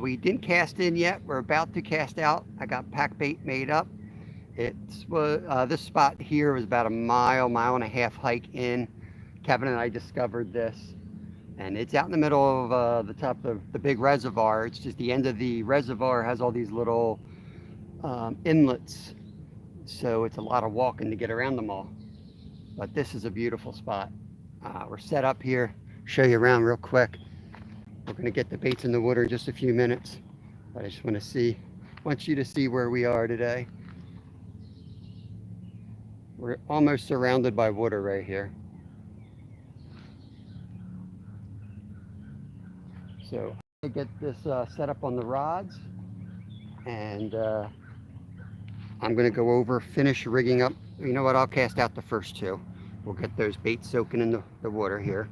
We didn't cast in yet. We're about to cast out. I got pack bait made up. This spot here was about a mile and a half hike in. Kevin and I discovered this, and it's out in the middle of the top of the big reservoir. It's just the end of the reservoir has all these little inlets, so it's a lot of walking to get around them all. But this is a beautiful spot. We're set up here. Show you around real quick. We're going to get the baits in the water in just a few minutes. But I just want you to see where we are today. We're almost surrounded by water right here. So I get this set up on the rods, and I'm going to go over, finish rigging up. You know what? I'll cast out the first two. We'll get those baits soaking in the water here,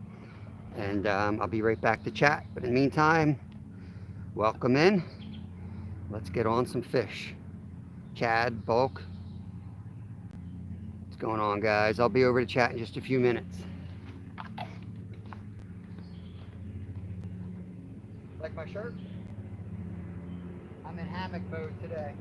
and I'll be right back to chat. But in the meantime, welcome in. Let's get on some fish. Chad, Bulk, what's going on, guys? I'll be over to chat in just a few minutes. Like my shirt? I'm in hammock mode today.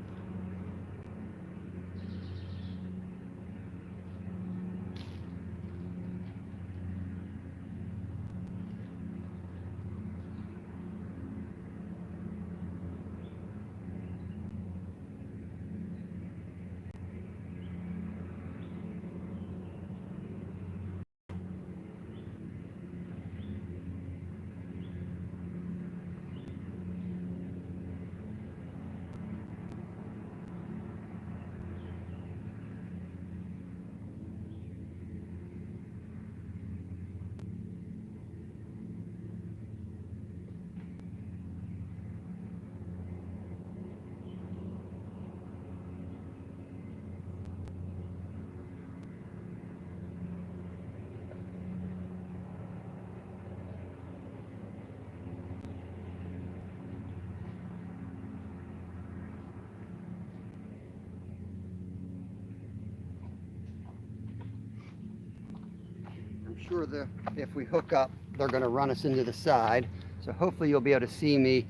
I'm sure if we hook up, they're going to run us into the side. So hopefully you'll be able to see me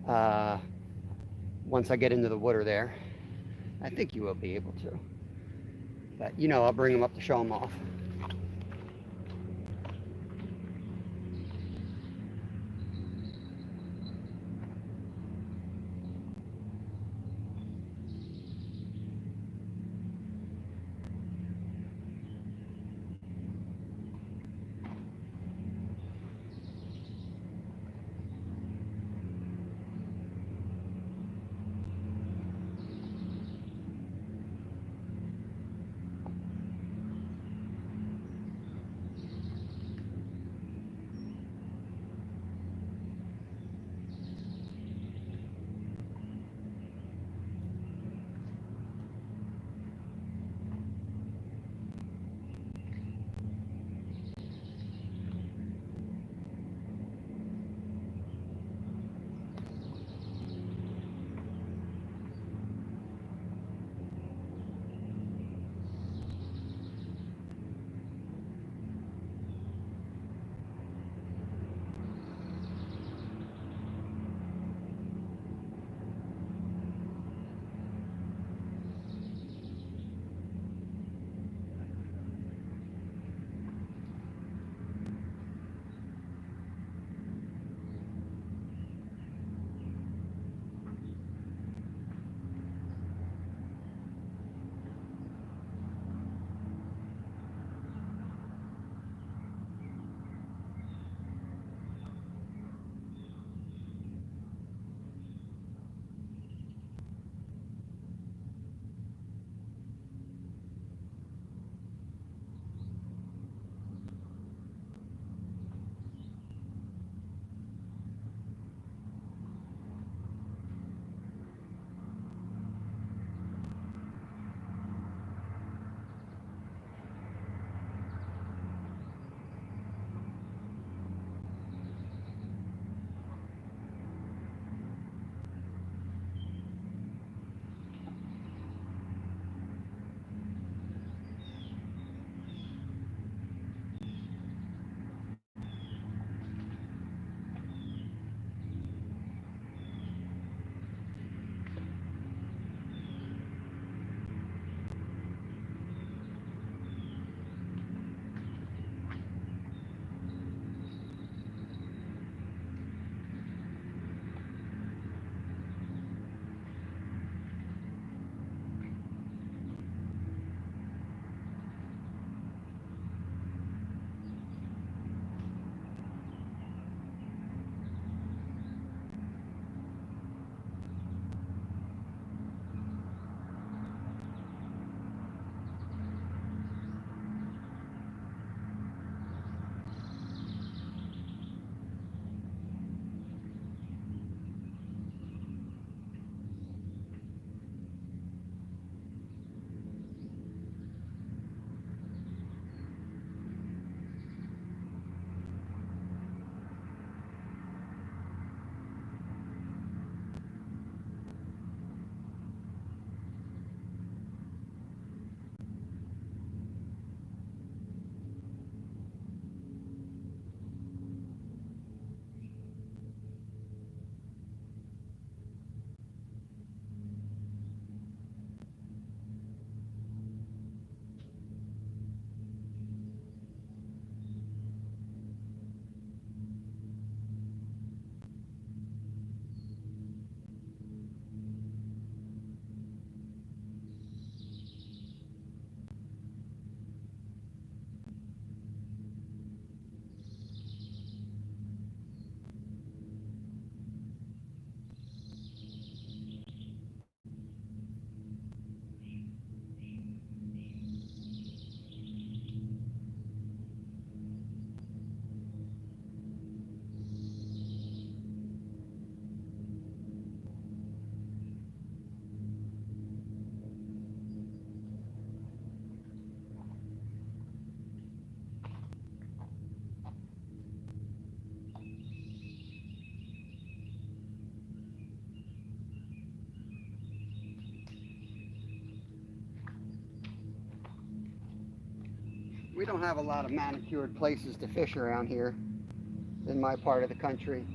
uh, once I get into the water there. I think you will be able to. But I'll bring them up to show them off. We don't have a lot of manicured places to fish around here in my part of the country.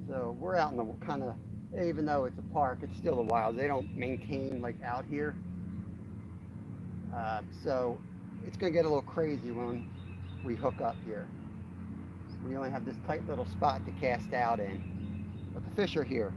So we're out in the kind of, even though it's a park, it's still the wild. They don't maintain like out here. So it's going to get a little crazy when we hook up here. We only have this tight little spot to cast out in. But the fish are here.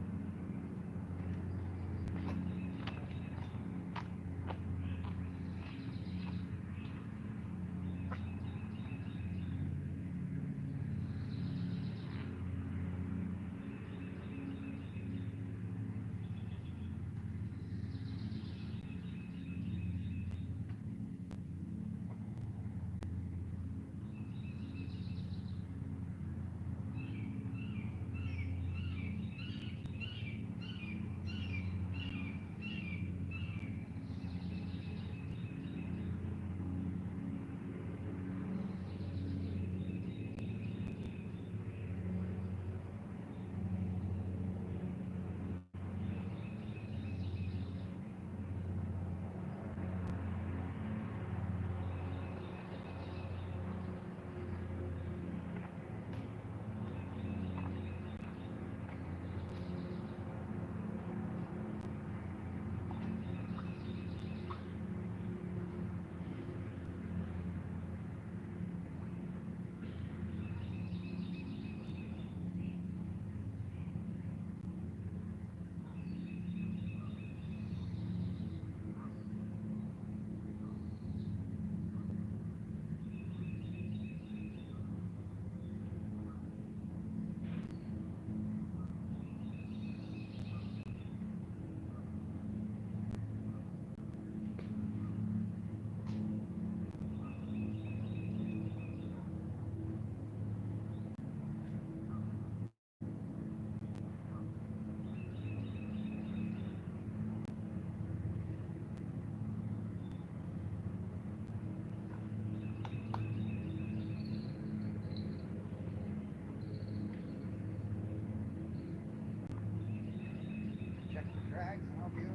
Check the drags and help you.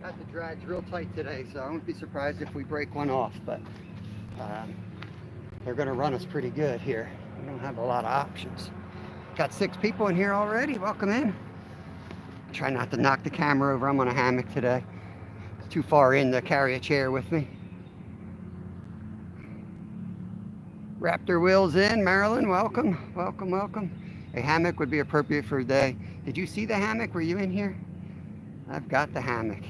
Got the drags real tight today, so I wouldn't be surprised if we break one off, but they're going to run us pretty good here. We don't have a lot of options. Got 6 people in here already. Welcome in. Try not to knock the camera over. I'm on a hammock today. It's too far in to carry a chair with me. Raptor Will's in. Marilyn, welcome. Welcome, welcome. A hammock would be appropriate for a day. Did you see the hammock? Were you in here? I've got the hammock.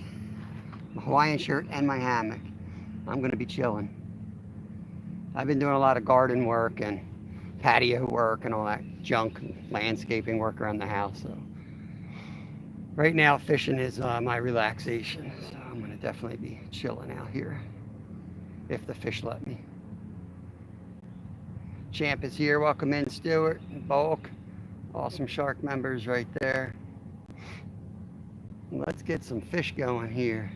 My Hawaiian shirt and my hammock. I'm going to be chilling. I've been doing a lot of garden work and patio work and all that junk, landscaping work around the house. So right now fishing is my relaxation. So I'm going to definitely be chilling out here if the fish let me. Champ is here. Welcome in, Stuart and Bulk. Awesome Shark members right there. Let's get some fish going here.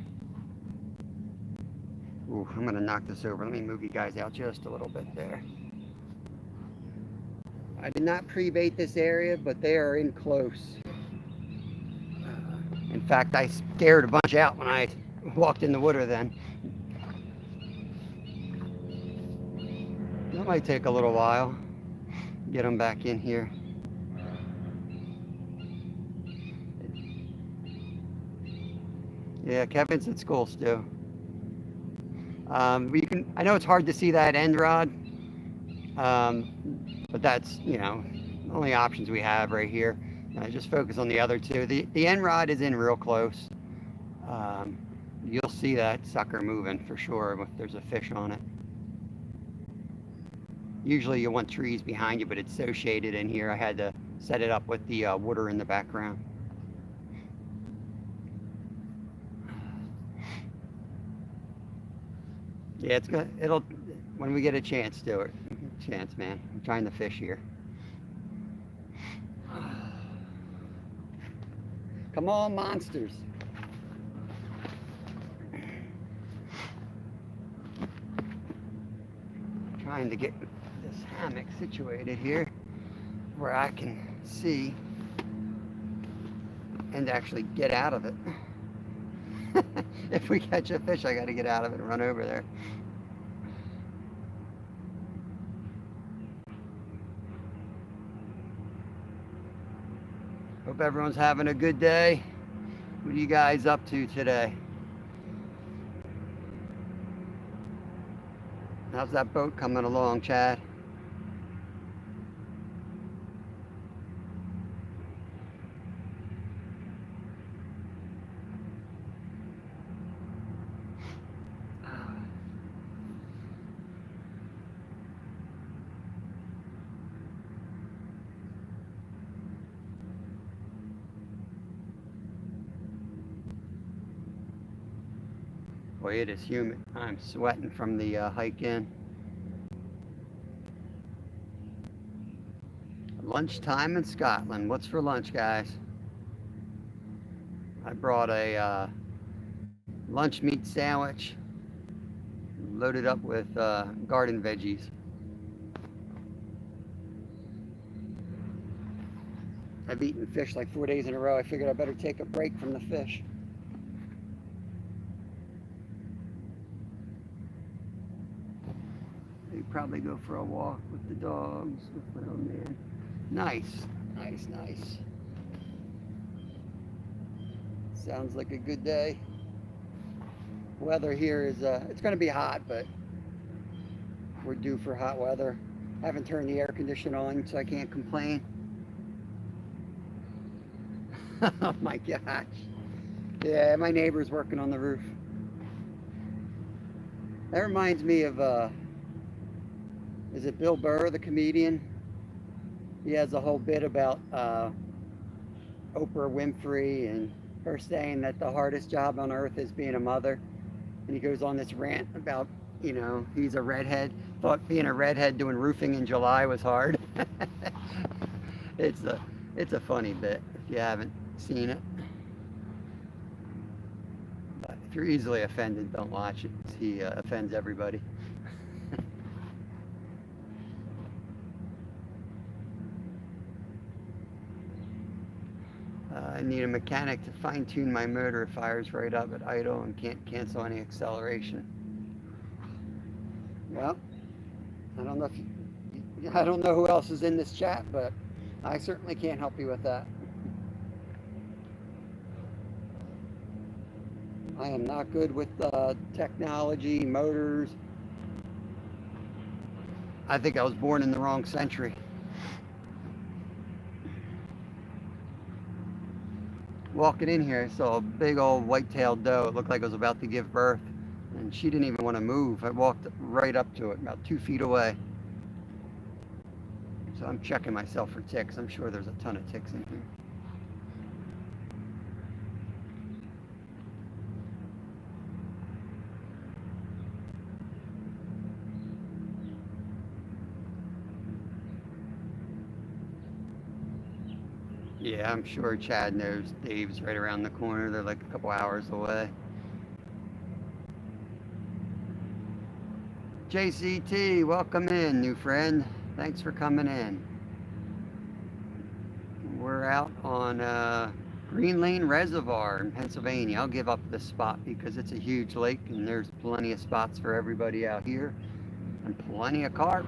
Ooh, I'm gonna knock this over. Let me move you guys out just a little bit there. I did not pre-bait this area, but they are in close. In fact, I scared a bunch out when I walked in the water then. That might take a little while. Get them back in here. Yeah, Kevin's at school still. I know it's hard to see that end rod, but that's, you know, the only options we have right here. Just focus on the other two. The end rod is in real close. You'll see that sucker moving for sure if there's a fish on it. Usually you want trees behind you, but it's so shaded in here. I had to set it up with the water in the background. Yeah, it's good. It'll, when we get a chance, do it. Chance, man. I'm trying to fish here. Come on, monsters. Trying to get this hammock situated here where I can see and actually get out of it. If we catch a fish, I got to get out of it and run over there. Hope everyone's having a good day. What are you guys up to today? How's that boat coming along, Chad? Boy, it is humid. I'm sweating from the hike in. Lunchtime in Scotland. What's for lunch, guys? I brought a lunch meat sandwich loaded up with garden veggies. I've eaten fish like 4 days in a row. I figured I better take a break from the fish. Maybe probably go for a walk with the dogs, with my old man. Nice, nice, nice. Sounds like a good day. Weather here is, it's going to be hot, but we're due for hot weather. I haven't turned the air conditioner on, so I can't complain. Oh my gosh. Yeah, my neighbor's working on the roof. That reminds me of, is it Bill Burr, the comedian? He has a whole bit about Oprah Winfrey and her saying that the hardest job on earth is being a mother. And he goes on this rant about, you know, he's a redhead. Thought being a redhead doing roofing in July was hard. It's a funny bit if you haven't seen it. But if you're easily offended, don't watch it. He offends everybody. I need a mechanic to fine-tune my motor. It fires right up at idle and can't cancel any acceleration. Well, I don't know who else is in this chat, but I certainly can't help you with that. I am not good with technology, motors. I think I was born in the wrong century. Walking in here, I saw a big old white-tailed doe. It looked like it was about to give birth, and she didn't even want to move. I walked right up to it, about 2 feet away. So I'm checking myself for ticks. I'm sure there's a ton of ticks in here. Yeah, I'm sure Chad knows Dave's right around the corner. They're like a couple hours away. JCT, welcome in, new friend. Thanks for coming in. We're out on Green Lane Reservoir in Pennsylvania. I'll give up this spot because it's a huge lake and there's plenty of spots for everybody out here and plenty of carp.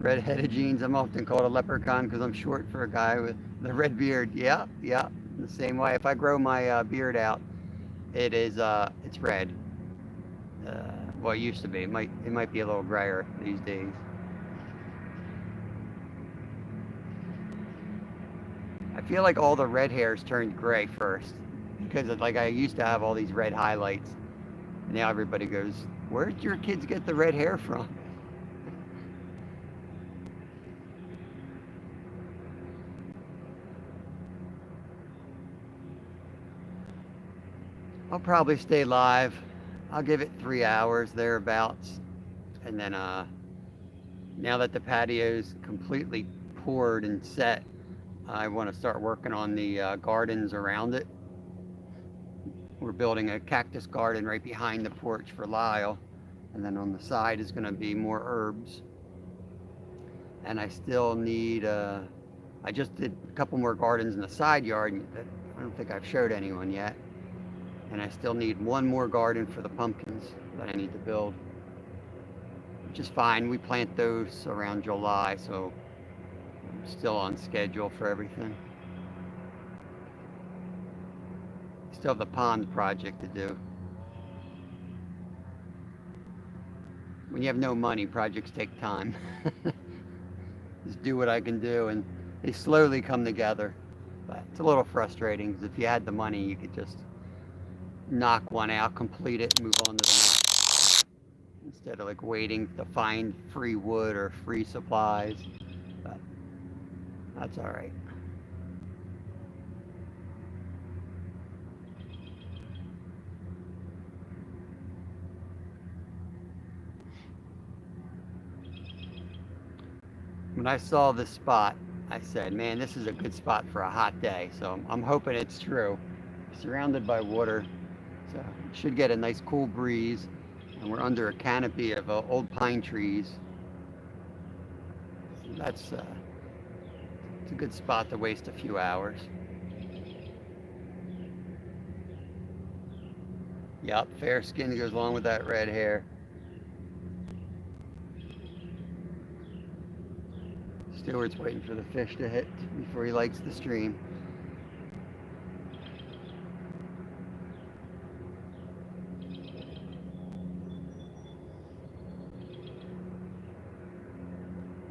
Red-headed jeans, I'm often called a leprechaun because I'm short for a guy with the red beard. Yeah, yeah, the same way. If I grow my beard out, it's red. Well, it used to be. It might be a little grayer these days. I feel like all the red hairs turned gray first because like I used to have all these red highlights. And now everybody goes, "Where'd your kids get the red hair from?" I'll probably stay live. I'll give it 3 hours thereabouts, and then now that the patio's completely poured and set, I want to start working on the gardens around it. We're building a cactus garden right behind the porch for Lyle, And then on the side is going to be more herbs. And I still need, I just did a couple more gardens in the side yard that I don't think I've showed anyone yet. And I still need one more garden for the pumpkins that I need to build, which is fine. We plant those around July, so I'm still on schedule for everything. Still have the pond project to do. When you have no money, projects take time. Just do what I can do, and they slowly come together. But it's a little frustrating, because if you had the money, you could just knock one out, complete it, and move on to the next, instead of like waiting to find free wood or free supplies. But that's all right. When I saw this spot, I said, man, this is a good spot for a hot day. So I'm hoping it's true. Surrounded by water, so it should get a nice cool breeze. And we're under a canopy of old pine trees. So that's it's a good spot to waste a few hours. Yep, fair skin goes along with that red hair. Stewart's waiting for the fish to hit before he lights the stream.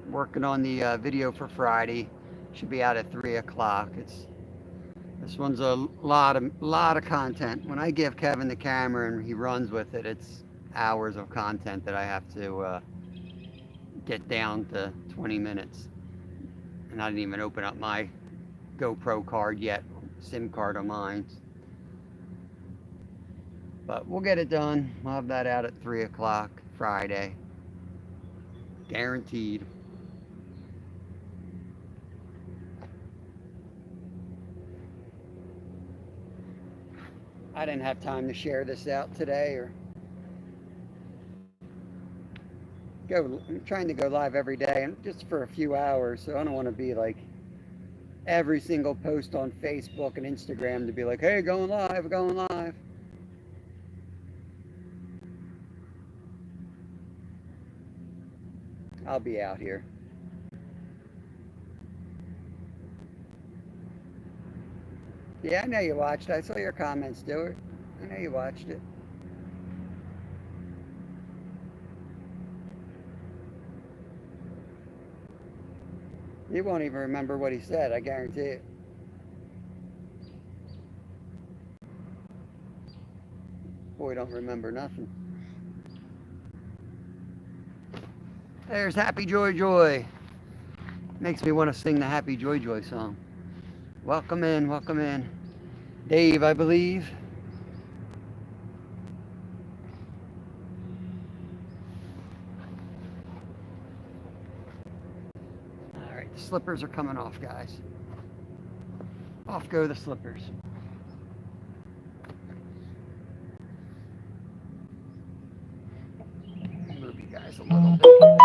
Working on the video for Friday. Should be out at 3 o'clock. This one's a lot of content. When I give Kevin the camera and he runs with it, it's hours of content that I have to get down to 20 minutes. And I didn't even open up my GoPro card yet, SIM card of mine. But we'll get it done. We'll have that out at 3 o'clock Friday. Guaranteed. I didn't have time to share this out today, or I'm trying to go live every day, and just for a few hours, so I don't want to be like every single post on Facebook and Instagram to be like, hey, going live, going live. I'll be out here. Yeah, I know you watched. I saw your comments, Stuart. I know you watched it. You won't even remember what he said, I guarantee it. Boy, don't remember nothing. There's Happy Joy Joy. Makes me want to sing the Happy Joy Joy song. Welcome in, welcome in. Dave, I believe. All right, the slippers are coming off, guys. Off go the slippers. Move you guys a little bit here.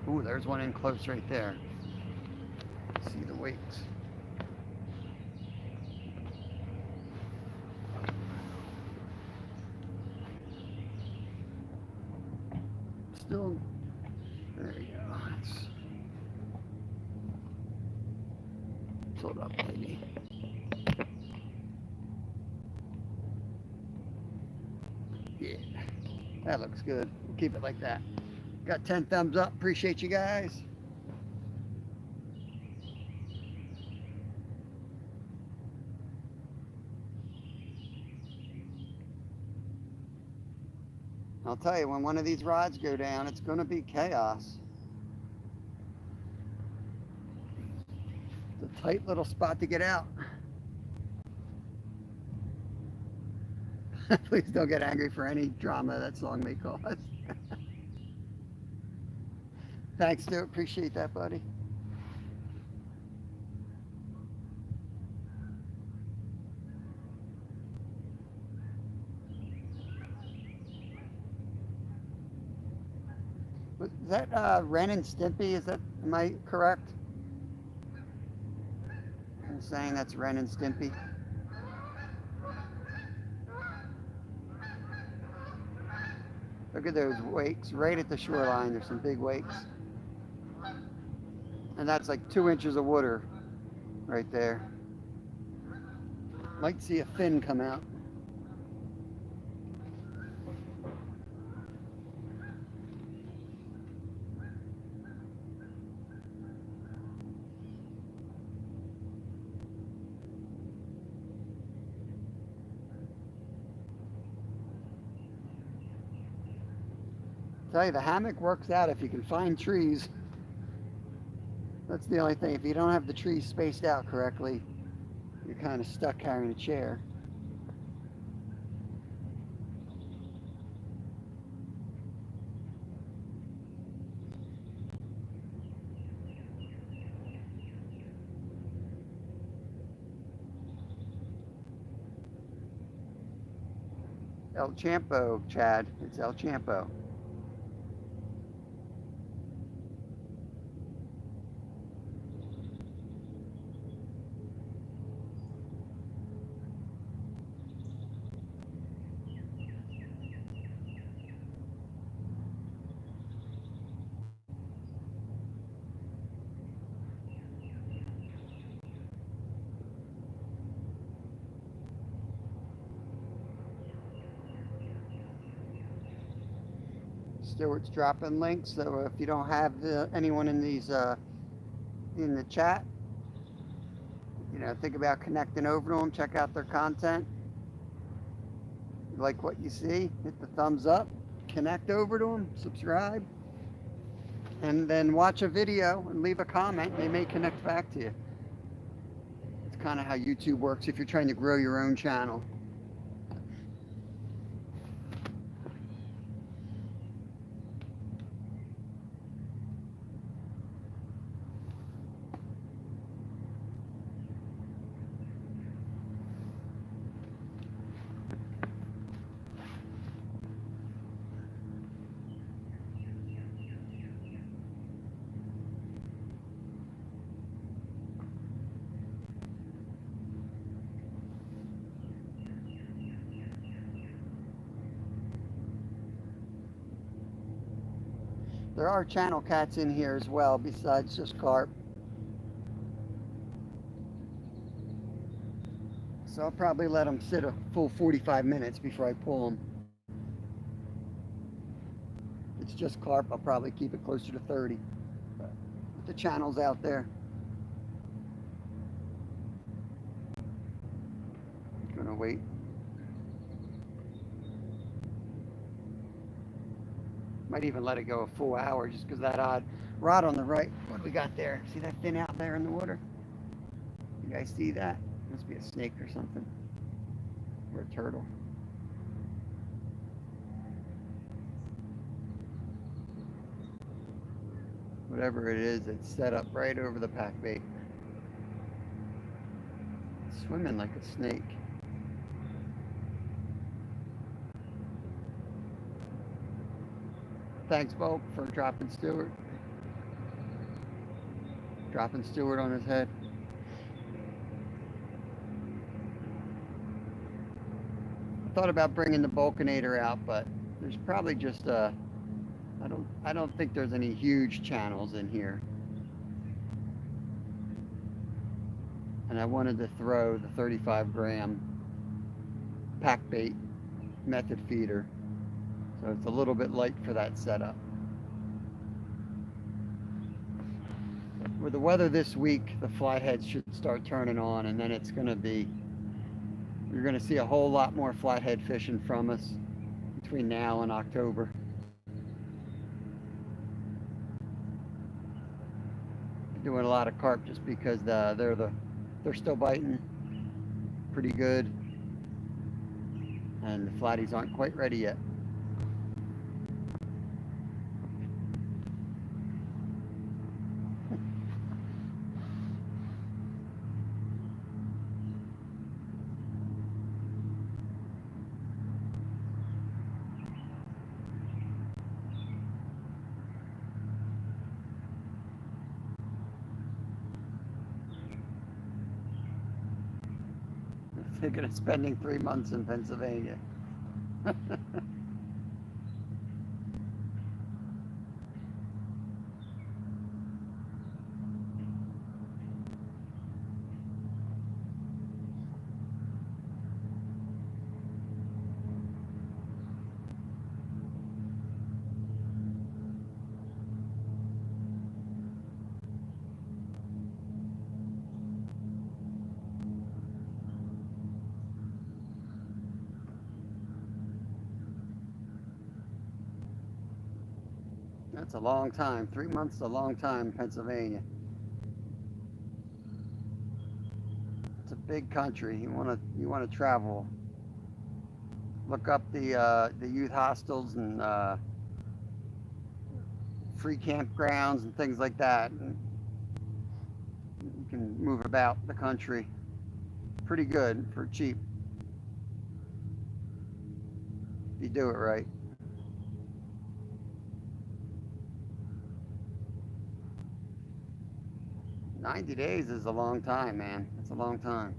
Ooh, there's one in close right there. See the weights. Still, there you go. Let's hold up, baby. Yeah, that looks good. We'll keep it like that. Got 10 thumbs up. Appreciate you guys. I'll tell you, when one of these rods go down, it's going to be chaos. It's a tight little spot to get out. Please don't get angry for any drama that song may cause. Thanks, Stuart. Appreciate that, buddy. Is that Ren and Stimpy? Am I correct in saying that's Ren and Stimpy? Look at those wakes right at the shoreline. There's some big wakes. And that's like 2 inches of water right there. Might see a fin come out. Tell you, the hammock works out if you can find trees. That's the only thing. If you don't have the trees spaced out correctly, you're kind of stuck carrying a chair. El Champo, Chad. It's El Champo. Stuart's dropping links, so if you don't have anyone in these in the chat, think about connecting over to them. Check out their content. You like what you see, hit the thumbs up, connect over to them, subscribe, and then watch a video and leave a comment. They may connect back to you. It's kind of how YouTube works if you're trying to grow your own channel. There are channel cats in here as well, besides just carp. So I'll probably let them sit a full 45 minutes before I pull them. If it's just carp, I'll probably keep it closer to 30. But with the channels out there. I'm gonna wait. Might even let it go a full hour just because that odd rod on the right. What do we got there? See that fin out there in the water? You guys see that? Must be a snake or something. Or a turtle. Whatever it is, it's set up right over the pack bait. It's swimming like a snake. Thanks, Bo, for dropping Stewart. Dropping Stewart on his head. I thought about bringing the Vulcanator out, but there's probably just I don't think there's any huge channels in here. And I wanted to throw the 35-gram pack bait method feeder. So it's a little bit light for that setup. With the weather this week, the flatheads should start turning on, and then it's going to be, you're going to see a whole lot more flathead fishing from us between now and October. Doing a lot of carp just because they're still biting pretty good, and the flatties aren't quite ready yet. thinking of spending 3 months in Pennsylvania. That's a long time. 3 months is a long time in Pennsylvania. It's a big country. You want to travel. Look up the youth hostels and free campgrounds and things like that. And you can move about the country pretty good for cheap if you do it right. 90 days is a long time, man. It's a long time.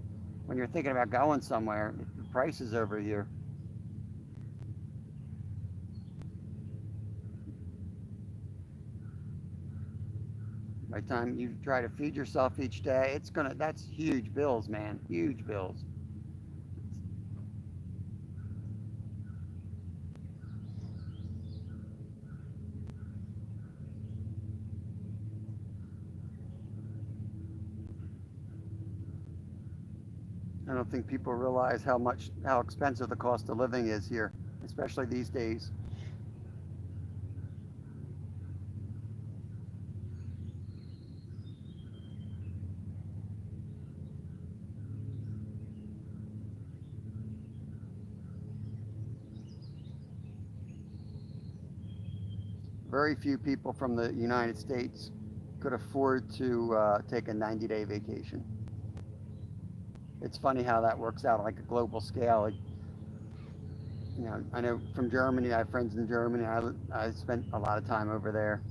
When you're thinking about going somewhere, the prices over here. By the time you try to feed yourself each day, that's huge bills, man. Huge bills. I don't think people realize how expensive the cost of living is here, especially these days. Very few people from the United States could afford to take a 90-day vacation. It's funny how that works out on like a global scale. Like, I know from Germany, I have friends in Germany. I spent a lot of time over there.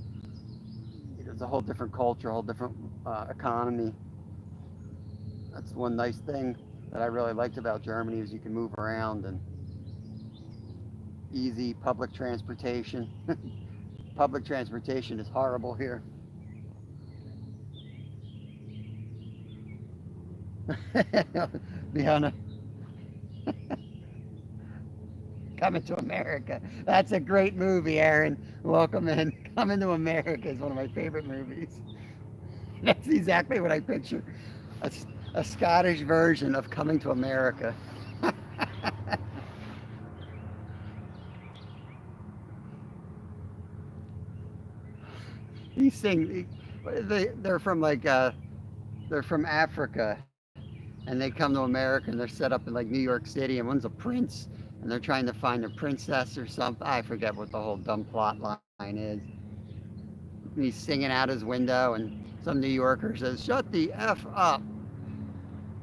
It's a whole different culture, a whole different economy. That's one nice thing that I really liked about Germany is you can move around and easy public transportation. Public transportation is horrible here. Liana, Coming to America. That's a great movie, Aaron. Welcome in. Coming to America is one of my favorite movies. That's exactly what I picture. A, a Scottish version of Coming to America. He sing. They're from they're from Africa, and they come to America and they're set up in like New York City, and one's a prince, and they're trying to find a princess or something. I forget what the whole dumb plot line is. And he's singing out his window, and some New Yorker says, "Shut the f up,"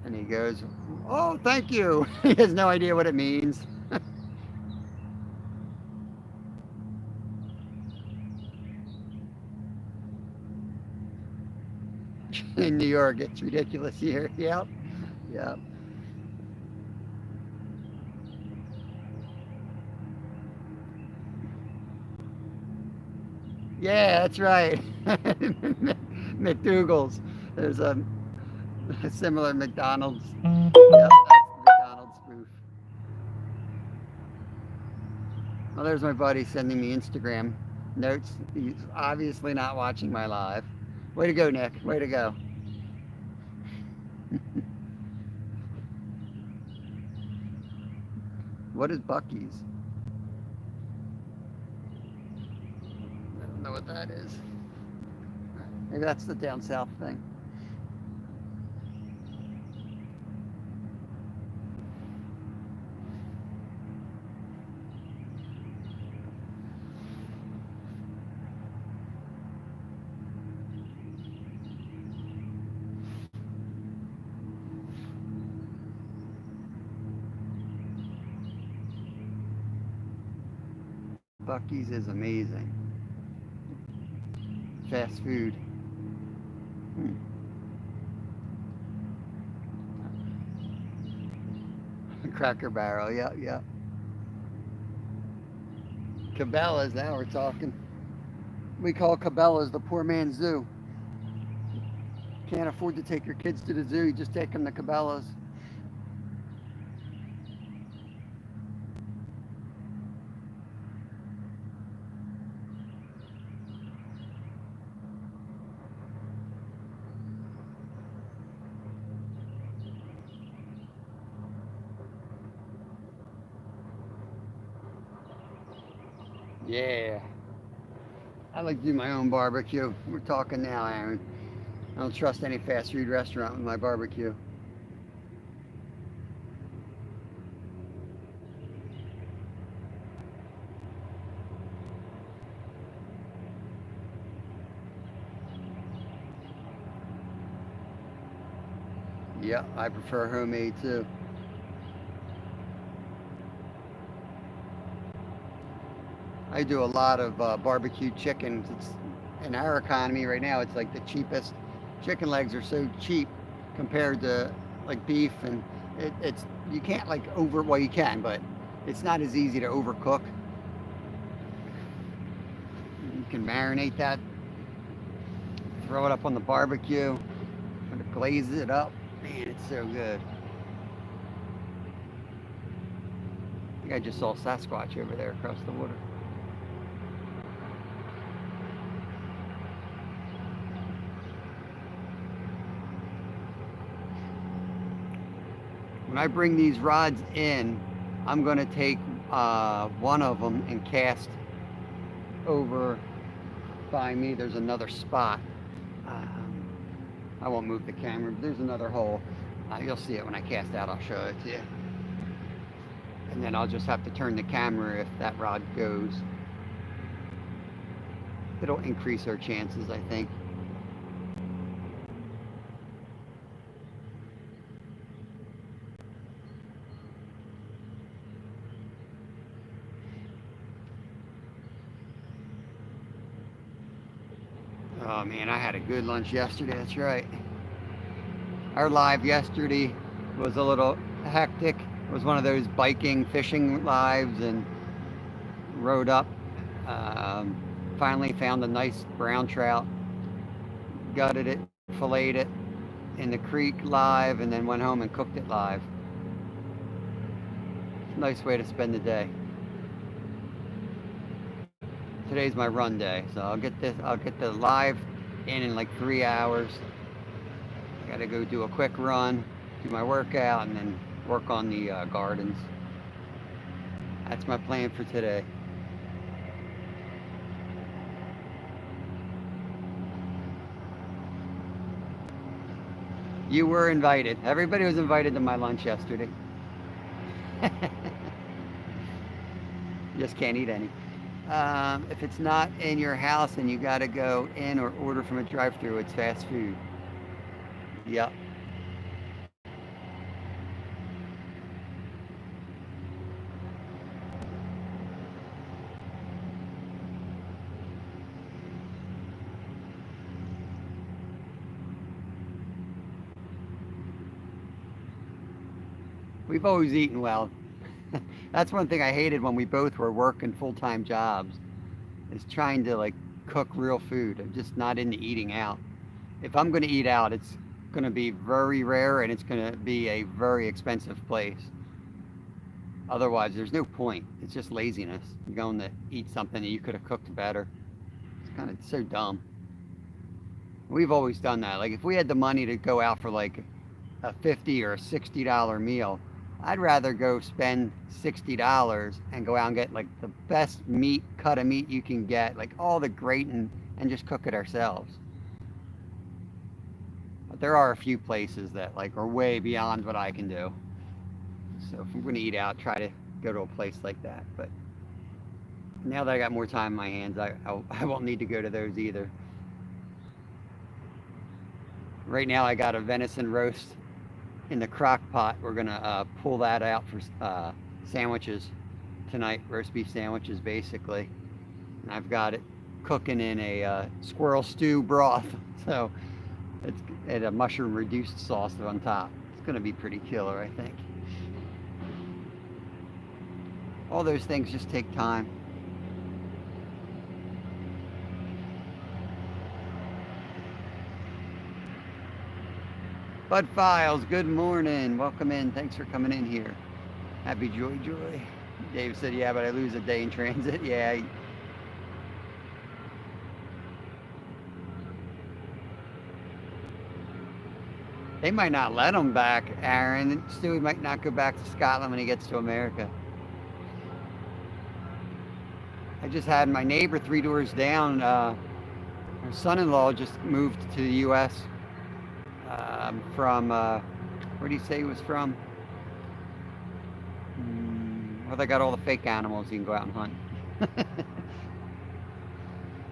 and he goes, "Oh, thank you." He has no idea what it means. In New York, it's ridiculous here. Yep, yep. Yeah, that's right. McDougal's. There's a similar McDonald's. Yep, that's the McDonald's spoof. Well, there's my buddy sending me Instagram notes. He's obviously not watching my live. Way to go, Nick. Way to go. What is Bucky's? I don't know what that is. Maybe that's the down south thing. Bucky's is amazing. Fast food. Hmm. Cracker Barrel, yeah, yeah. Cabela's, now we're talking. We call Cabela's the poor man's zoo. Can't afford to take your kids to the zoo, you just take them to Cabela's. Yeah. I like to do my own barbecue. We're talking now, Aaron. I don't trust any fast food restaurant with my barbecue. Yeah, I prefer homemade too. I do a lot of barbecued chickens. It's in our economy right now. It's like the cheapest. Chicken legs are so cheap compared to like beef, and it's you can't like over. Well, you can, but it's not as easy to overcook. You can marinate that, throw it up on the barbecue, kind of glaze it up. Man, it's so good. I think I just saw Sasquatch over there across the water. When I bring these rods in, I'm going to take one of them and cast over by me. There's another spot. Um, I won't move the camera, but there's another hole. You'll see it when I cast out. I'll show it to you. And then I'll just have to turn the camera if that rod goes. It'll increase our chances, I think. Oh man, I had a good lunch yesterday, that's right. Our live yesterday was a little hectic. It was one of those biking, fishing lives, and rode up. Um, Finally found a nice brown trout, gutted it, filleted it in the creek live, and then went home and cooked it live. Nice way to spend the day. Today's my run day, so I'll get the live in like 3 hours. I gotta go do a quick run, do my workout, and then work on the gardens. That's my plan for today. You were invited. Everybody was invited to my lunch yesterday. Just can't eat any. If it's not in your house and you gotta go in or order from a drive-through, it's fast food. Yep. We've always eaten well. That's one thing I hated when we both were working full-time jobs, is trying to like cook real food. I'm just not into eating out. If I'm going to eat out, it's going to be very rare and it's going to be a very expensive place. Otherwise, there's no point. It's just laziness. You're going to eat something that you could have cooked better. It's kind of so dumb. We've always done that. Like if we had the money to go out for like a $50 or a $60 meal, I'd rather go spend $60 and go out and get like the best meat, cut of meat you can get, like all the great, and just cook it ourselves. But there are a few places that like are way beyond what I can do. So if I'm going to eat out, try to go to a place like that. But now that I got more time in my hands, I won't need to go to those either. Right now I got a venison roast in the crock pot. We're gonna pull that out for sandwiches tonight, roast beef sandwiches basically. And I've got it cooking in a squirrel stew broth, so it's at a mushroom reduced sauce on top. It's gonna be pretty killer, I think. All those things just take time. Bud Files, good morning. Welcome in. Thanks for coming in here. Happy Joy Joy. Dave said, yeah, but I lose a day in transit. Yeah. They might not let him back, Aaron. Stewie might not go back to Scotland when he gets to America. I just had my neighbor 3 doors down. Her son-in-law just moved to the U.S. From, where do you say he was from? Well, they got all the fake animals you can go out and hunt.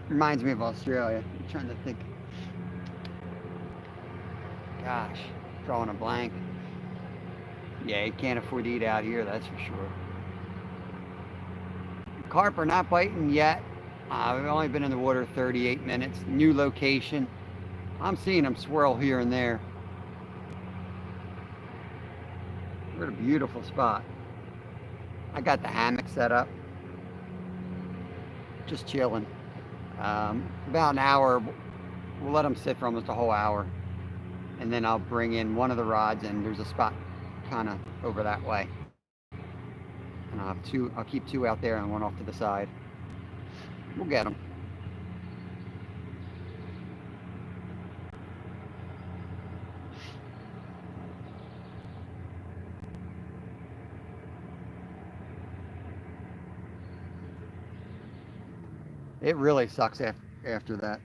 Reminds me of Australia. I'm trying to think. Gosh, drawing a blank. Yeah, you can't afford to eat out here, that's for sure. Carp are not biting yet. We've only been in the water 38 minutes. New location. I'm seeing them swirl here and there. We're at a beautiful spot. I got the hammock set up. Just chilling. About an hour. We'll let them sit for almost a whole hour. And then I'll bring in one of the rods, and there's a spot kind of over that way. And I'll keep two out there and one off to the side. We'll get them. It really sucks after that.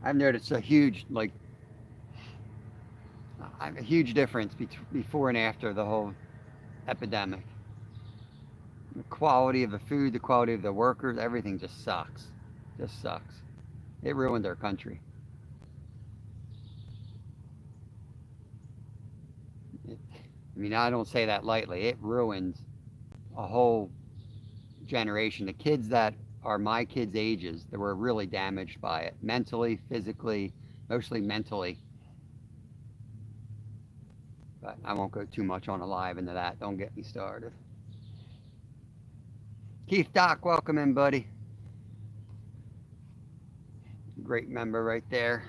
I've noticed a huge difference before and after the whole epidemic. The quality of the food, the quality of the workers, everything just sucks. Just sucks. It ruined our country. I mean, I don't say that lightly. It ruined a whole generation. The kids that are my kids' ages that were really damaged by it, mentally, physically, mostly mentally. But I won't go too much on a live into that. Don't get me started. Keith Doc, welcome in, buddy. Great member right there.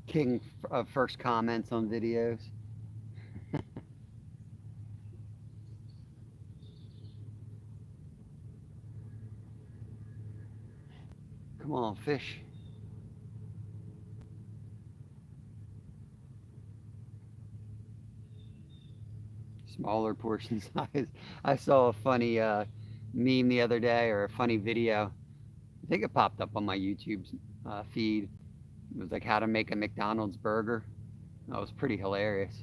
King of first comments on videos. Come on, fish. Smaller portion size. I saw a funny meme the other day, or a funny video. I think it popped up on my YouTube feed. It was like how to make a McDonald's burger. That was pretty hilarious.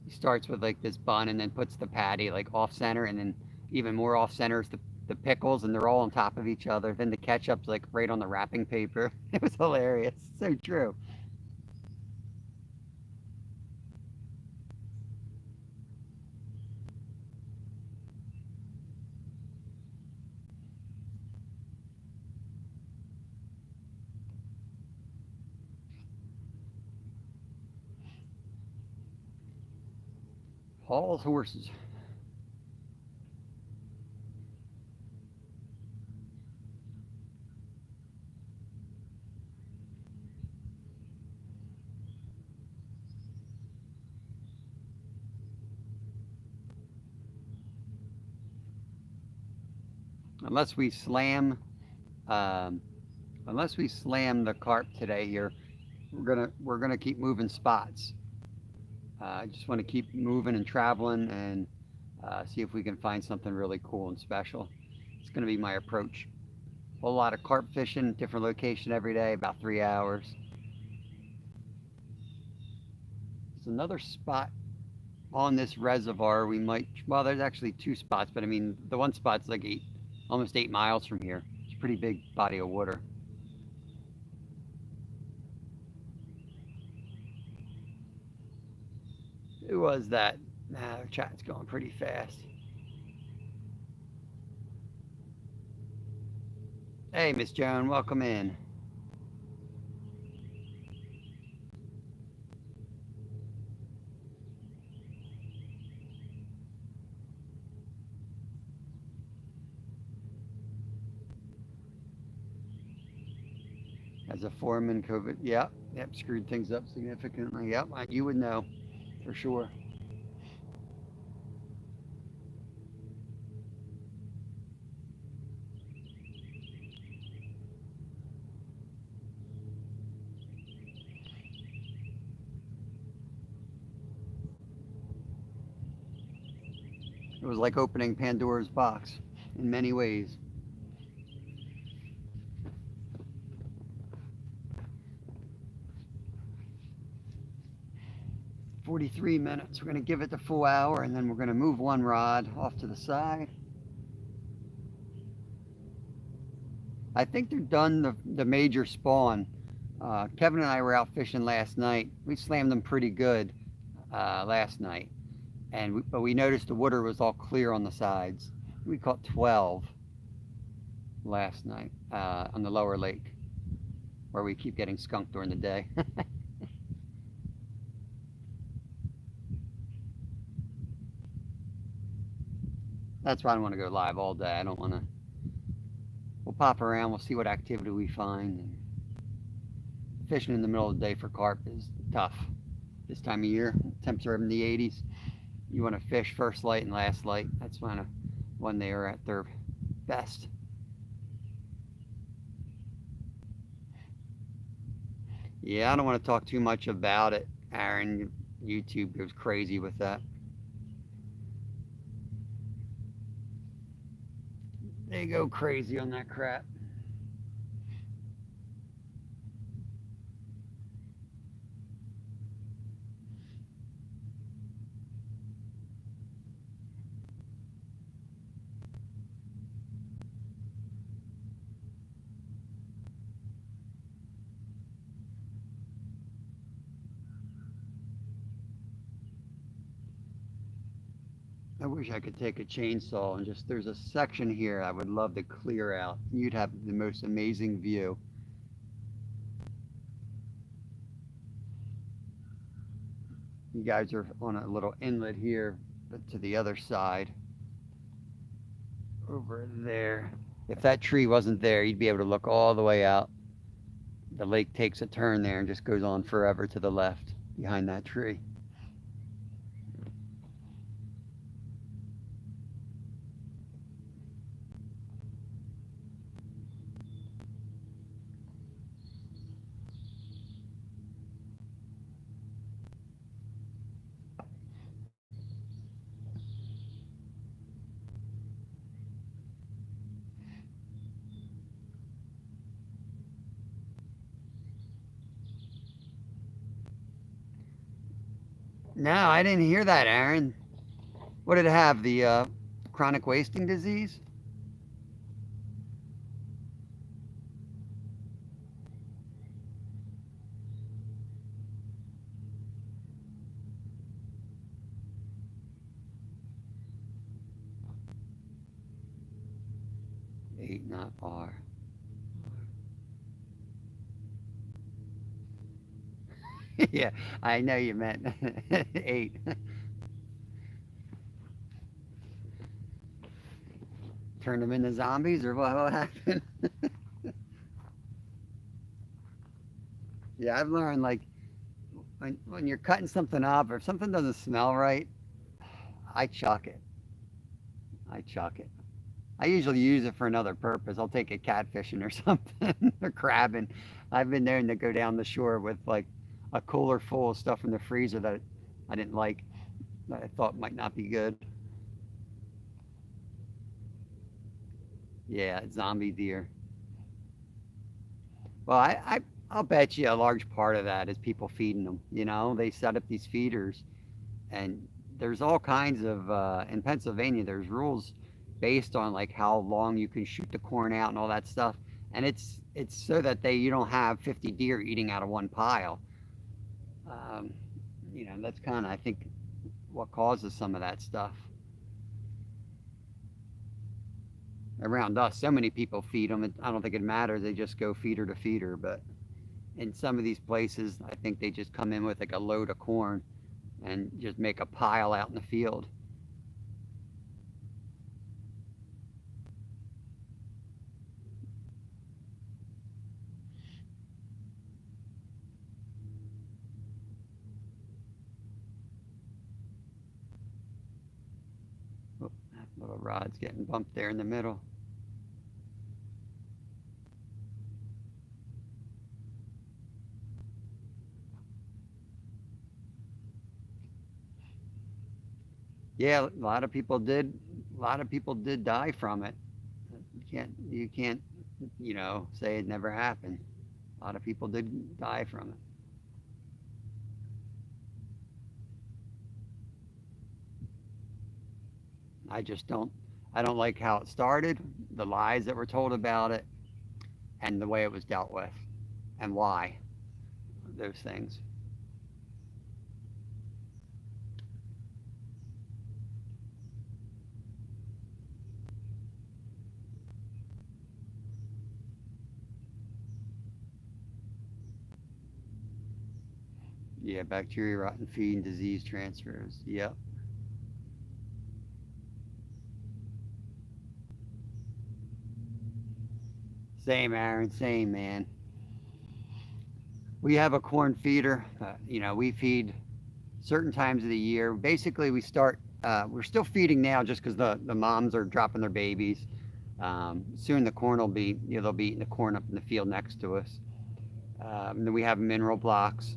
He starts with like this bun and then puts the patty like off center, and then even more off center is the pickles, and they're all on top of each other. Then the ketchup's like right on the wrapping paper. It was hilarious. So true. Hall's horses. Unless we slam, um, unless we slam the carp today here, we're gonna keep moving spots. I just want to keep moving and traveling and see if we can find something really cool and special. It's gonna be my approach. A whole lot of carp fishing, different location every day, about 3 hours. There's another spot on this reservoir we might. Well, there's actually two spots, but I mean the one spot's like almost 8 miles from here. It's a pretty big body of water. Who was that? Nah, the chat's going pretty fast. Hey, Miss Joan, welcome in. As a foreman, COVID, yep, yep, screwed things up significantly. Yep, you would know for sure. It was like opening Pandora's box in many ways. 43 minutes. We're going to give it the full hour and then we're going to move one rod off to the side. I think they're done the major spawn. Kevin and I were out fishing last night. We slammed them pretty good last night, but we noticed the water was all clear on the sides. We caught 12 last night on the lower lake, where we keep getting skunked during the day. That's why I don't want to go live all day. I don't want to. We'll pop around. We'll see what activity we find. And fishing in the middle of the day for carp is tough this time of year. Temps are in the 80s. You want to fish first light and last light. That's when they are at their best. Yeah, I don't want to talk too much about it, Aaron. YouTube goes crazy with that. They go crazy on that crap. I wish I could take a chainsaw and just, there's a section here I would love to clear out. You'd have the most amazing view. You guys are on a little inlet here, but to the other side, over there. If that tree wasn't there, you'd be able to look all the way out. The lake takes a turn there and just goes on forever to the left behind that tree. No, I didn't hear that, Aaron. What did it have? The chronic wasting disease? Eight, not R. Yeah, I know you meant eight. Turn them into zombies, or what happened? Yeah, I've learned like when you're cutting something up, or if something doesn't smell right, I chuck it. I chuck it. I usually use it for another purpose. I'll take it catfishing or something, or crabbing. I've been known to go down the shore with like a cooler full of stuff in the freezer that I didn't like, that I thought might not be good. Yeah, zombie deer. Well, I'll bet you a large part of that is people feeding them. You know, they set up these feeders, and there's all kinds of in Pennsylvania. There's rules based on like how long you can shoot the corn out and all that stuff, and it's so that they you don't have 50 deer eating out of one pile. Um, that's kind of I think what causes some of that stuff around us. So many people feed them. I don't think it matters. They just go feeder to feeder, but in some of these places, I think they just come in with like a load of corn and just make a pile out in the field. Little rod's getting bumped there in the middle. Yeah, a lot of people did. A lot of people did die from it. You can't, say it never happened. A lot of people did die from it. I just don't. I don't like how it started, the lies that were told about it, and the way it was dealt with, and why those things. Yeah, bacteria, rotten feed, and disease transfers. Yep. Same, Aaron. Same, man. We have a corn feeder. We feed certain times of the year. Basically, we start. We're still feeding now, just because the moms are dropping their babies. Soon the corn will be. They'll be eating the corn up in the field next to us. And then we have mineral blocks,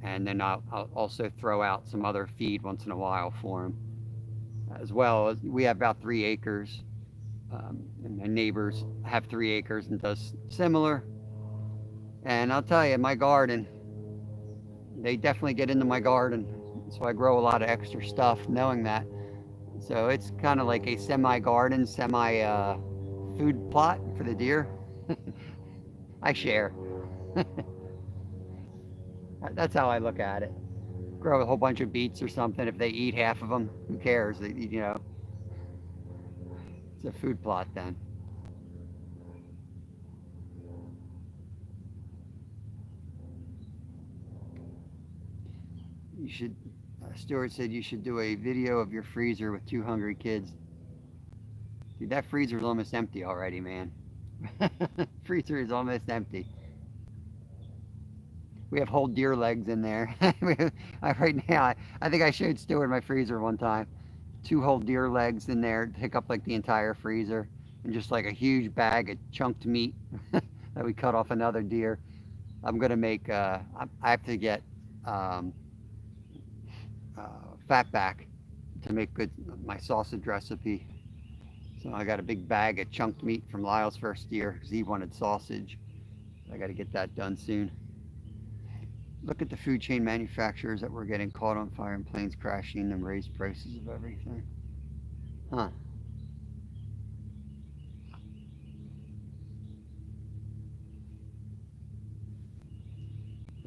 and then I'll also throw out some other feed once in a while for them. As well as we have about 3 acres, and my neighbors have 3 acres and does similar. And I'll tell you, my garden, they definitely get into my garden. So I grow a lot of extra stuff knowing that. So it's kind of like a semi garden, semi food plot for the deer. I share. That's how I look at it. Grow a whole bunch of beets or something. If they eat half of them, who cares? It's a food plot then. You should. Stuart said you should do a video of your freezer with 2 hungry kids. Dude, that freezer's almost empty already, man. Freezer is almost empty. We have whole deer legs in there. Right now, I think I showed Stuart my freezer one time. Two whole deer legs in there to take up like the entire freezer, and just like a huge bag of chunked meat that we cut off another deer. I'm gonna make. I have to get um, fat back to make good my sausage recipe. So I got a big bag of chunked meat from Lyle's first year because he wanted sausage. I got to get that done soon. Look at the food chain manufacturers that were getting caught on fire and planes crashing and raised prices of everything. Huh.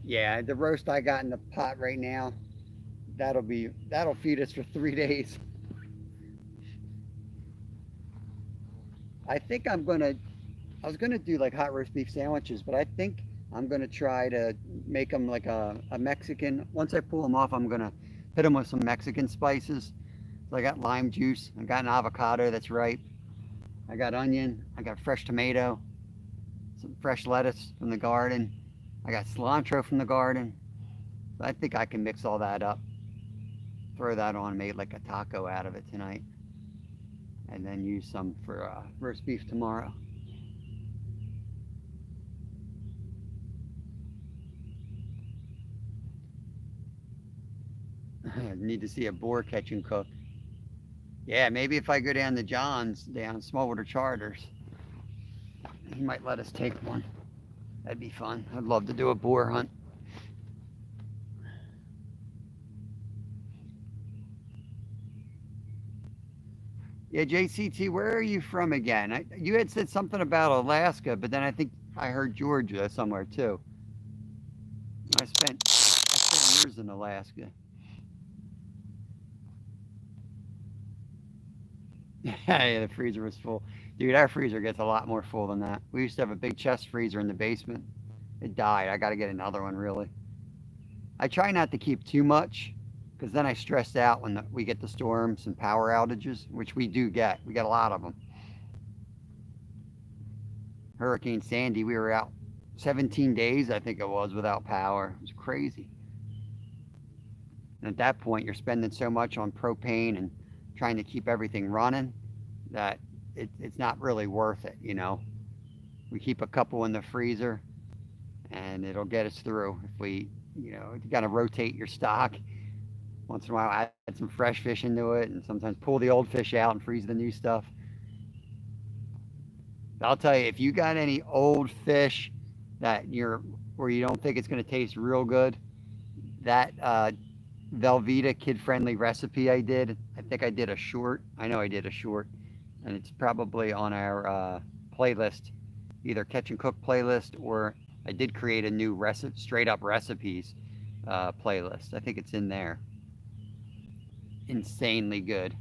Yeah, the roast I got in the pot right now, that'll feed us for 3 days. I think I was gonna do like hot roast beef sandwiches, but I think I'm gonna try to make them like a Mexican. Once I pull them off, I'm gonna hit them with some Mexican spices. So I got lime juice. I got an avocado that's ripe. I got onion. I got fresh tomato. Some fresh lettuce from the garden. I got cilantro from the garden. I think I can mix all that up. Throw that on, make like a taco out of it tonight, and then use some for roast beef tomorrow. I need to see a boar catch and cook. Yeah, maybe if I go down to John's, down Smallwater Charters, he might let us take one. That'd be fun. I'd love to do a boar hunt. Yeah, JCT, where are you from again? You had said something about Alaska, but then I think I heard Georgia somewhere too. I spent years in Alaska. Yeah, the freezer was full. Dude, our freezer gets a lot more full than that. We used to have a big chest freezer in the basement. It died. I got to get another one, really. I try not to keep too much because then I stress out when we get the storms and power outages, which we do get. We get a lot of them. Hurricane Sandy, we were out 17 days, I think it was, without power. It was crazy. And at that point, you're spending so much on propane and trying to keep everything running, that it's not really worth it, you know. We keep a couple in the freezer and it'll get us through. If we, you know, you got to rotate your stock once in a while, add some fresh fish into it, and sometimes pull the old fish out and freeze the new stuff. But I'll tell you, if you got any old fish that you're where you don't think it's going to taste real good, that Velveeta kid-friendly recipe I did, I think I did a short. I know I did a short, and it's probably on our playlist, either Catch and Cook playlist, or I did create a new straight up recipes playlist. I think it's in there. Insanely good.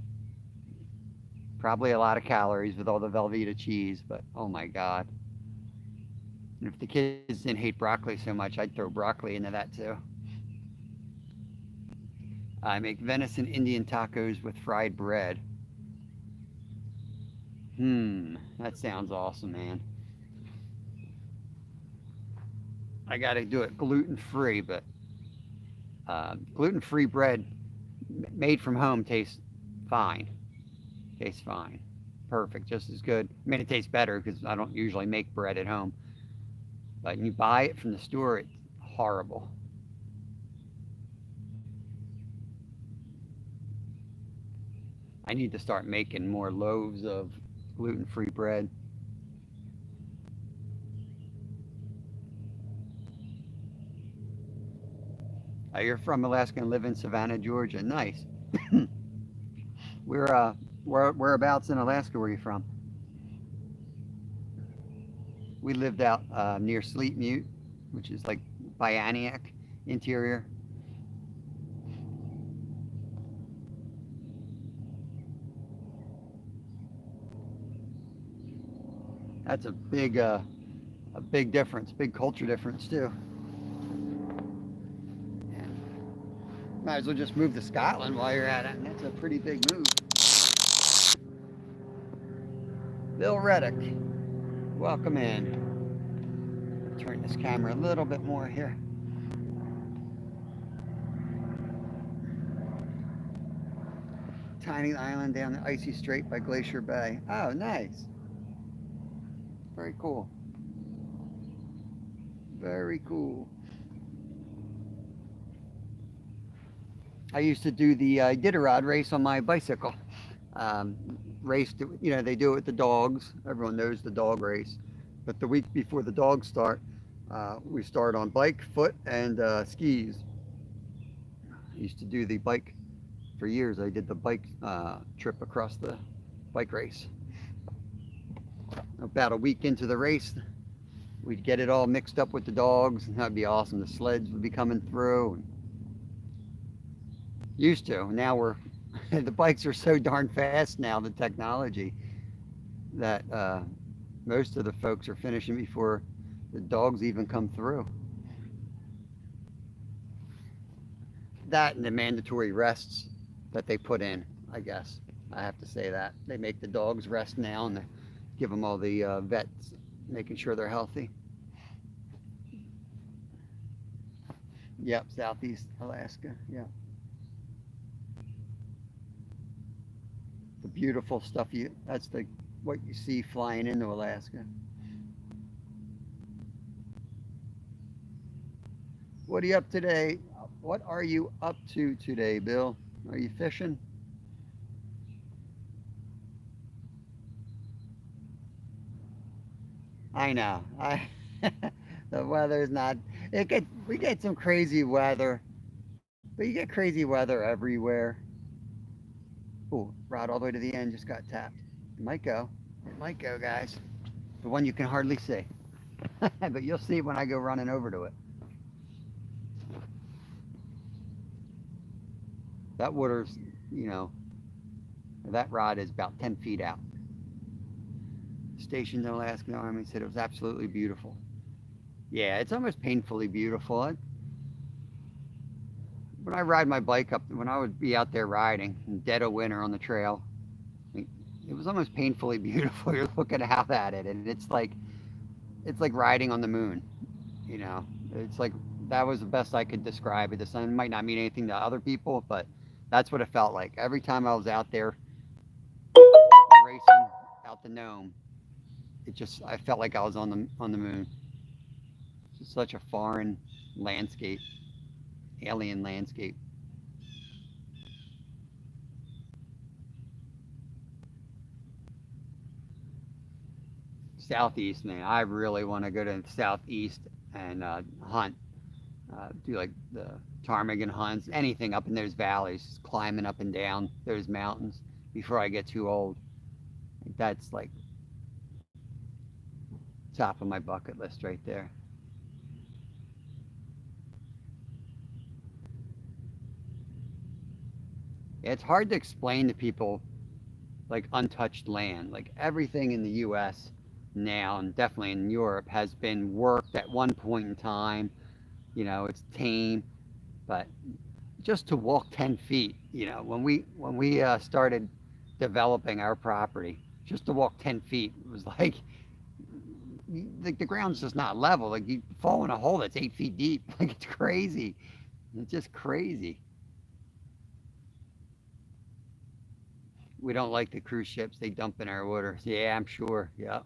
Probably a lot of calories with all the Velveeta cheese, but oh my god. And if the kids didn't hate broccoli so much, I'd throw broccoli into that too. I make venison Indian tacos with fried bread. That sounds awesome, man. I got to do it gluten free, but gluten free bread made from home tastes fine. Tastes fine. Perfect. Just as good. I mean, it tastes better because I don't usually make bread at home. But when you buy it from the store, it's horrible. I need to start making more loaves of gluten free bread. You're from Alaska and live in Savannah, Georgia. Nice. We're whereabouts in Alaska were you from? We lived out near Sleep Mute, which is like Bianiac interior. That's a big difference, big culture difference too. Yeah. Might as well just move to Scotland while you're at it. That's a pretty big move. Bill Reddick, welcome in. Turn this camera a little bit more here. Tiny island down the icy strait by Glacier Bay. Oh, nice. Very cool. Very cool. I used to do the Iditarod race on my bicycle. Um, Raced, you know, they do it with the dogs. Everyone knows the dog race. But the week before the dogs start, we start on bike, foot, and skis. I used to do the bike for years. I did the bike trip across the bike race. About a week into the race, we'd get it all mixed up with the dogs, and that'd be awesome. The sleds would be coming through. And used to. Now we're the bikes are so darn fast now. The technology that most of the folks are finishing before the dogs even come through. That and the mandatory rests that they put in, I guess. I have to say that. They make the dogs rest now and they give them all the vets, making sure they're healthy. Yep, Southeast Alaska. Yeah. The beautiful stuff that's the what you see flying into Alaska. What are you up today? What are you up to today, Bill? Are you fishing? I know. The weather's not. We get some crazy weather, but you get crazy weather everywhere. Oh, rod all the way to the end just got tapped. It might go. It might go, guys. The one you can hardly see, but you'll see when I go running over to it. That water's, you know, that rod is about 10 feet out. Stationed in Alaska Army said it was absolutely beautiful. Yeah, it's almost painfully beautiful. When I ride my bike up, when I would be out there riding in dead of winter on the trail, it was almost painfully beautiful. You're looking out at it, and it's like riding on the moon. You know, it's like that was the best I could describe it. The sun might not mean anything to other people, but that's what it felt like every time I was out there. racing out the Nome. I felt like I was on the moon. It's just such a foreign landscape, alien landscape. Southeast, man, I really want to go to the southeast and hunt. Do like the ptarmigan hunts, anything up in those valleys, climbing up and down those mountains before I get too old. That's like top of my bucket list right there. It's hard to explain to people like untouched land. Like everything in the US now and definitely in Europe has been worked at one point in time. It's tame, but just to walk 10 feet, when we started developing our property, just to walk 10 feet was like the ground's just not level. Like you fall in a hole that's 8 feet deep. Like it's crazy. It's just crazy. We don't like the cruise ships. They dump in our water. Yeah, I'm sure. Yeah.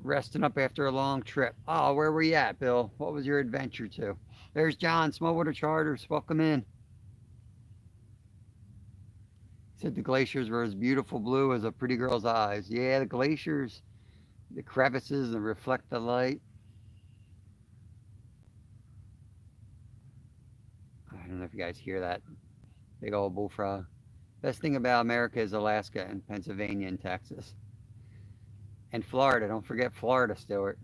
Resting up after a long trip. Oh, where were you at, Bill? What was your adventure to? There's John, Smallwater Charters. Welcome in. Said the glaciers were as beautiful blue as a pretty girl's eyes. Yeah, the glaciers, the crevices and reflect the light. I don't know if you guys hear that big old bullfrog. Best thing about America is Alaska and Pennsylvania and Texas. And Florida. Don't forget Florida, Stuart.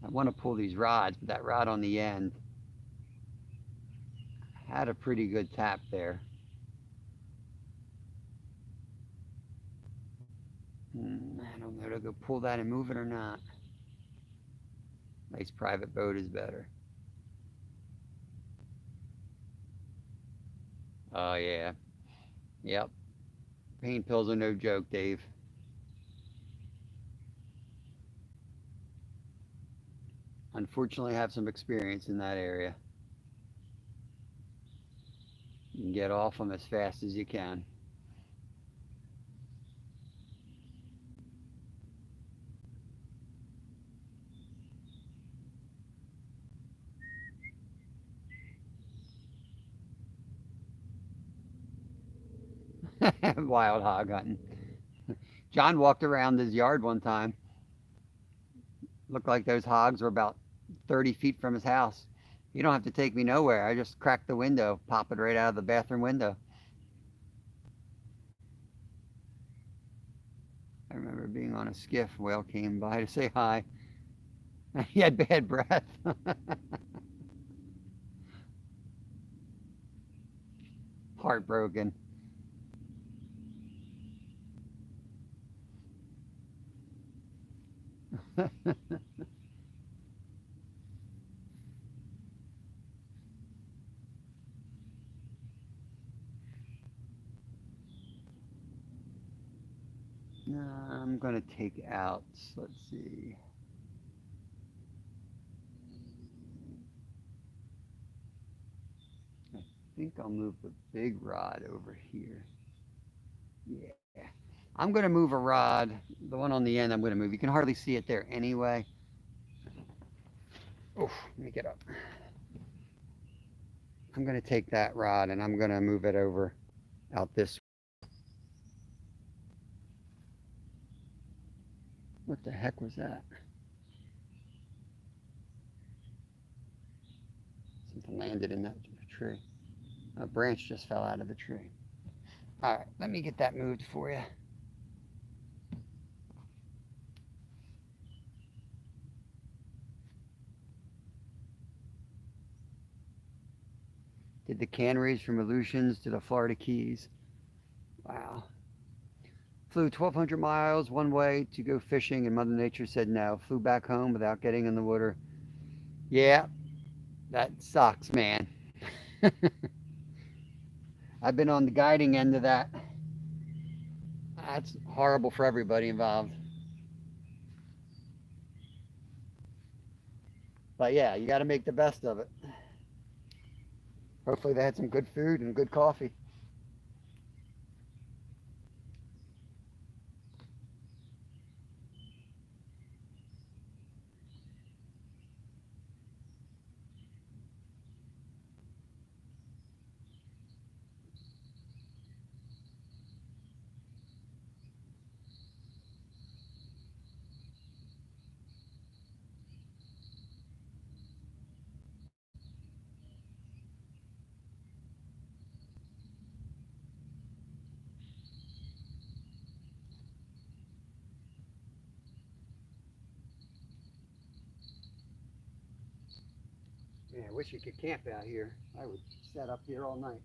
I want to pull these rods, but that rod on the end had a pretty good tap there. I don't know to go pull that and move it or not. Nice private boat is better. Oh, yeah. Yep. Pain pills are no joke, Dave. Unfortunately, I have some experience in that area. You can get off them as fast as you can. Wild hog hunting. John walked around his yard one time. Looked like those hogs were about 30 feet from his house. You don't have to take me nowhere. I just crack the window, pop it right out of the bathroom window. I remember being on a skiff. Whale came by to say hi. He had bad breath. Heartbroken. I'm going to take out, let's see. I think I'll move the big rod over here. Yeah. I'm going to move a rod. The one on the end, I'm going to move. You can hardly see it there anyway. Oh, let me get up. I'm going to take that rod and I'm going to move it over out this. What the heck was that? Something landed in that tree. A branch just fell out of the tree. All right, let me get that moved for you. Did the canneries from Aleutians to the Florida Keys. Wow. Flew 1,200 miles one way to go fishing, and Mother Nature said no. Flew back home without getting in the water. Yeah, that sucks, man. I've been on the guiding end of that. That's horrible for everybody involved. But yeah, you got to make the best of it. Hopefully they had some good food and good coffee. Yeah, I wish you could camp out here. I would set up here all night.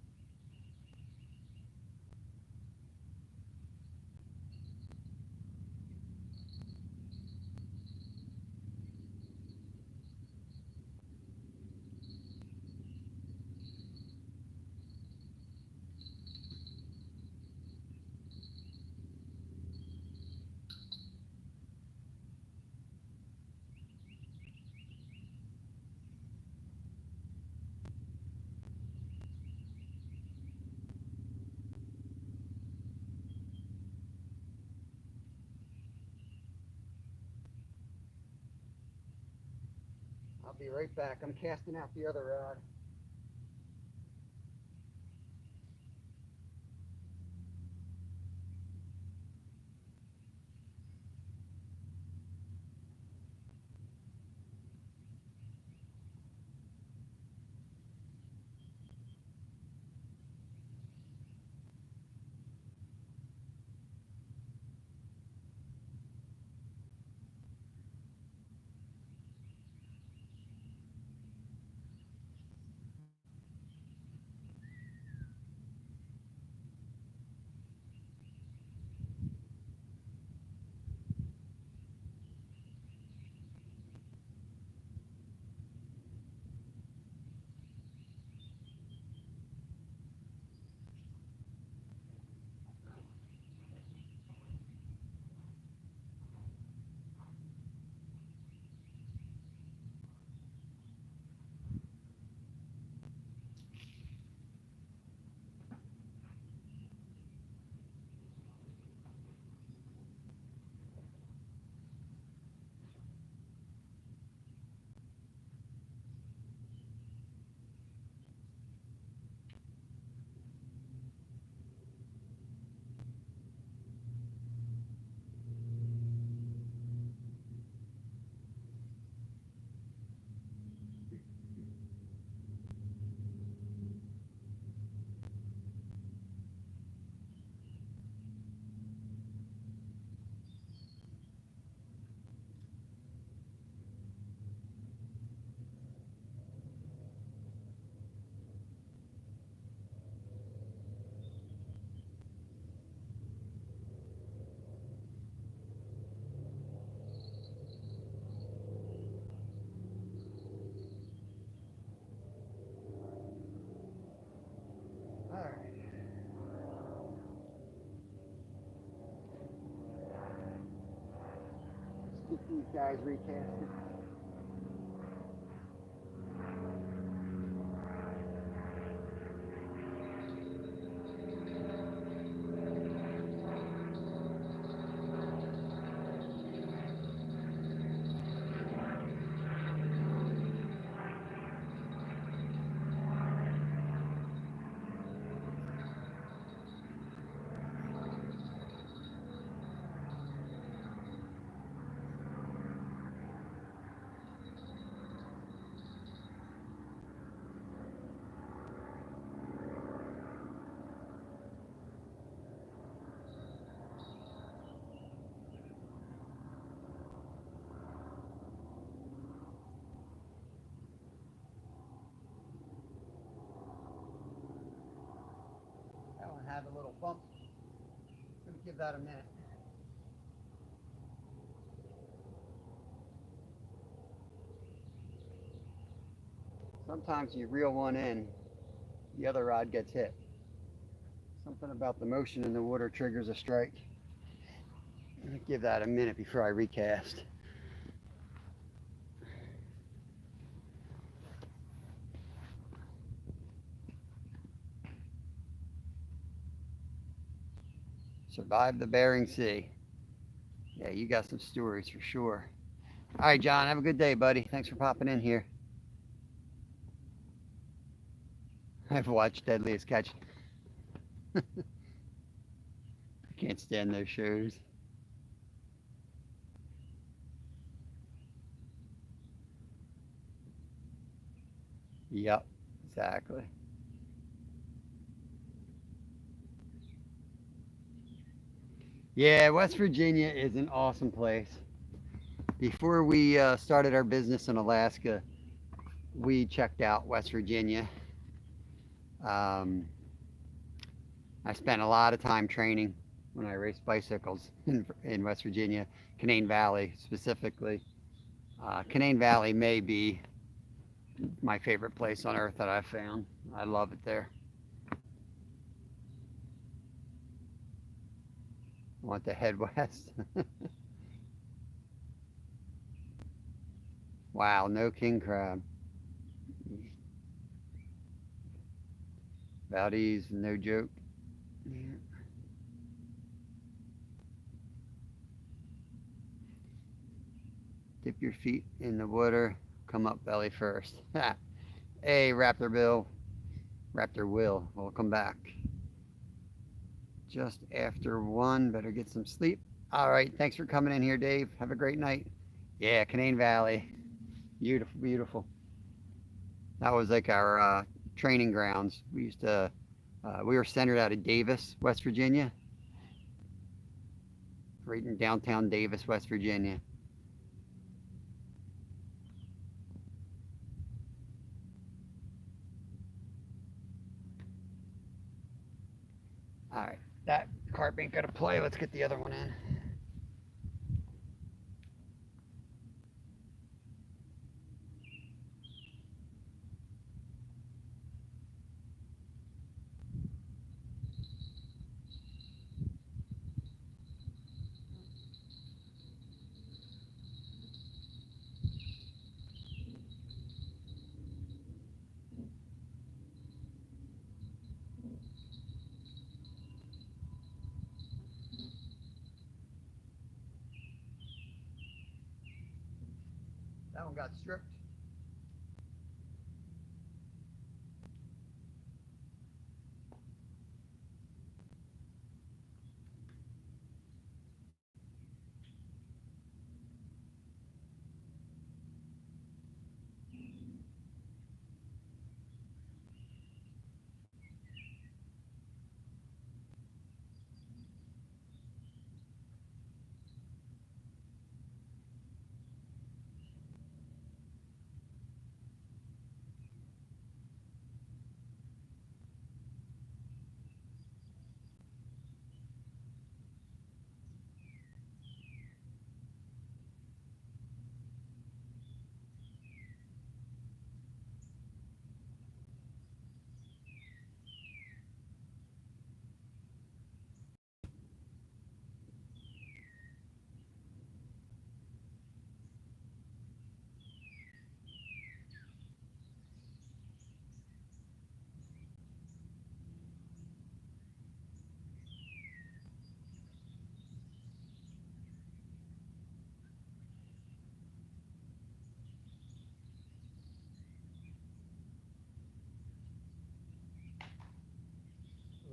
I'll be right back. I'm casting out the other rod. All right. Let's get these guys recasted. That one had a little bump. I'm gonna give that a minute. Sometimes you reel one in, the other rod gets hit. Something about the motion in the water triggers a strike. I'm gonna give that a minute before I recast. Survived the Bering Sea. Yeah, you got some stories for sure. All right, John, have a good day, buddy. Thanks for popping in here. I've watched Deadliest Catch. I can't stand those shows. Yep, exactly. Yeah, West Virginia is an awesome place. Before we started our business in Alaska, we checked out West Virginia. Um, I spent a lot of time training when I raced bicycles in West Virginia, Canaan Valley specifically. Canaan Valley may be my favorite place on earth that I've found. I love it there. I want to head west. Wow, no king crab. Valdez, no joke. Yeah. Dip your feet in the water, come up belly first. Hey, Raptor Bill, Raptor Will, welcome back. Just after 1, better get some sleep. All right, thanks for coming in here, Dave. Have a great night. Yeah, Canaan Valley, beautiful, beautiful. That was like our training grounds. We were centered out of Davis, West Virginia, right in downtown Davis, West Virginia. All right, that carp ain't gonna play. Let's get the other one in. That one got stripped.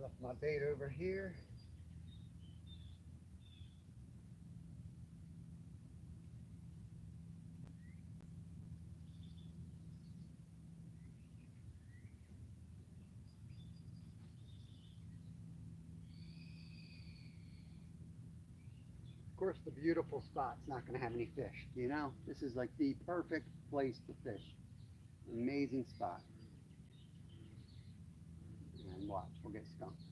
Left my bait over here. Of course, the beautiful spot's not going to have any fish. You know, this is like the perfect place to fish. Amazing spot. And watch, we'll get skunked.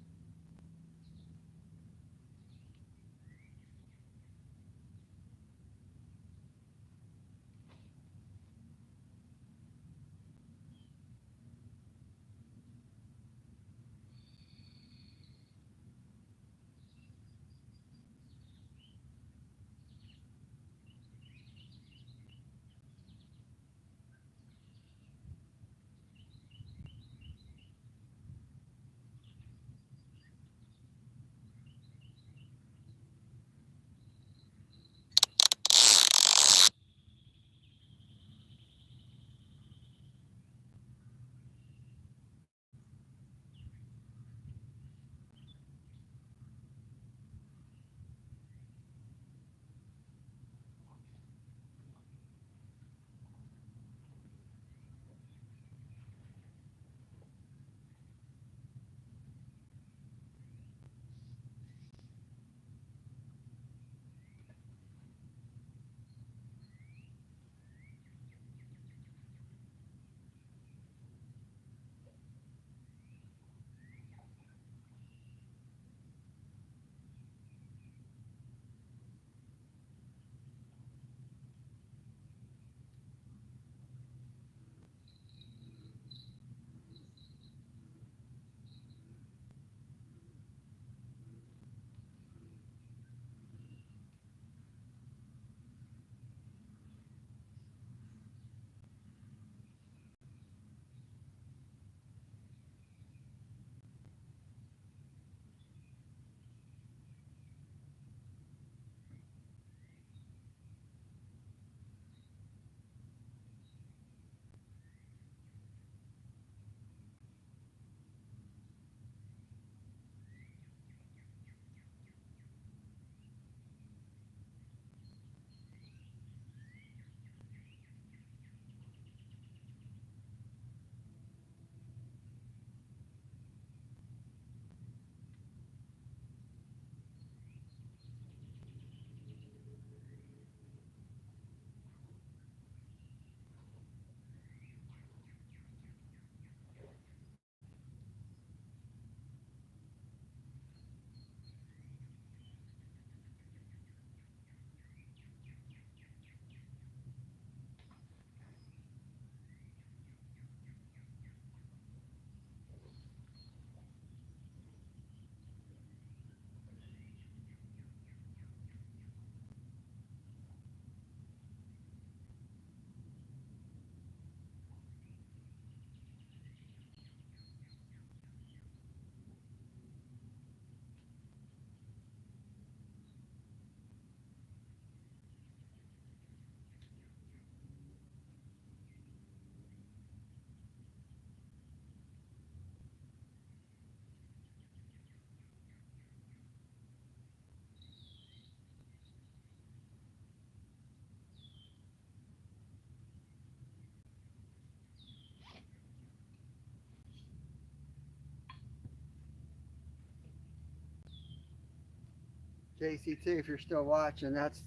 JC2, if you're still watching, that's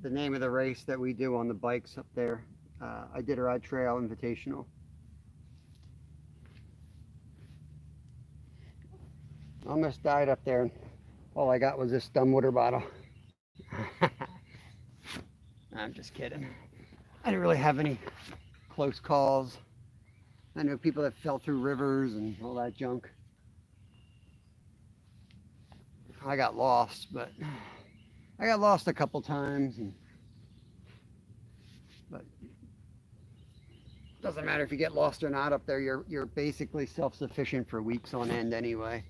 the name of the race that we do on the bikes up there. Iditarod Trail Invitational. Almost died up there, and all I got was this dumb water bottle. I'm just kidding. I didn't really have any close calls. I know people that fell through rivers and all that junk. I got lost, but I got lost a couple times, but doesn't matter if you get lost or not up there. You're basically self-sufficient for weeks on end anyway.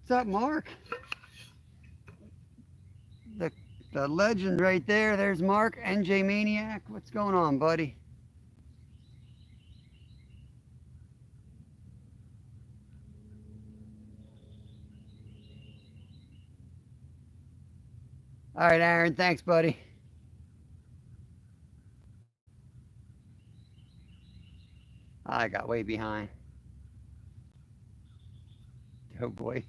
What's up, Mark? The legend right there. There's Mark, NJ Maniac. What's going on, buddy? All right, Aaron. Thanks, buddy. I got way behind. Oh boy.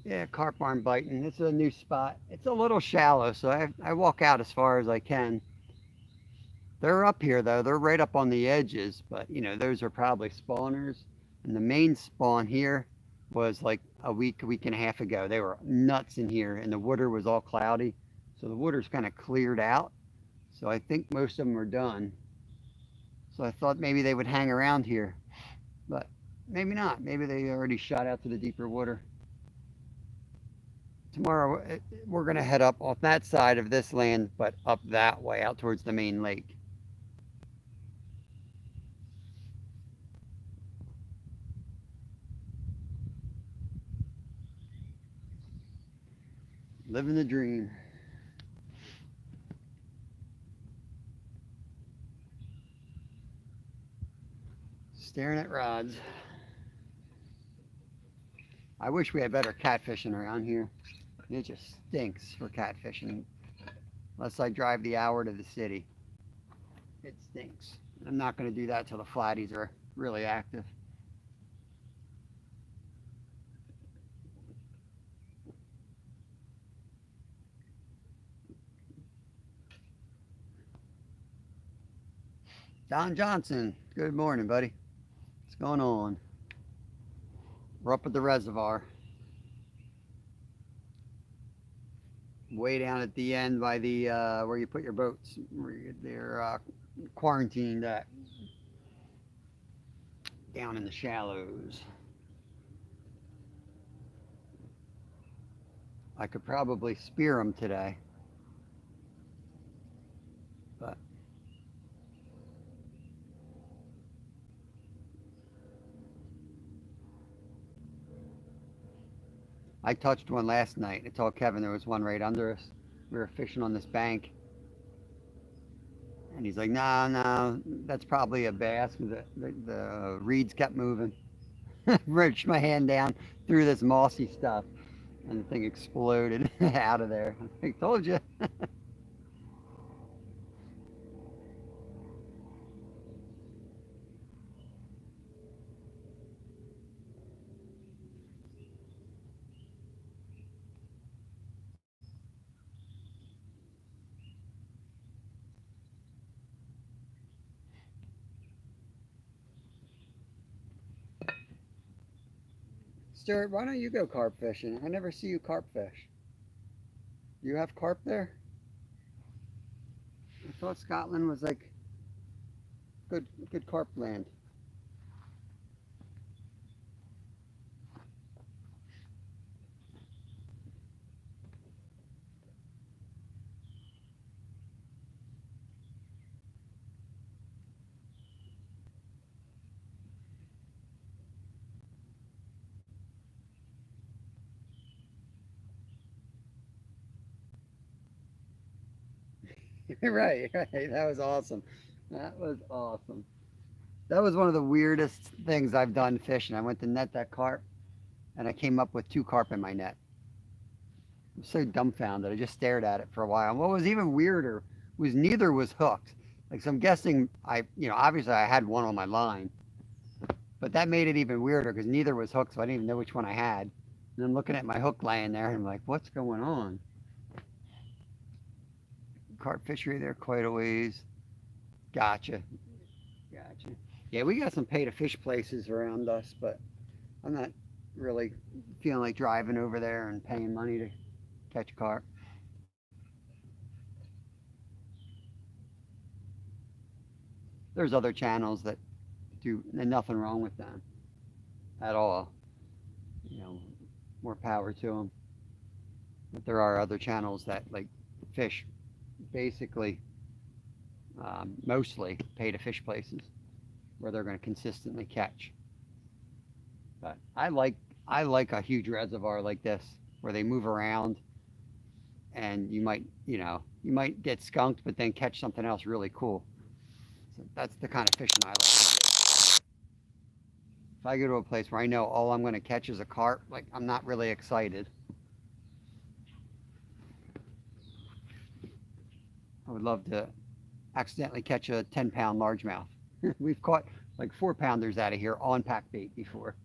Yeah, carp aren't biting. This is a new spot. It's a little shallow, so I walk out as far as I can. They're up here though. They're right up on the edges, but you know, those are probably spawners. And the main spawn here was like a week and a half ago. They were nuts in here, and the water was all cloudy. So the water's kind of cleared out. So I think most of them are done. So I thought maybe they would hang around here, but maybe not. Maybe they already shot out to the deeper water. Tomorrow we're going to head up off that side of this land, but up that way out towards the main lake. Living the dream. Staring at rods. I wish we had better catfishing around here. It just stinks for catfishing. Unless I drive the hour to the city. It stinks. I'm not going to do that till the flatties are really active. Don Johnson, good morning, buddy. What's going on? We're up at the reservoir. Way down at the end by the where you put your boats. They're quarantined down in the shallows. I could probably spear them today, but I touched one last night. I told Kevin there was one right under us. We were fishing on this bank, and he's like, "No, no, that's probably a bass." The reeds kept moving. Reached my hand down through this mossy stuff, and the thing exploded out of there. I told you. Stuart, why don't you go carp fishing? I never see you carp fish. You have carp there? I thought Scotland was like good carp land. Right, right. That was awesome. That was awesome. That was one of the weirdest things I've done fishing. I went to net that carp, and I came up with two carp in my net. I'm so dumbfounded. I just stared at it for a while. And what was even weirder was neither was hooked. Like, so I'm guessing obviously I had one on my line, but that made it even weirder because neither was hooked, so I didn't even know which one I had. And I'm looking at my hook laying there, and I'm like, what's going on? Carp fishery there quite a ways. Gotcha. Gotcha. Yeah, we got some pay to fish places around us, but I'm not really feeling like driving over there and paying money to catch carp. There's other channels that do, and nothing wrong with them at all. You know, more power to them. But there are other channels that like fish basically mostly pay to fish places where they're going to consistently catch. But I like a huge reservoir like this where they move around and you might get skunked, but then catch something else really cool. So that's the kind of fishing I like to do. If I go to a place where I know all I'm going to catch is a carp, like I'm not really excited. I would love to accidentally catch a 10-pound largemouth. We've caught like 4-pounders out of here on pack bait before.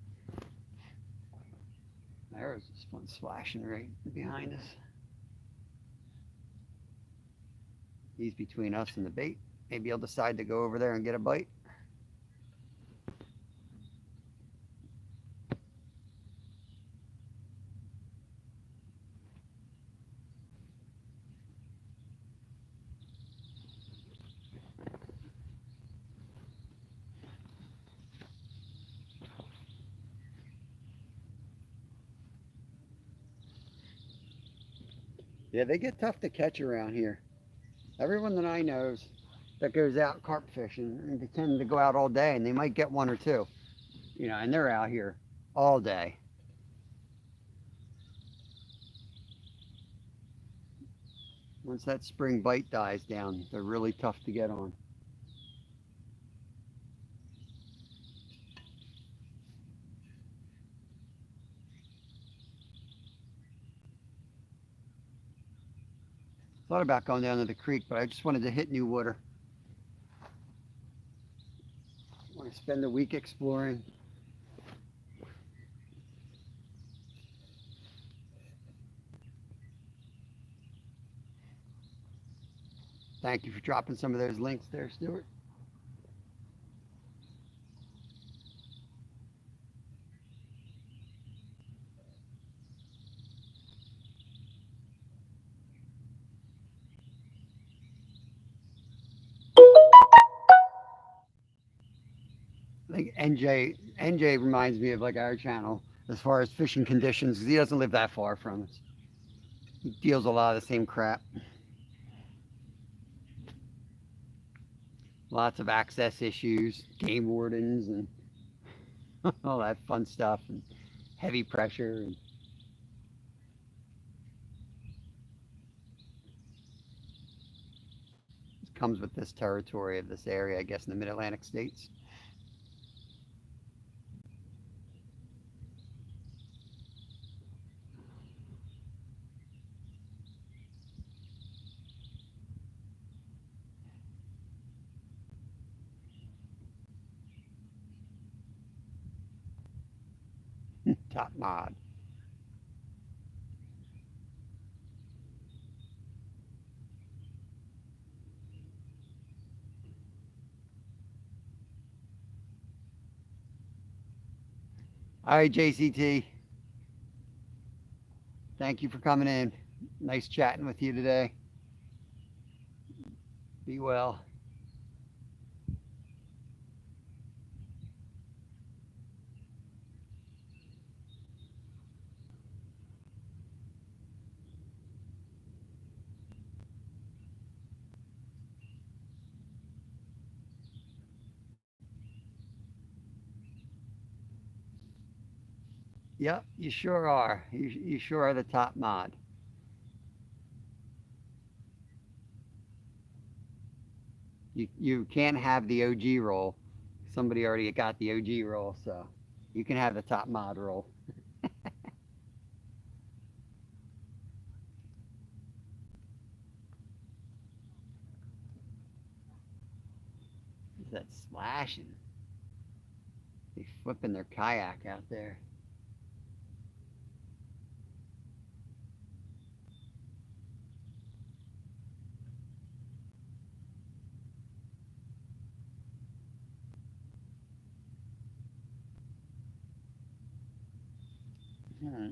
There's this one splashing right behind us. He's between us and the bait. Maybe he'll decide to go over there and get a bite. Yeah, they get tough to catch around here. Everyone that I knows that goes out carp fishing, and they tend to go out all day, and they might get one or two, and they're out here all day. Once that spring bite dies down, they're really tough to get on. Thought about going down to the creek, but I just wanted to hit new water. I want to spend the week exploring. Thank you for dropping some of those links there, Stuart. I think NJ reminds me of like our channel as far as fishing conditions because he doesn't live that far from us. He deals a lot of the same crap. Lots of access issues, game wardens, and all that fun stuff, and heavy pressure. And it comes with this territory of this area, I guess, in the mid-Atlantic states. Top mod. All right, JCT. Thank you for coming in. Nice chatting with you today. Be well. Yep, you sure are. You sure are the top mod. You can't have the OG roll. Somebody already got the OG roll, so you can have the top mod roll. that splashing? They flipping their kayak out there. Hmm.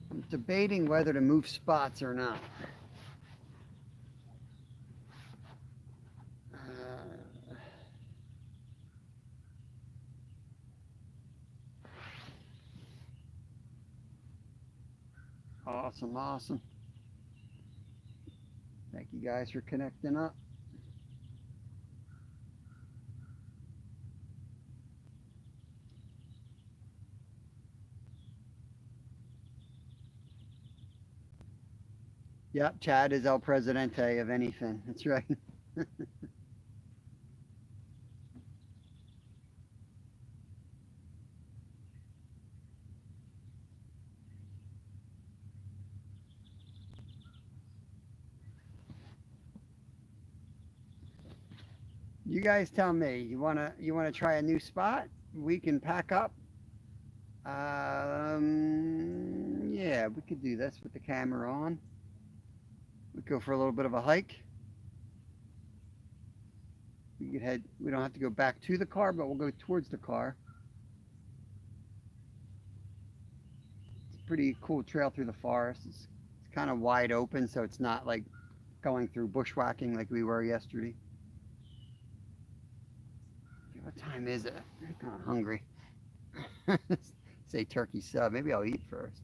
I'm debating whether to move spots or not. Awesome, awesome. Thank you guys for connecting up. Yep, Chad is El Presidente of anything. That's right. You guys tell me. You wanna try a new spot? We can pack up. Yeah, we could do this with the camera on. We go for a little bit of a hike. We could head. We don't have to go back to the car, but we'll go towards the car. It's a pretty cool trail through the forest. It's kind of wide open, so it's not like going through bushwhacking like we were yesterday. What time is it? I'm kind of hungry. Say turkey sub. Maybe I'll eat first.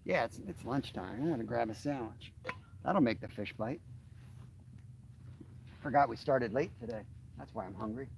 Yeah, it's lunchtime. I'm gonna grab a sandwich. That'll make the fish bite. Forgot we started late today. That's why I'm hungry.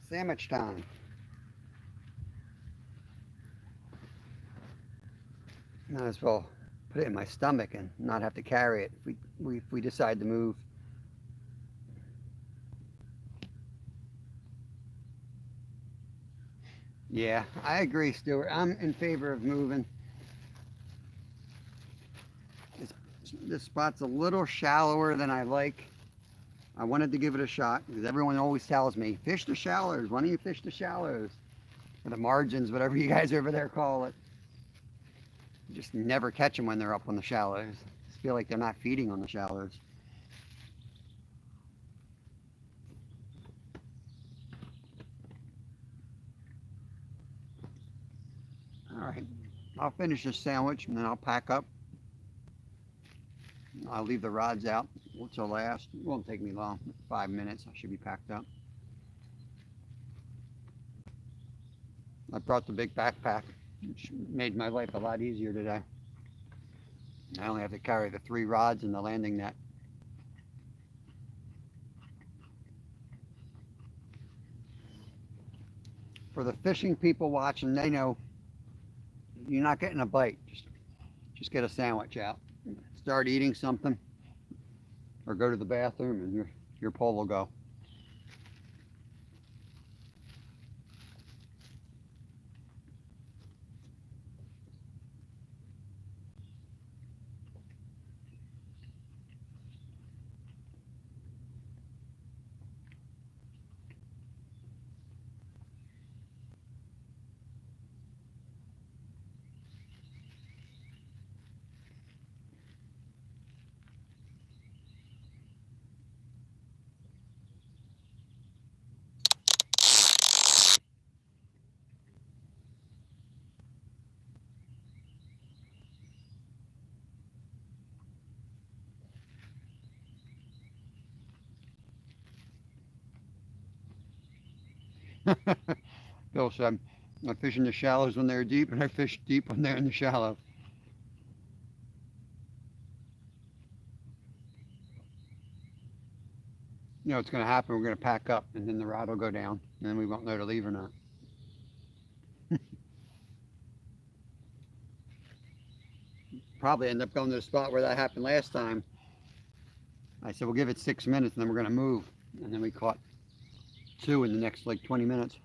Sandwich time. Might as well put it in my stomach and not have to carry it if we decide to move. Yeah, I agree, Stuart. I'm in favor of moving. This, this spot's a little shallower than I like. I wanted to give it a shot because everyone always tells me, fish the shallows. Why don't you fish the shallows? Or the margins, whatever you guys over there call it. You just never catch them when they're up on the shallows. I just feel like they're not feeding on the shallows. All right, I'll finish this sandwich and then I'll pack up. I'll leave the rods out, which will last. It won't take me long, 5 minutes. I should be packed up. I brought the big backpack, which made my life a lot easier today. I only have to carry the 3 rods and the landing net. For the fishing people watching, they know you're not getting a bite. Just get a sandwich out. Start eating something or go to the bathroom and your pole will go. Bill said, I fish in the shallows when they're deep, and I fish deep when they're in the shallow. You know what's going to happen? We're going to pack up, and then the rod will go down, and then we won't know to leave or not. Probably end up going to the spot where that happened last time. I said, we'll give it 6 minutes, and then we're going to move. And then we caught two in the next like 20 minutes.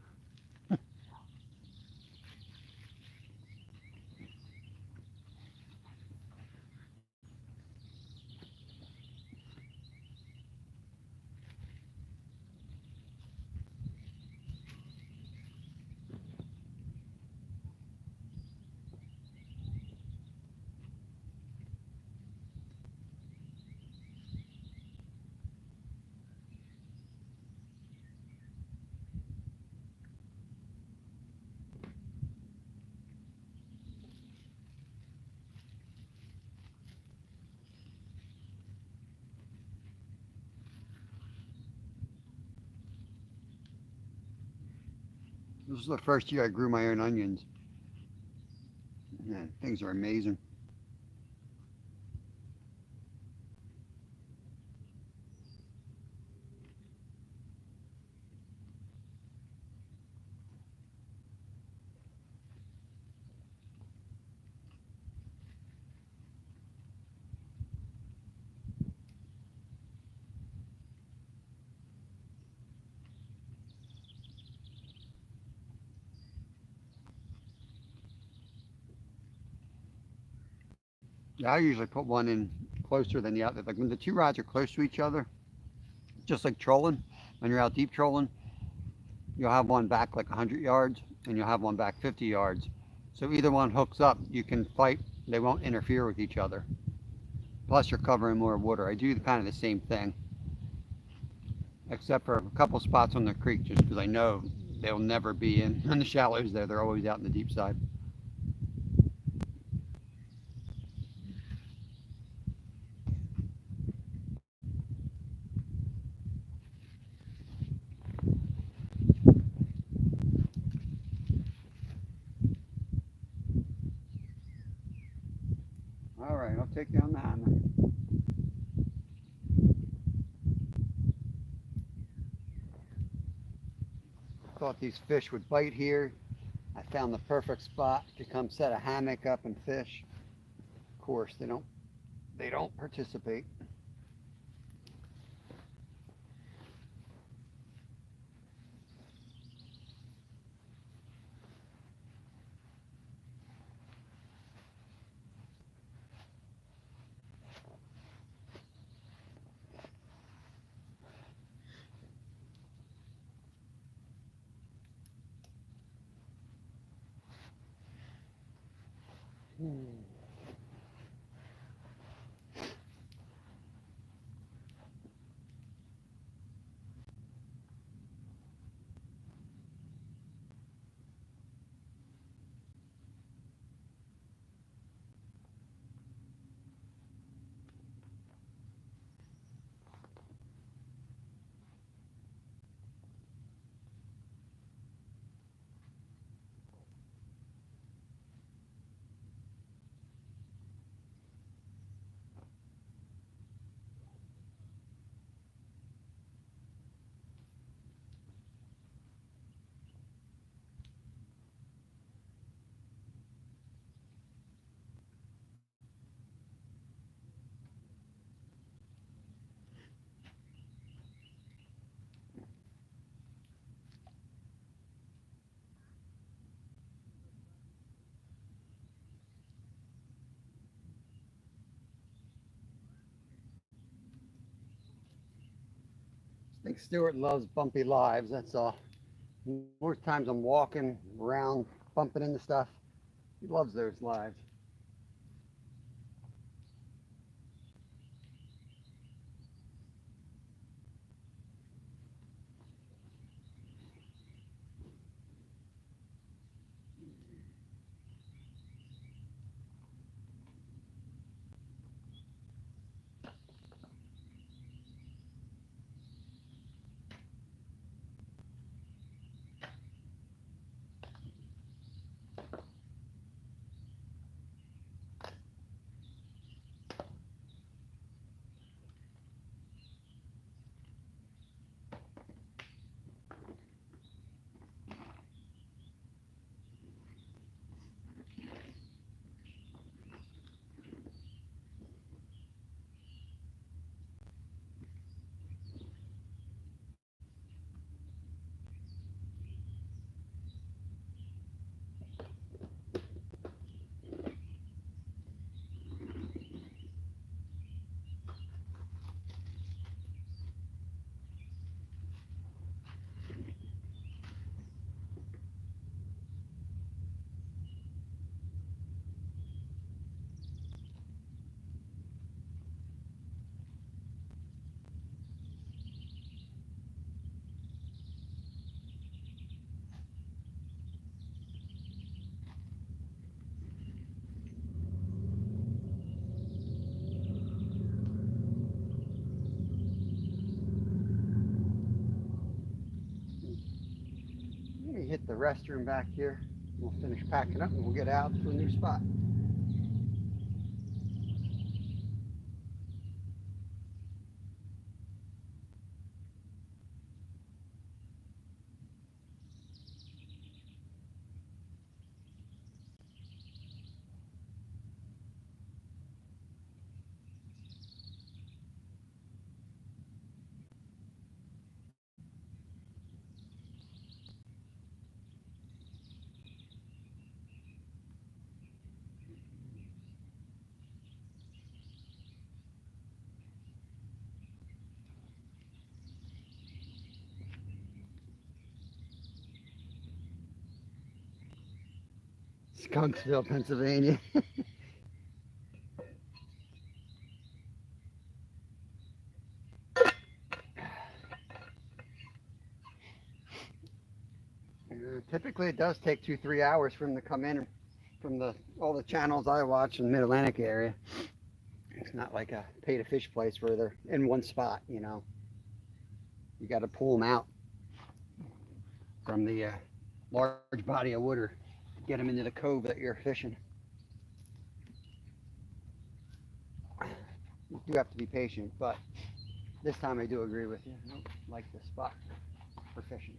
This is the first year I grew my own onions. Man, things are amazing. Yeah, I usually put one in closer than the other. Like when the two rods are close to each other, just like trolling, when you're out deep trolling, you'll have one back like 100 yards and you'll have one back 50 yards. So either one hooks up, you can fight. They won't interfere with each other. Plus, you're covering more water. I do kind of the same thing, except for a couple spots on the creek, just because I know they'll never be in the shallows there. They're always out in the deep side. All right, I'll take you on the hammer. Thought these fish would bite here. I found the perfect spot to come set a hammock up and fish. Of course, they don't participate. I think Stuart loves bumpy lives. That's all. Most times I'm walking around, bumping into stuff. He loves those lives. the restroom back here. We'll finish packing up and we'll get out to a new spot. Skunksville, Pennsylvania. Typically, it does take 2-3 hours for them to come in from all the channels I watch in the Mid-Atlantic area. It's not like a pay to fish place where they're in one spot. You got to pull them out from the large body of water to get them into the cove that you're fishing. You do have to be patient, but this time I do agree with you. I don't like this spot for fishing.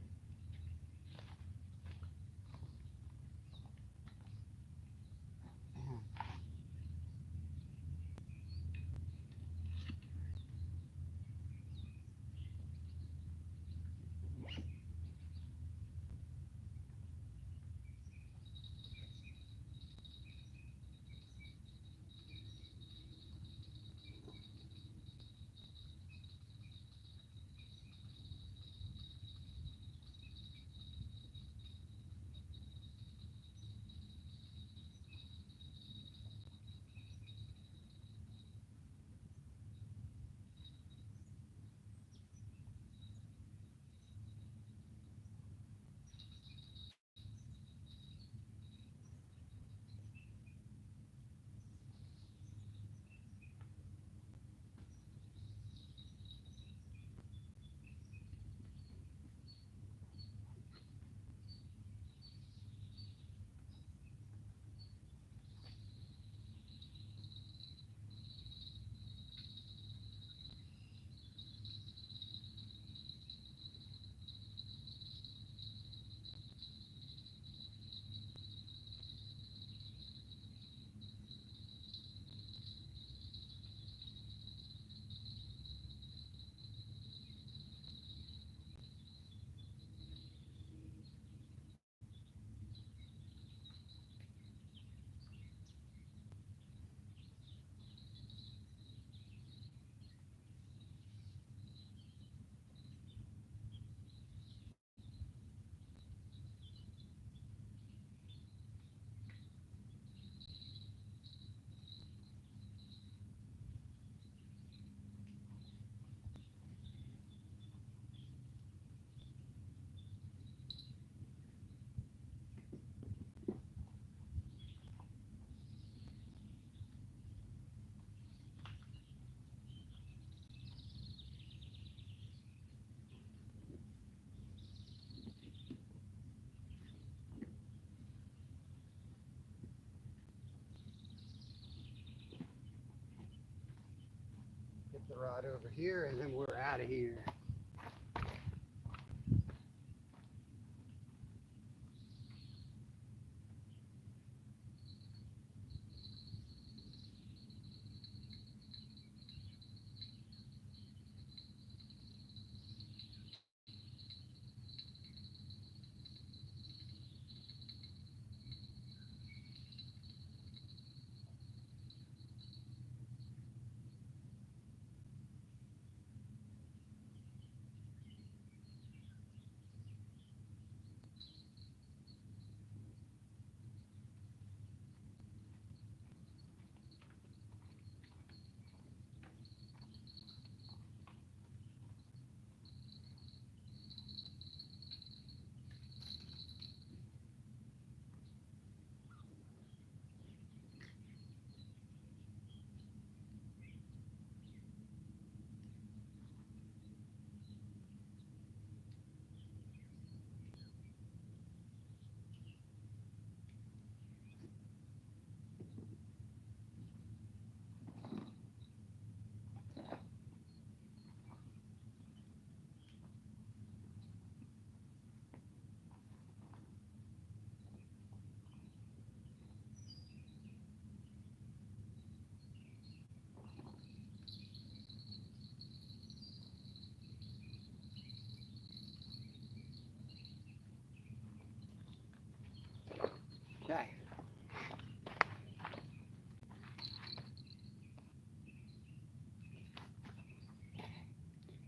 Get the rod over here, and then we're out of here.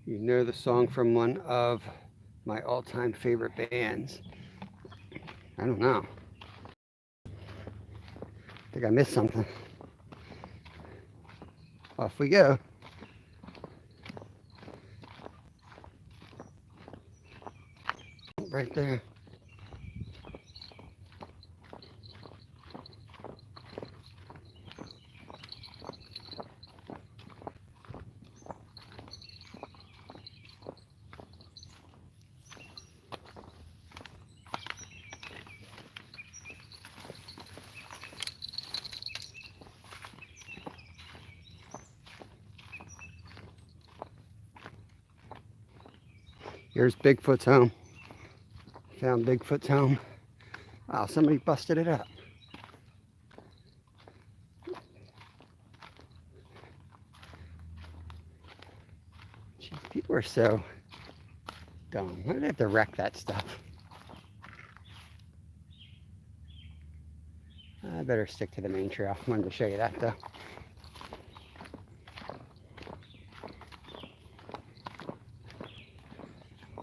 You know the song from one of my all-time favorite bands. I don't know. I think I missed something. Off we go. Right there. Here's Bigfoot's home. Found Bigfoot's home. Wow, somebody busted it up. Jeez, people are so dumb. Why do they have to wreck that stuff? I better stick to the main trail. I wanted to show you that though.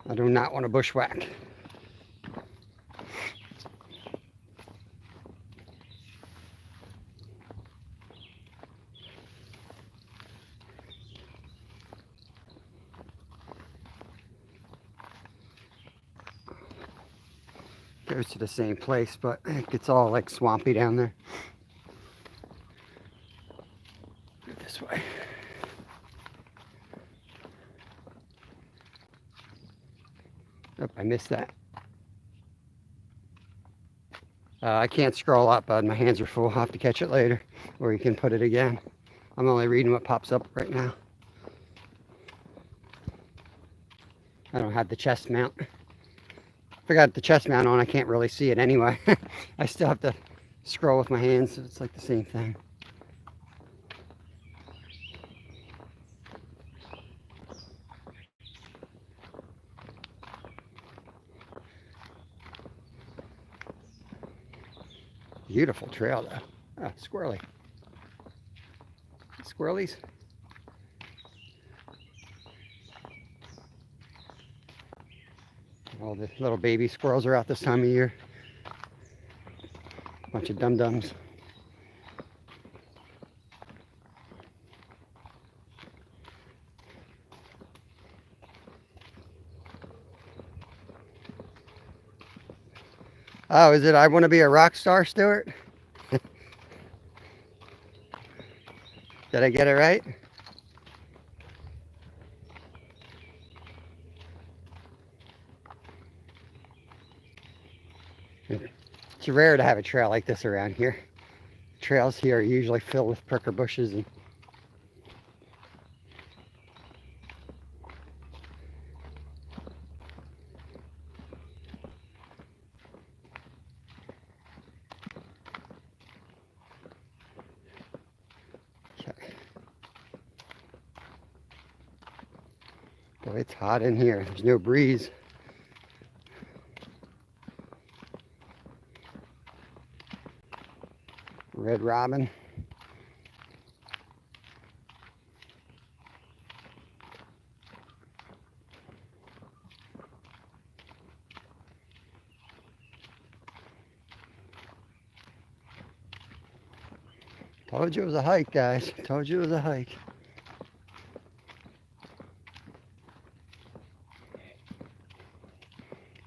I do not want to bushwhack. Goes to the same place, but it gets all like swampy down there. This way. Oh, I missed that. I can't scroll up, bud. My hands are full. I'll have to catch it later, or you can put it again. I'm only reading what pops up right now. I don't have the chest mount. If I got the chest mount on, I can't really see it anyway. I still have to scroll with my hands, so it's like the same thing. Beautiful trail though. Oh, squirrely. Squirrelies. All the little baby squirrels are out this time of year. Bunch of dum-dums. Oh, is it I Want to Be a Rock Star, Stuart? Did I get it right? It's rare to have a trail like this around here. Trails here are usually filled with pricker bushes and boy, it's hot in here. There's no breeze. Red robin. Told you it was a hike, guys. Told you it was a hike.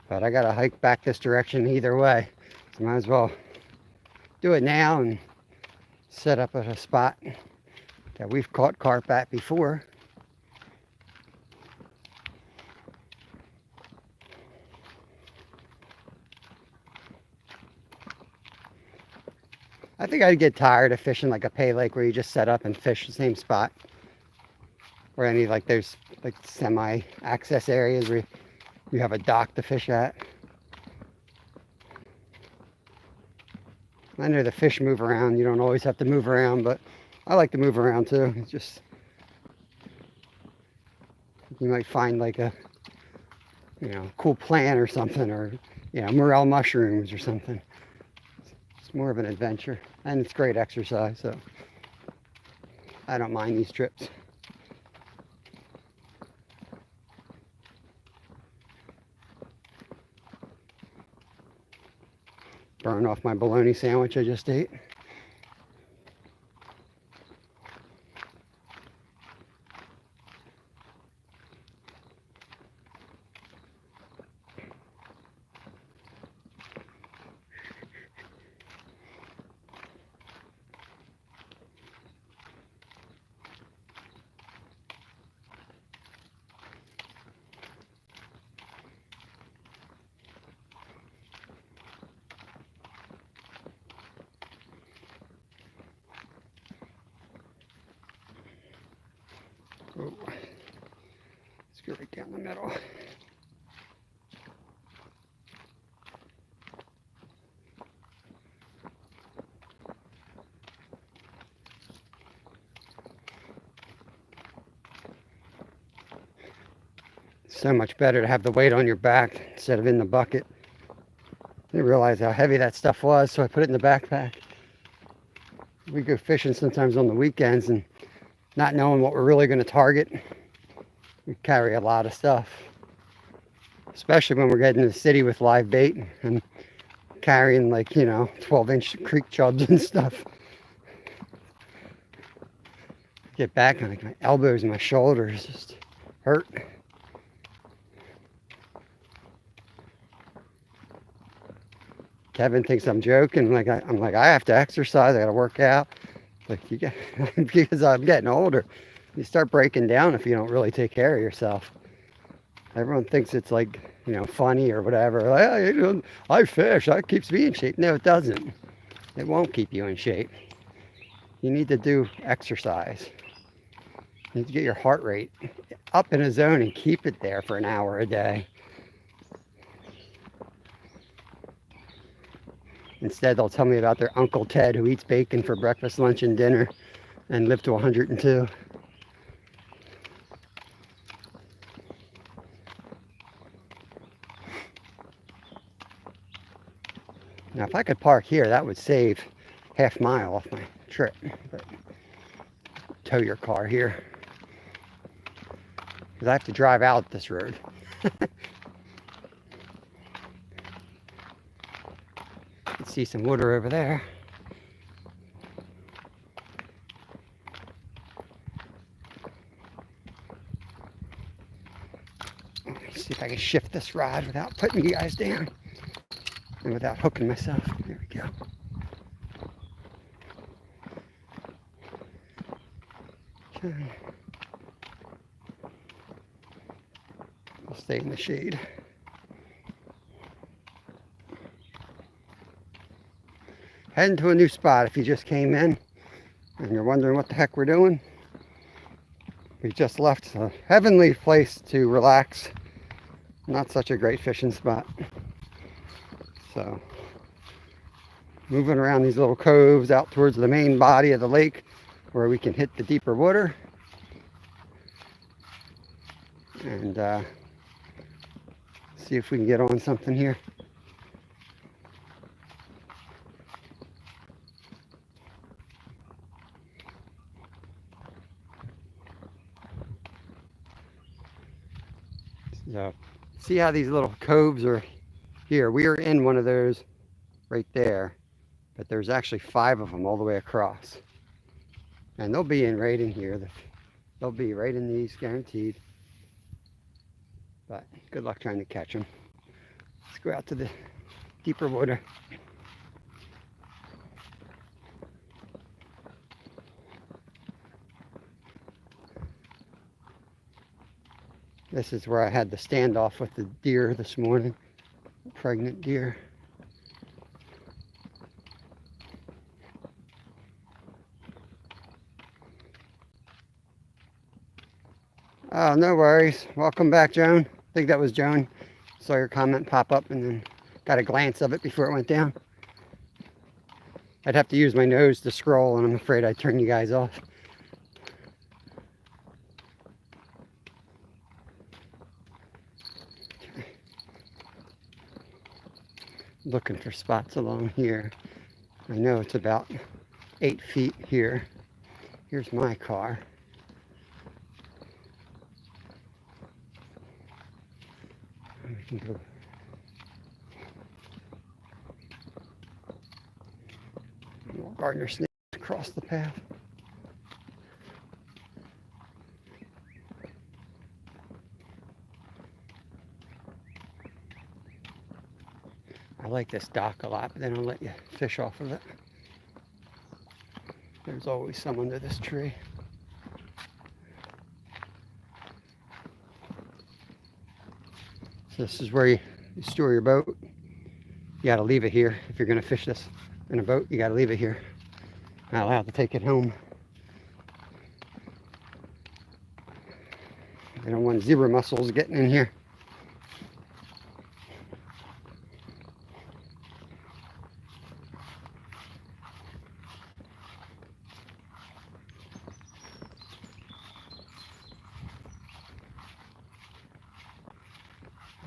But I gotta hike back this direction either way. So might as well do it now and set up at a spot that we've caught carp at before. I think I'd get tired of fishing like a pay lake where you just set up and fish the same spot. Or any like there's like semi-access areas where you have a dock to fish at. I know the fish move around. You don't always have to move around, but I like to move around too. It's just, you might find like a, cool plant or something, or, morel mushrooms or something. It's more of an adventure, and it's great exercise, so I don't mind these trips. burn off my bologna sandwich I just ate. Oh, let's go right down the middle. So much better to have the weight on your back instead of in the bucket. I didn't realize how heavy that stuff was, so I put it in the backpack. We go fishing sometimes on the weekends and not knowing what we're really going to target, we carry a lot of stuff. Especially when we're getting to the city with live bait and carrying, like, 12-inch creek chubs and stuff. Get back and like my elbows and my shoulders just hurt. Kevin thinks I'm joking. I'm like, I have to exercise. I got to work out. Like, because I'm getting older, you start breaking down if you don't really take care of yourself. Everyone thinks it's like, funny or whatever. Like, hey, I fish. That keeps me in shape. No, it doesn't. It won't keep you in shape. You need to do exercise. You need to get your heart rate up in a zone and keep it there for an hour a day. Instead, they'll tell me about their Uncle Ted who eats bacon for breakfast, lunch, and dinner and lived to 102. Now, if I could park here, that would save half mile off my trip. But tow your car here, because I have to drive out this road. You can see some water over there. Let me see if I can shift this rod without putting you guys down and without hooking myself. There we go. Okay. I'll stay in the shade. Heading to a new spot if you just came in and you're wondering what the heck we're doing. We just left a heavenly place to relax. Not such a great fishing spot. So, moving around these little coves out towards the main body of the lake where we can hit the deeper water. And see if we can get on something here. So, see how these little coves are here? We are in one of those right there, but there's actually 5 of them all the way across. And they'll be right in here. They'll be right in these, guaranteed. But good luck trying to catch them. Let's go out to the deeper water. This is where I had the standoff with the deer this morning, pregnant deer. Oh, no worries. Welcome back, Joan. I think that was Joan. Saw your comment pop up and then got a glance of it before it went down. I'd have to use my nose to scroll, and I'm afraid I'd turn you guys off. Looking for spots along here. I know it's about 8 feet here. Here's my car. We can go. gardener snake across the path. I like this dock a lot, but they don't let you fish off of it. There's always some under this tree. So this is where you store your boat. You gotta leave it here. If you're gonna fish this in a boat, you gotta leave it here. Not allowed to take it home. They don't want zebra mussels getting in here.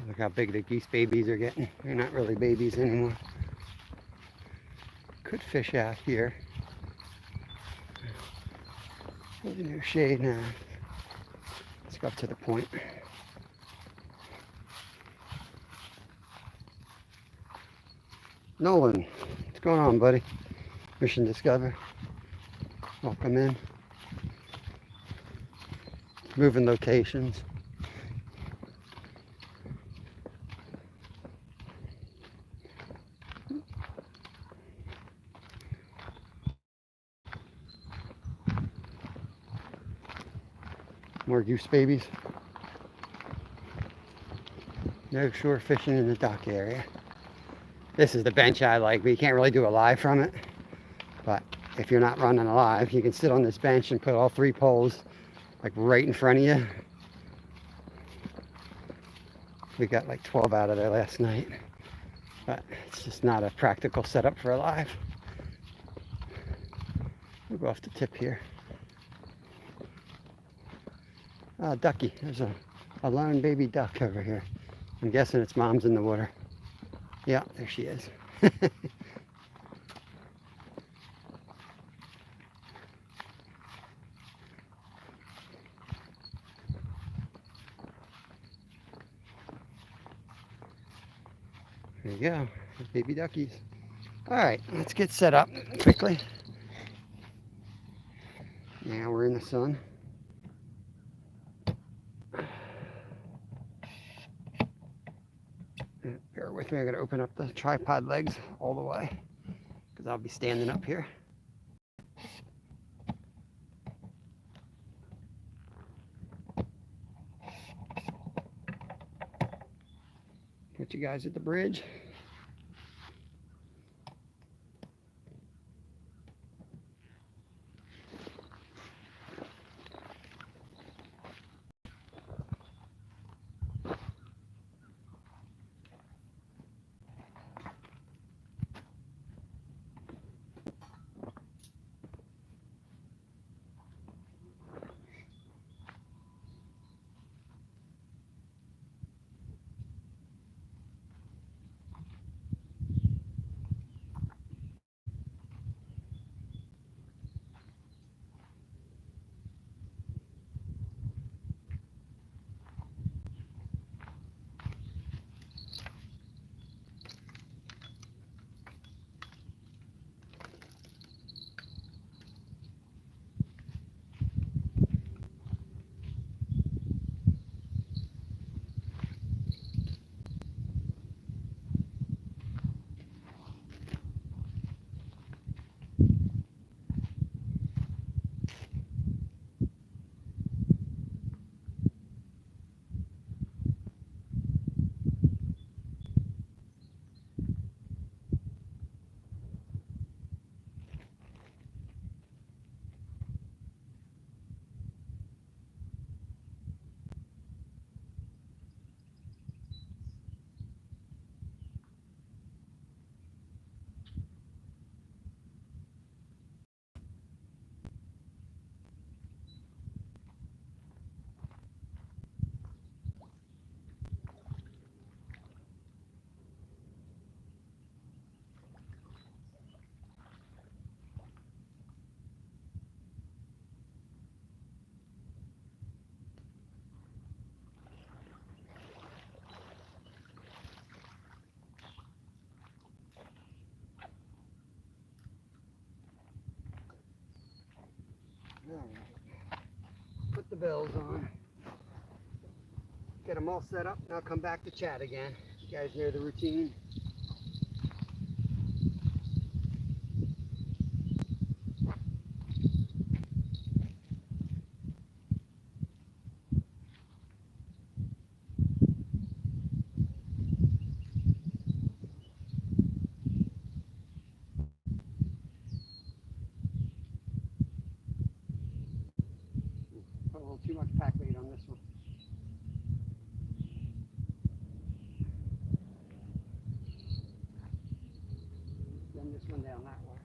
Look how big the geese babies are getting. They're not really babies anymore. Could fish out here. There's no shade now. Let's go up to the point. Nolan, what's going on, buddy? Mission Discover. Welcome in. Moving locations. More goose babies. No shore fishing in the dock area. This is the bench I like, but you can't really do a live from it. But if you're not running a live, you can sit on this bench and put all 3 poles like right in front of you. We got like 12 out of there last night, but it's just not a practical setup for a live. We'll go off the tip here. Ducky, there's a lone baby duck over here. I'm guessing its mom's in the water. Yeah, there she is. There you go, baby duckies. All right, let's get set up quickly. Now we're in the sun. Bear with me, I'm gonna open up the tripod legs all the way because I'll be standing up here. Put you guys at the bridge. bells on. Get them all set up, and I'll come back to chat again. You guys know the routine. Put a little too much pack weight on this one. Send this one down that way.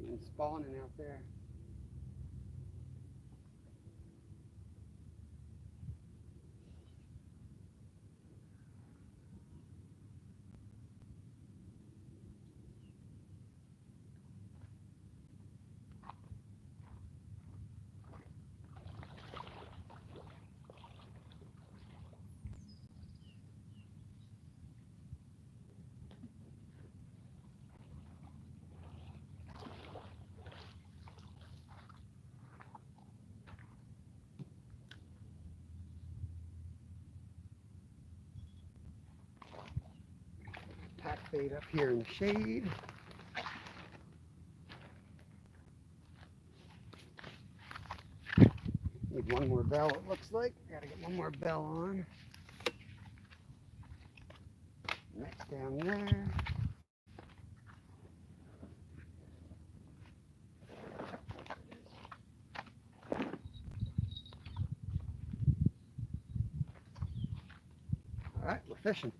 And spawning out there. Pack bait up here in the shade. Need one more bell, it looks like. Gotta get one more bell on. Next down there. All right, we're fishing.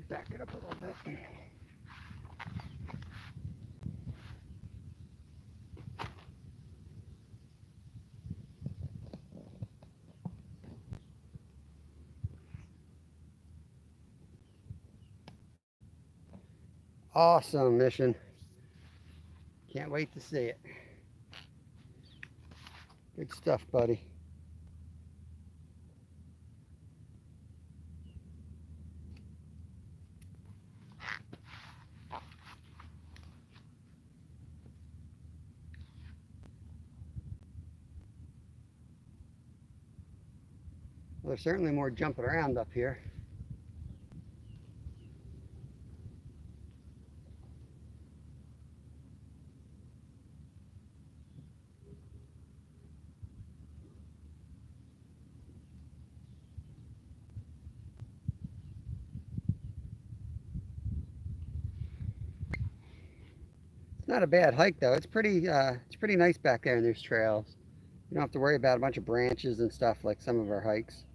Back it up a little bit. Awesome mission. Can't wait to see it. Good stuff, buddy. Well, there's certainly more jumping around up here. It's not a bad hike though. It's pretty nice back there in these trails. You don't have to worry about a bunch of branches and stuff like some of our hikes.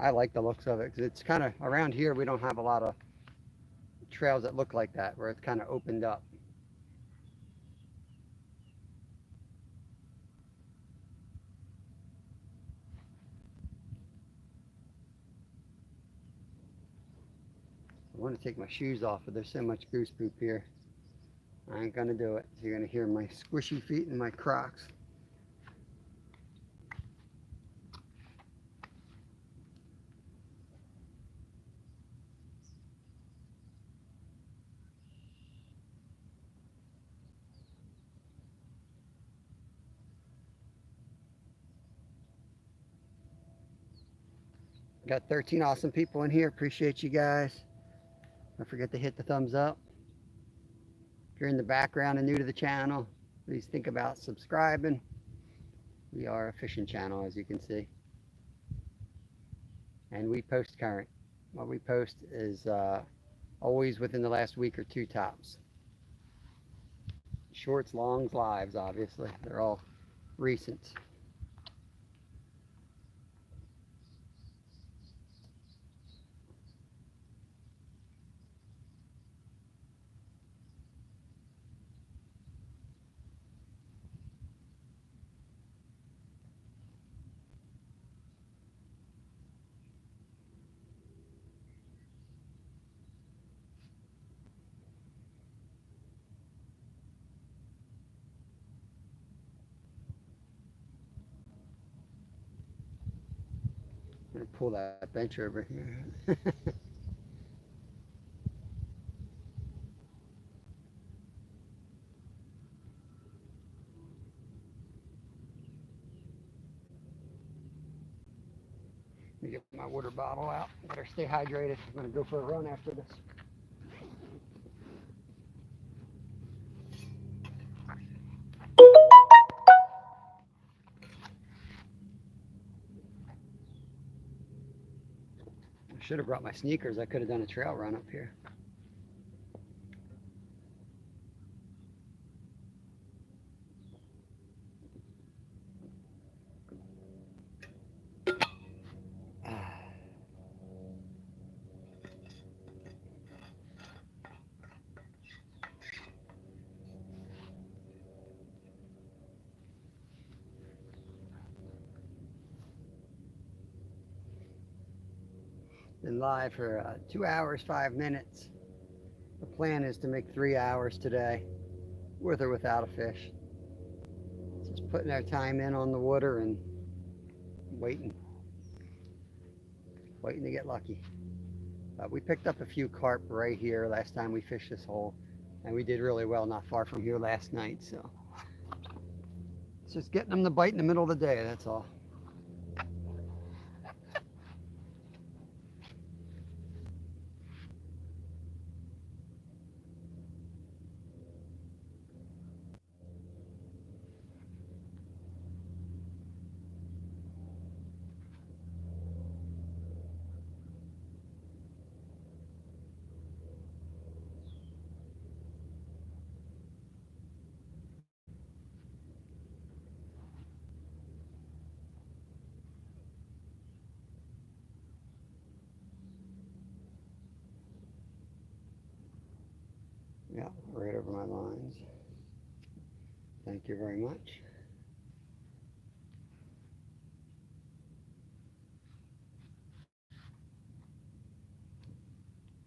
I like the looks of it because it's kind of around here. We don't have a lot of trails that look like that where it's kind of opened up. I want to take my shoes off, but there's so much goose poop here. I ain't gonna do it. So you're gonna hear my squishy feet and my Crocs. Got 13 awesome people in here. Appreciate you guys. Don't forget to hit the thumbs up. If you're in the background and new to the channel, please think about subscribing. We are a fishing channel, as you can see, and we post current. What we post is always within the last week or two tops. Shorts, longs, lives, obviously. They're all recent. I'm going to pull that bench over here. Let me get my water bottle out. Better stay hydrated. I'm going to go for a run after this. I should have brought my sneakers. I could have done a trail run up here. Been live for 2 hours, 5 minutes. The plan is to make 3 hours today, with or without a fish. Just putting our time in on the water and waiting, waiting to get lucky. We picked up a few carp right here last time we fished this hole, and we did really well not far from here last night. So it's just getting them to bite in the middle of the day, that's all. Yeah, right over my lines. Thank you very much.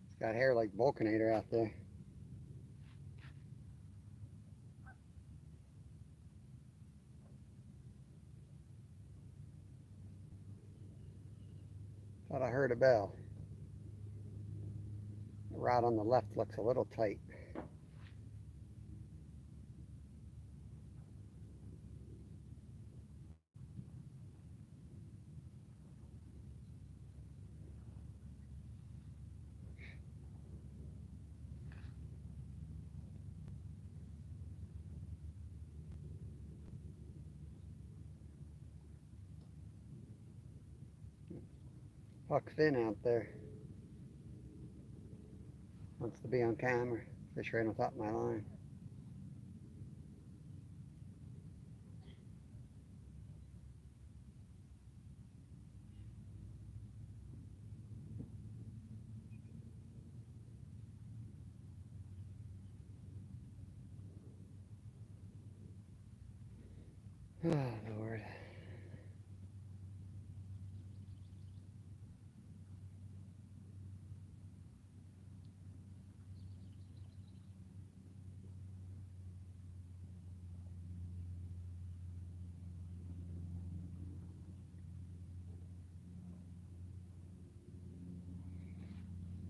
It's got hair like Vulcanator out there. Thought I heard a bell. The rod on the left looks a little tight. Huck Finn out there. Wants to be on camera. Fish right on top of my line. Oh, Lord.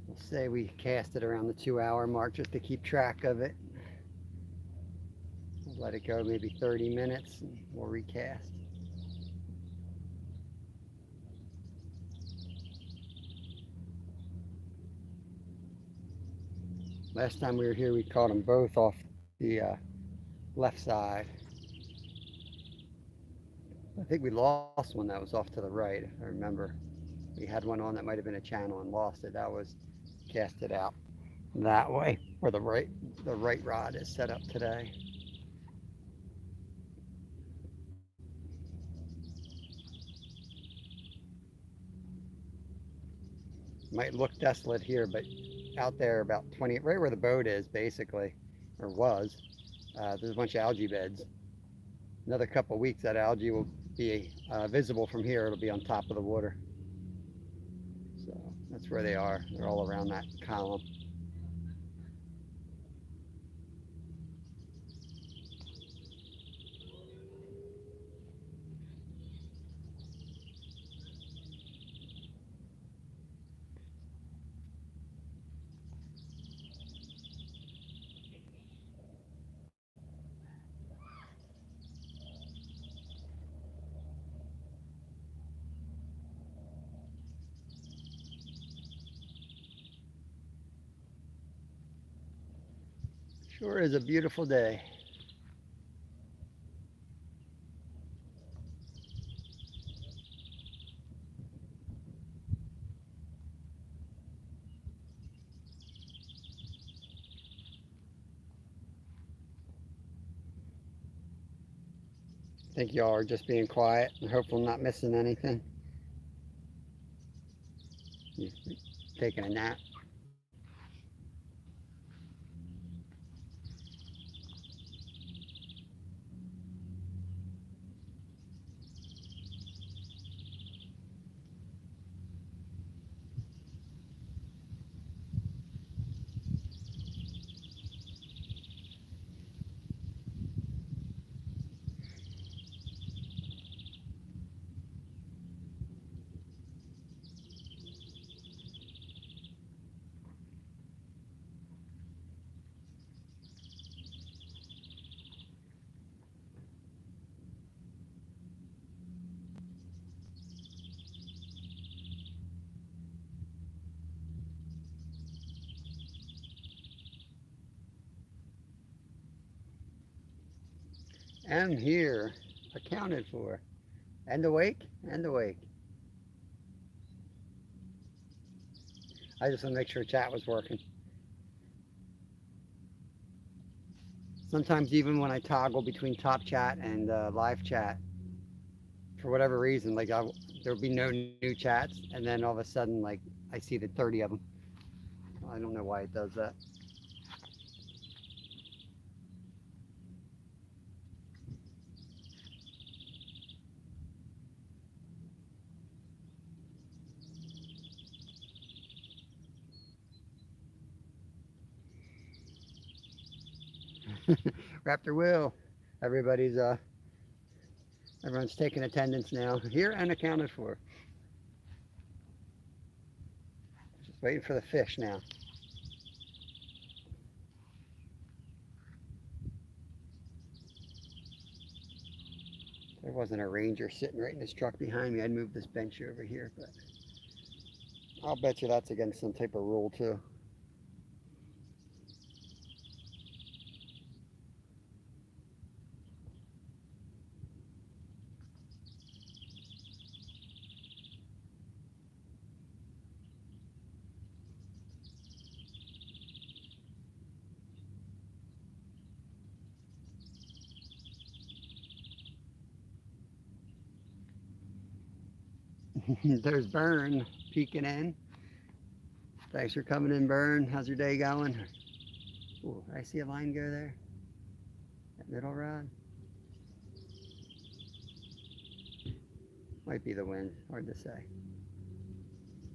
We'll say we cast it around the 2 hour mark just to keep track of it. We'll let it go maybe 30 minutes and we'll recast. Last time we were here, we caught them both off the left side. think we lost one that was off to the right. I remember we had one on that might have been a channel and lost it. That was casted out that way where the right rod is set up today. Might look desolate here, but out there about 20, right where the boat is basically, or was, there's a bunch of algae beds. Another couple of weeks that algae will be visible from here. It'll be on top of the water. So that's where they are. They're all around that column. Sure is a beautiful day. I think y'all are just being quiet and hopefully not missing anything. You're taking a nap. Am here, accounted for, and awake, and awake. I just want to make sure chat was working. Sometimes even when I toggle between top chat and live chat, for whatever reason, like there'll be no new chats, and then all of a sudden, like I see the 30 of them. I don't know why it does that. Raptor Will, everybody's everyone's taking attendance now here and accounted for. Just waiting for the fish now. There wasn't a ranger sitting right in this truck behind me. I'd move this bench over here, but I'll bet you that's against some type of rule too. There's Burn peeking in. Thanks for coming in, Burn. How's your day going? Ooh, I see a line go there. That middle rod. Might be the wind. Hard to say.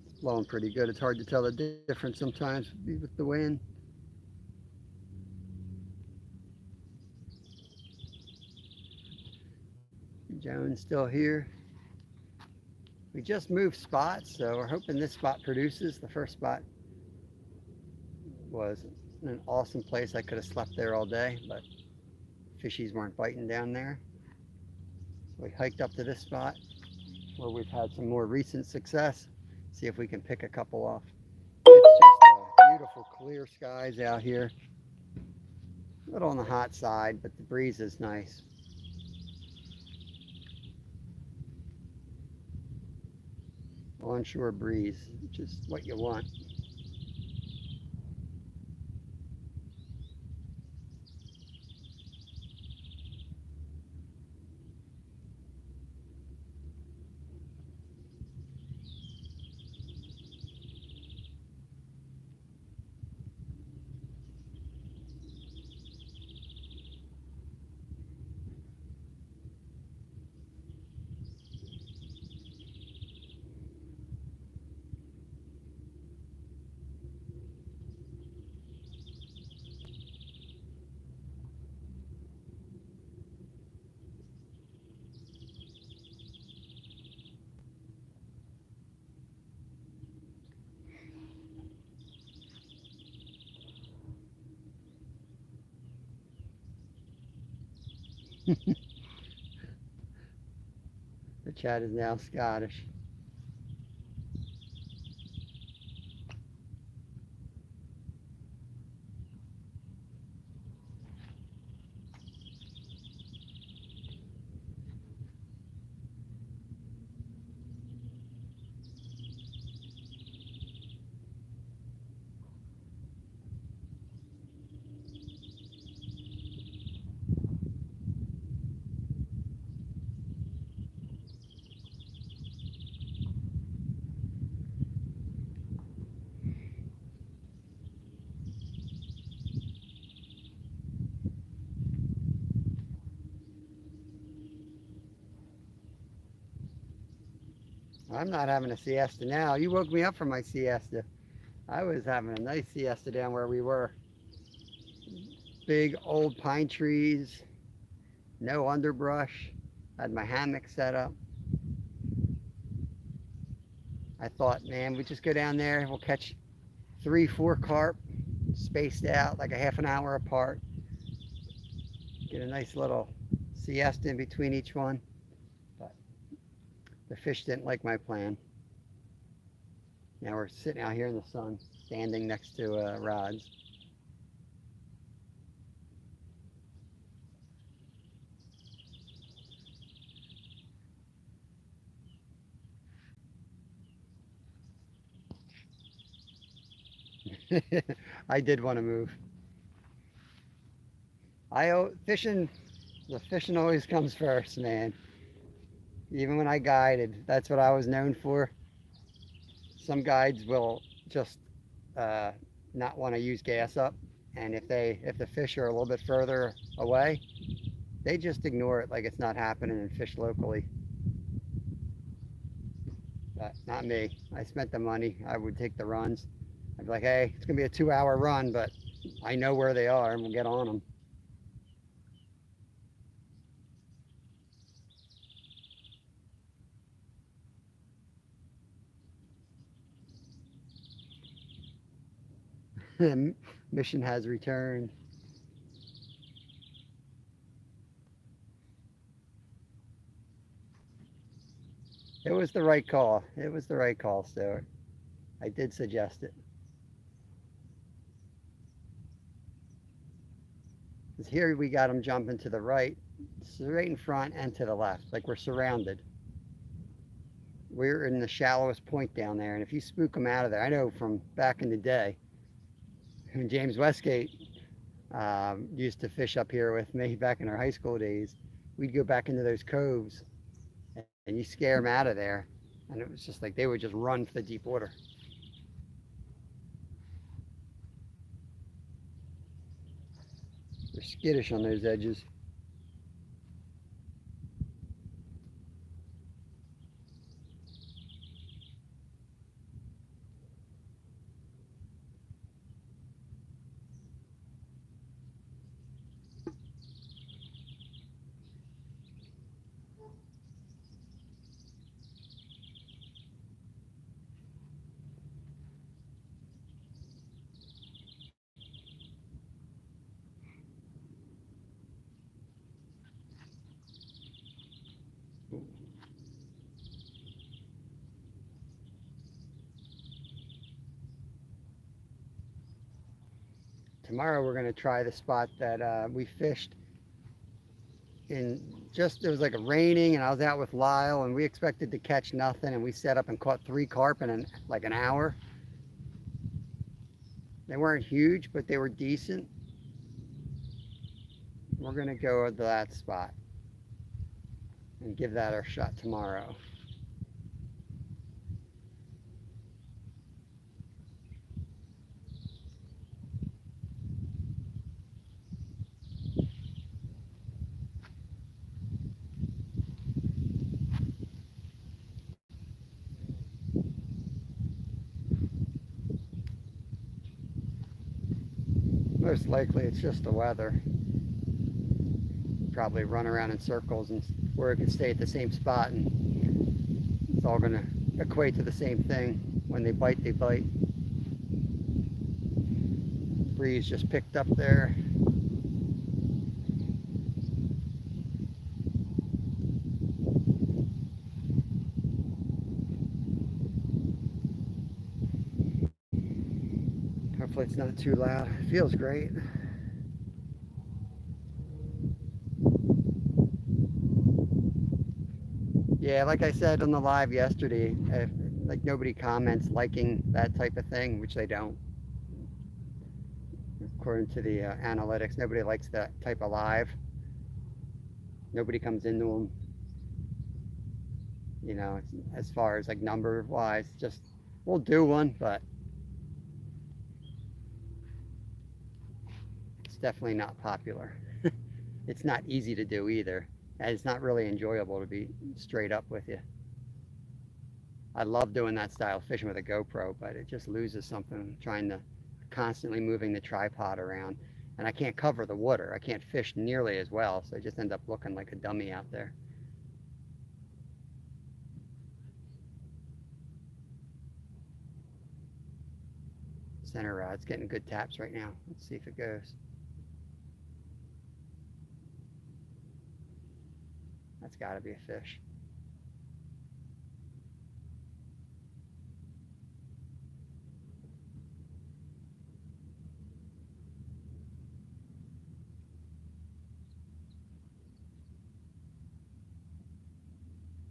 It's blowing pretty good. It's hard to tell the difference sometimes with the wind. Joan's still here. We just moved spots, so we're hoping this spot produces. The first spot was an awesome place. I could have slept there all day, but fishies weren't biting down there. We hiked up to this spot where we've had some more recent success. See if we can pick a couple off. It's just beautiful clear skies out here. A little on the hot side, but the breeze is nice. onshore breeze, which is what you want. The chat is now Scottish. I'm not having a siesta now. You woke me up from my siesta. I was having a nice siesta down where we were. Big old pine trees, no underbrush. I had my hammock set up. I thought, man, we just go down there. We'll catch 3, 4 carp spaced out like a half an hour apart. Get a nice little siesta in between each one. But the fish didn't like my plan. Now we're sitting out here in the sun, standing next to rods. I did want to move. Fishing. The fishing always comes first, man. Even when I guided, that's what I was known for. Some guides will just uh, not want to use gas up, and if the fish are a little bit further away, they just ignore it like it's not happening and fish locally. But not me. I spent the money. I would take the runs. I'd be like, hey, it's gonna be a 2-hour run, but I know where they are, and we'll get on them. Mission has returned. It was the right call. It was the right call, Stuart. I did suggest it. Because here we got them jumping to the right, straight in front, and to the left. Like we're surrounded. We're in the shallowest point down there. And if you spook them out of there, I know from back in the day when James Westgate used to fish up here with me back in our high school days, we'd go back into those coves and you scare them out of there. And it was just like they would just run for the deep water. They're skittish on those edges. Tomorrow we're going to try the spot that we fished in it was like raining, and I was out with Lyle, and we expected to catch nothing, and we set up and caught 3 carp in like an hour. They weren't huge, but they were decent. We're gonna go to that spot and give that our shot tomorrow. Most likely it's just the weather. Probably run around in circles, and where it can stay at the same spot, and it's all going to equate to the same thing. When they bite, they bite. Breeze just picked up there. Hopefully it's not too loud. It feels great. Yeah, like I said on the live yesterday, if, like nobody comments liking that type of thing, which they don't. According to the analytics, nobody likes that type of live. Nobody comes into them, you know, as far as like number wise. Just we'll do one, but it's definitely not popular. It's not easy to do either. And it's not really enjoyable, to be straight up with you. I love doing that style of fishing with a GoPro, but it just loses something trying to constantly moving the tripod around. And I can't cover the water. I can't fish nearly as well, so I just end up looking like a dummy out there. Center rod's getting good taps right now. Let's see if it goes. That's got to be a fish.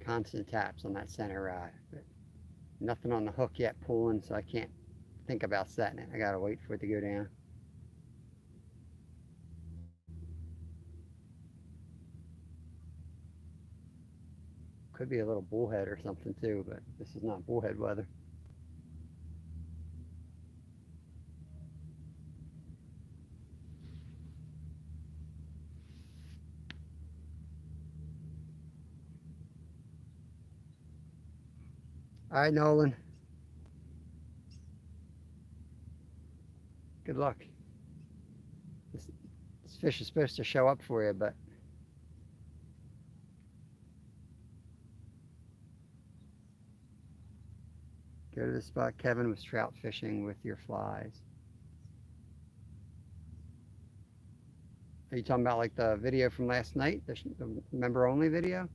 Constant taps on that center rod, but nothing on the hook yet pulling, so I can't think about setting it. I gotta wait for it to go down. Could be a little bullhead or something too, but this is not bullhead weather. All right, Nolan. Good luck. This fish is supposed to show up for you, but go to the spot Kevin was trout fishing with your flies. Are you talking about like the video from last night, the member only video?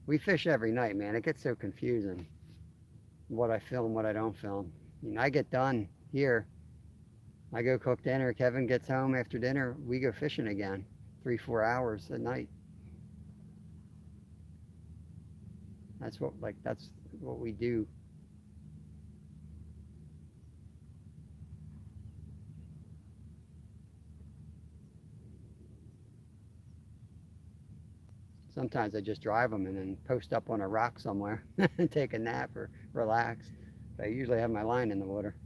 We fish every night, man. It gets so confusing what I film, what I don't film. I mean, I get done here. I go cook dinner. Kevin gets home after dinner. We go fishing again, 3-4 hours at night. That's what we do. Sometimes I just drive them and then post up on a rock somewhere and take a nap or relax. But I usually have my line in the water.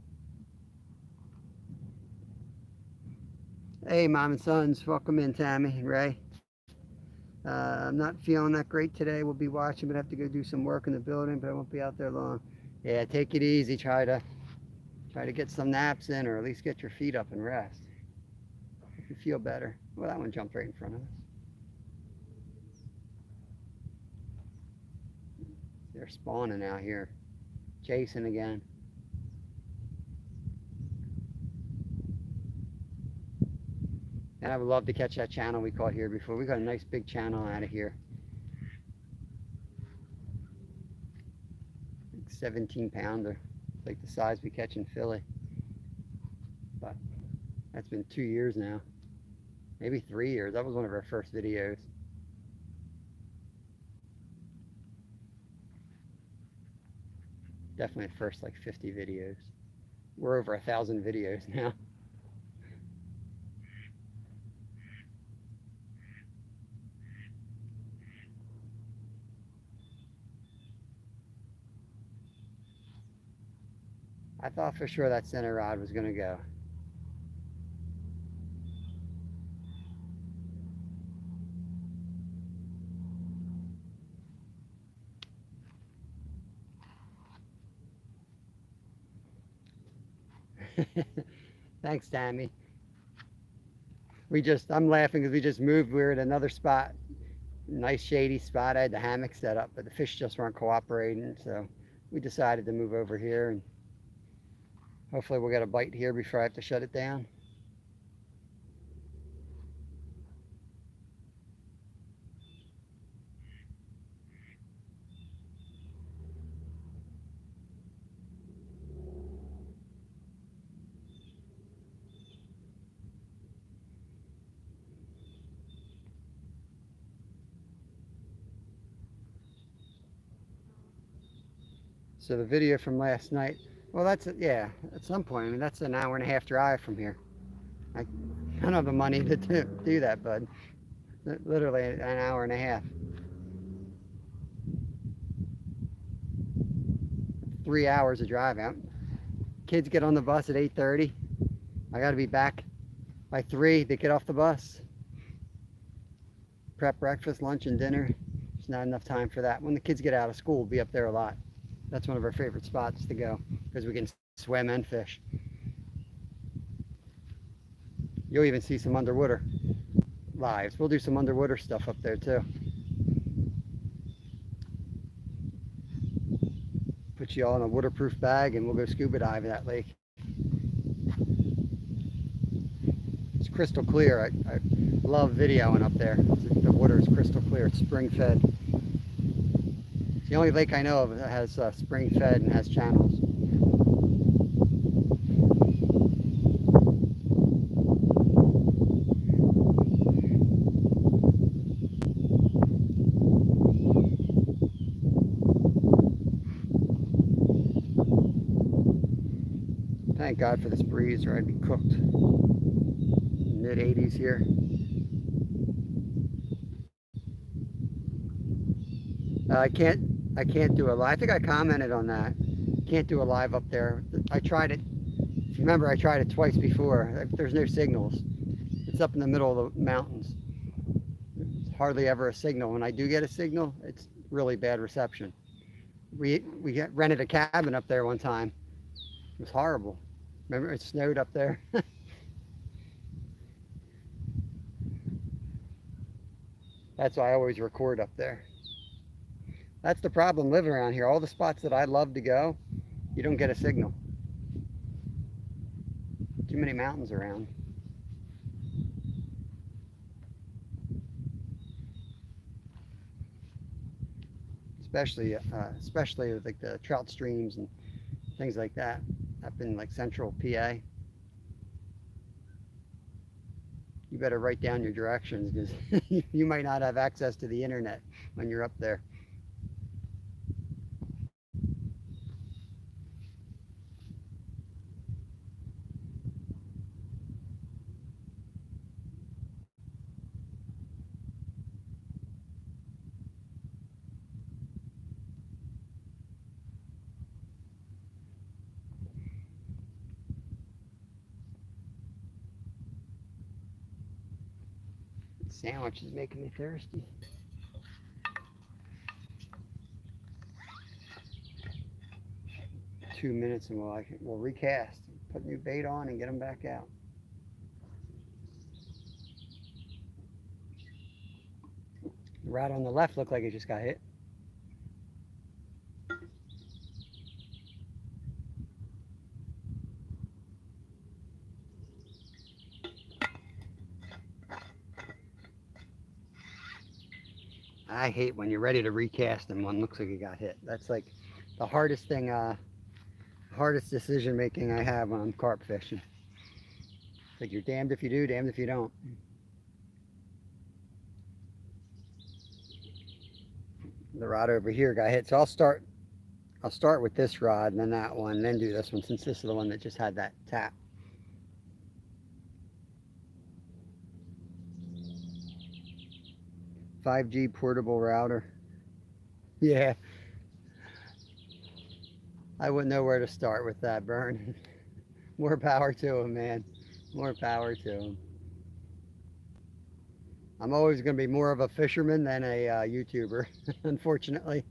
Hey, Mom and Sons, welcome in, Tammy and Ray. I'm not feeling that great today. We'll be watching, but I have to go do some work in the building, but I won't be out there long. Yeah, take it easy. Try to get some naps in, or at least get your feet up and rest. If you feel better. Well, that one jumped right in front of us. They're spawning out here. Chasing again. And I would love to catch that channel we caught here before. We got a nice big channel out of here. 17-pounder, like the size we catch in Philly. But that's been 2 years now, maybe 3 years. That was one of our first videos. Definitely the first like 50 videos. We're over 1,000 videos now. I thought for sure that center rod was going to go. Thanks, Tammy. I'm laughing because we just moved. We were at another spot, nice shady spot. I had the hammock set up, but the fish just weren't cooperating. So we decided to move over here, and hopefully we'll get a bite here before I have to shut it down. So the video from last night, well, yeah, at some point, I mean, that's an hour and a half drive from here. I don't have the money to do that, bud. Literally an hour and a half. 3 hours of drive out. Kids get on the bus at 8:30. I got to be back by 3 to get off the bus. Prep breakfast, lunch, and dinner. There's not enough time for that. When the kids get out of school, we'll be up there a lot. That's one of our favorite spots to go because we can swim and fish. You'll even see some underwater lives. We'll do some underwater stuff up there too. Put you all in a waterproof bag and we'll go scuba dive in that lake. It's crystal clear. I love videoing up there. The water is crystal clear. It's spring fed. It's the only lake I know of that has spring fed and has channels. Thank God for this breeze or I'd be cooked. Mid 80s here. I can't do a live. I think I commented on that. Can't do a live up there. I tried it. If you remember, I tried it twice before. There's no signals. It's up in the middle of the mountains. There's hardly ever a signal. When I do get a signal, it's really bad reception. We rented a cabin up there one time. It was horrible. Remember, it snowed up there. That's why I always record up there. That's the problem living around here. All the spots that I love to go, you don't get a signal. Too many mountains around. Especially with like the trout streams and things like that. Up in like central PA. You better write down your directions because you might not have access to the internet when you're up there. Sandwich is making me thirsty. Two minutes and we'll recast, put new bait on and get them back out. The rod on the left looked like it just got hit. I hate when you're ready to recast and one looks like it got hit. That's like the hardest thing, hardest decision making I have when I'm carp fishing. It's like you're damned if you do, damned if you don't. The rod over here got hit, so I'll start I'll start with this rod and then that one, then do this one since this is the one that just had that tap. "5G portable router." Yeah, I wouldn't know where to start with that, Burn. More power to him, man. More power to him. I'm always going to be more of a fisherman than a YouTuber, unfortunately.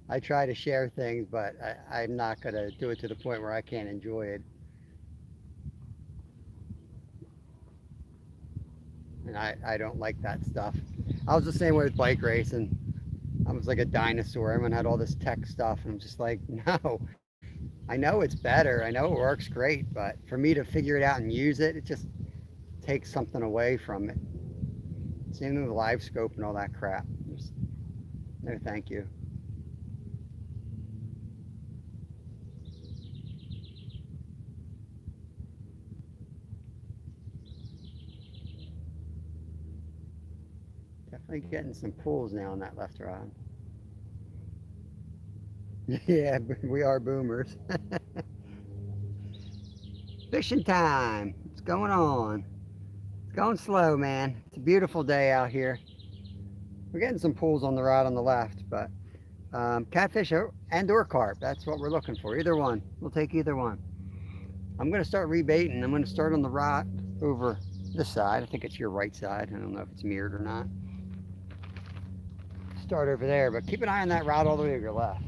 I try to share things, but I'm not going to do it to the point where I can't enjoy it. And I don't like that stuff. I was the same way with bike racing. I was like a dinosaur. Everyone had all this tech stuff, and I'm just like, no. I know it's better. I know it works great, but for me to figure it out and use it, it just takes something away from it. Same with live scope and all that crap. Just, no, thank you. Definitely getting some pulls now on that left rod. Yeah, we are boomers. Fishing time. What's going on? It's going slow, man. It's a beautiful day out here. We're getting some pulls on the rod on the left, but catfish and or carp. That's what we're looking for. Either one. We'll take either one. I'm going to start rebaiting. I'm going to start on the rod over this side. I think it's your right side. I don't know if it's mirrored or not. Start over there, but keep an eye on that rod all the way to your left.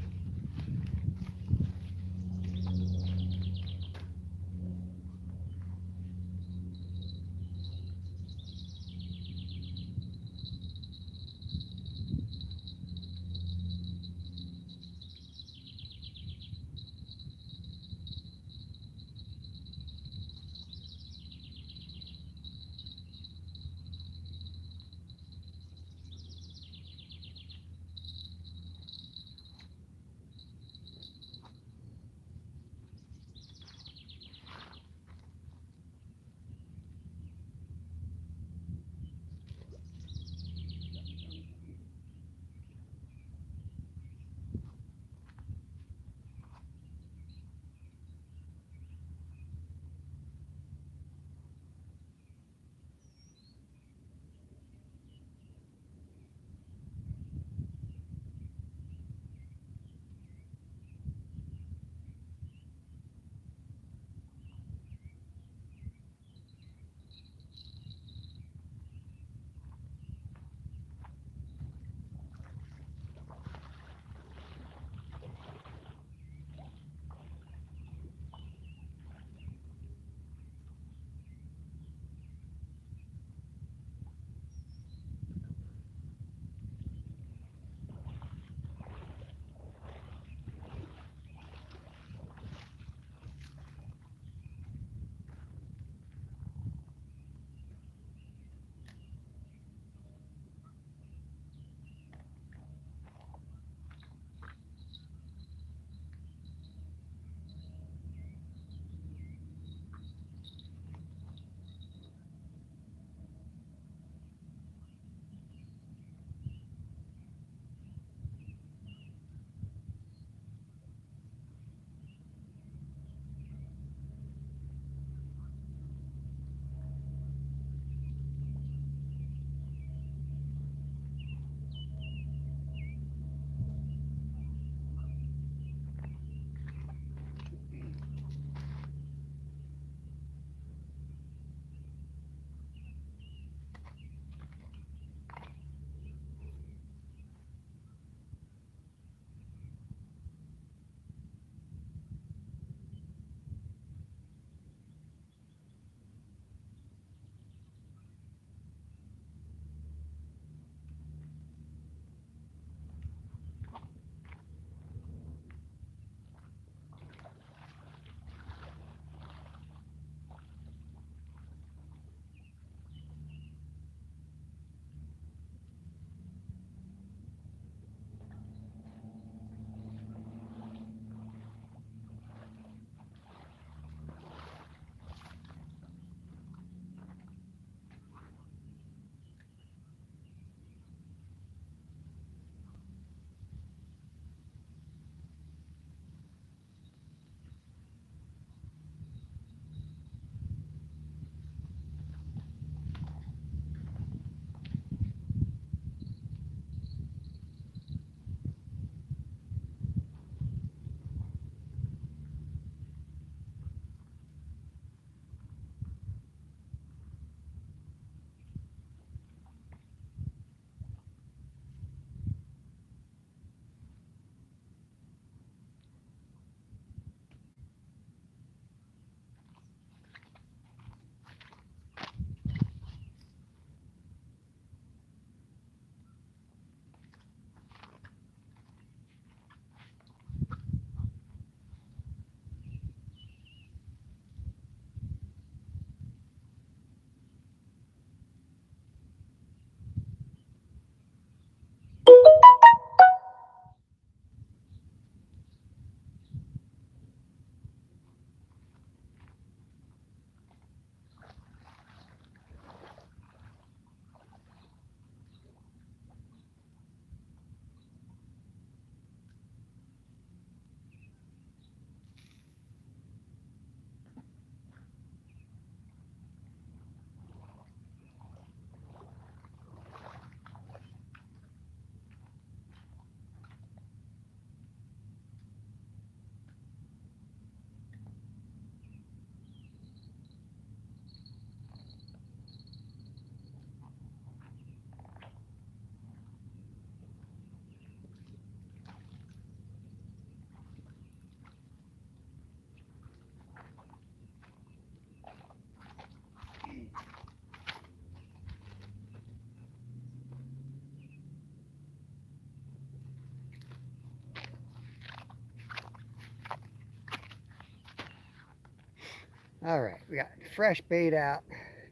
All right, we got fresh bait out.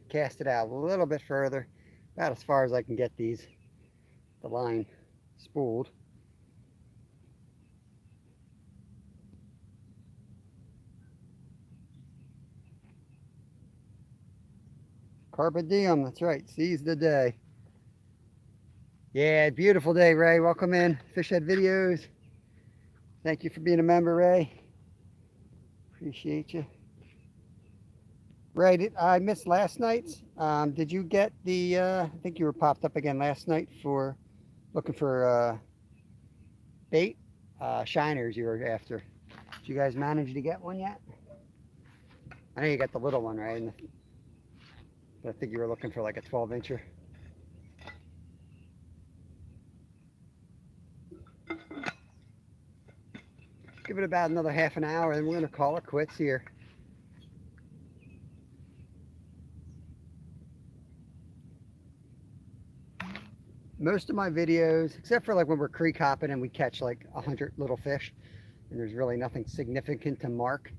Cast it out a little bit further, about as far as I can get the line spooled. Carpe diem, that's right, seize the day. Yeah, beautiful day, Ray. Welcome in. Fishhead Videos. Thank you for being a member, Ray. Appreciate you. Ray, I missed last night's. Did you get the, I think you were popped up again last night for looking for bait? Shiners you were after. Did you guys manage to get one yet? I know you got the little one, right? But I think you were looking for like a 12-incher. Give it about another half an hour and we're going to call it quits here. Most of my videos, except for like when we're creek hopping and we catch like 100 little fish and there's really nothing significant to mark.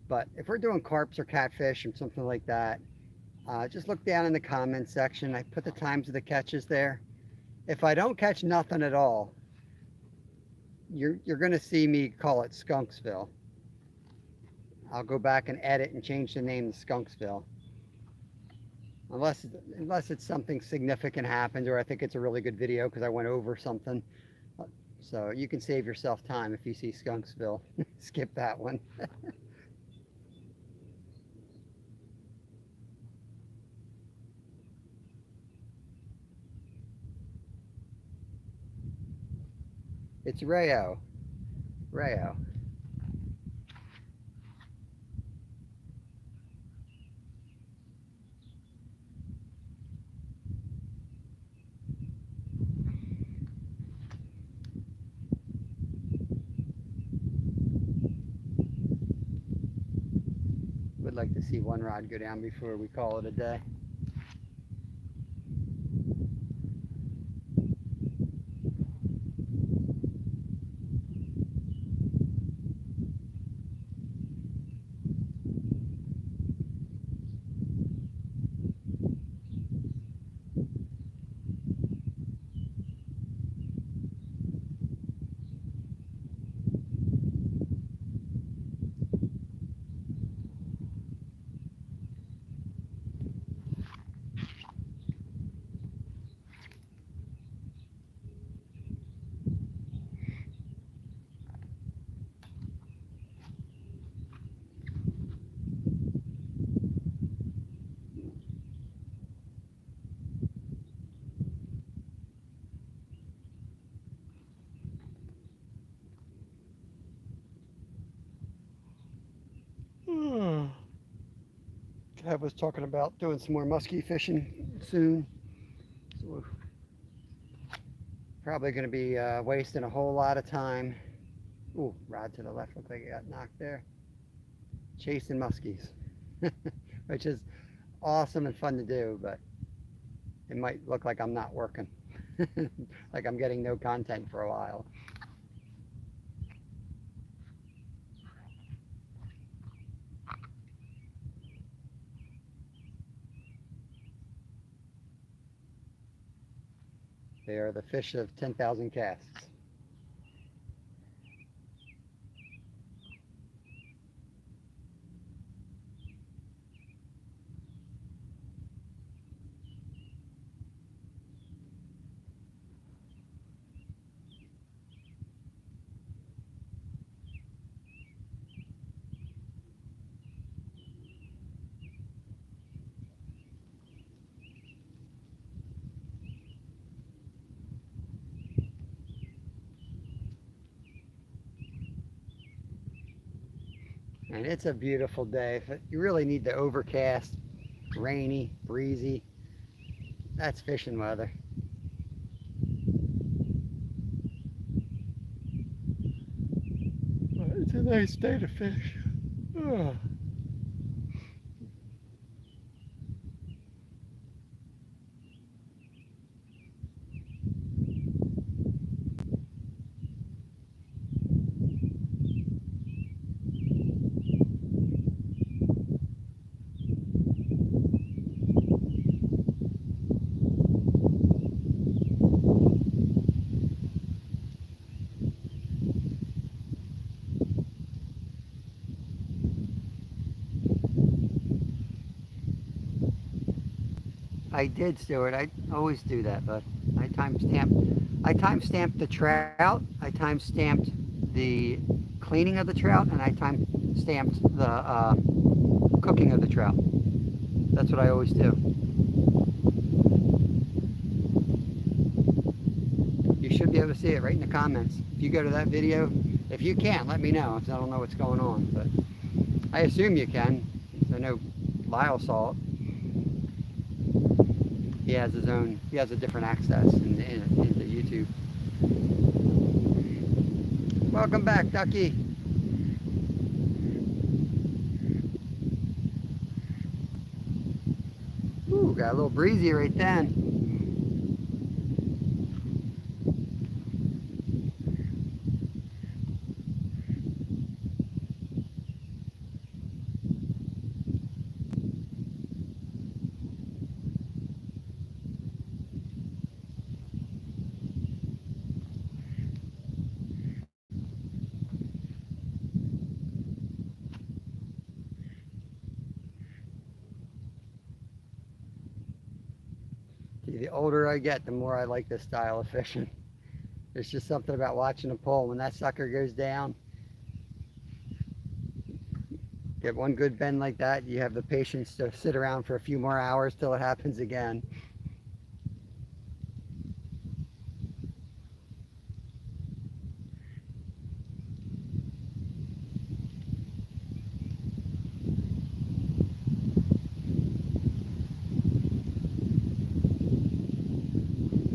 But if we're doing carps or catfish or something like that, just look down in the comments section. I put the times of the catches there. If I don't catch nothing at all, you're going to see me call it Skunksville. I'll go back and edit and change the name to Skunksville. Unless it's something significant happened or I think it's a really good video because I went over something. So you can save yourself time if you see Skunksville. Skip that one. It's Rayo. Rayo. Would like to see one rod go down before we call it a day. I was talking about doing some more muskie fishing soon. So probably going to be wasting a whole lot of time. Ooh, rod to the left, looked like it got knocked there. Chasing muskies, which is awesome and fun to do, but it might look like I'm not working. Like I'm getting no content for a while. They are the fish of 10,000 casts. And it's a beautiful day. You really need the overcast, rainy, breezy. That's fishing weather. It's a nice day to fish. Oh. I did, Stuart. I always do that, but I timestamped the trout. I timestamped the cleaning of the trout, and I timestamped the cooking of the trout. That's what I always do. You should be able to see it right in the comments. If you go to that video, if you can, let me know, because I don't know what's going on. But I assume you can. I know Lyle saw it. He has his own, he has a different access into YouTube. Welcome back, Ducky. Ooh, got a little breezy right then. See, the older I get, the more I like this style of fishing. There's just something about watching a pole. When that sucker goes down, get one good bend like that, you have the patience to sit around for a few more hours till it happens again.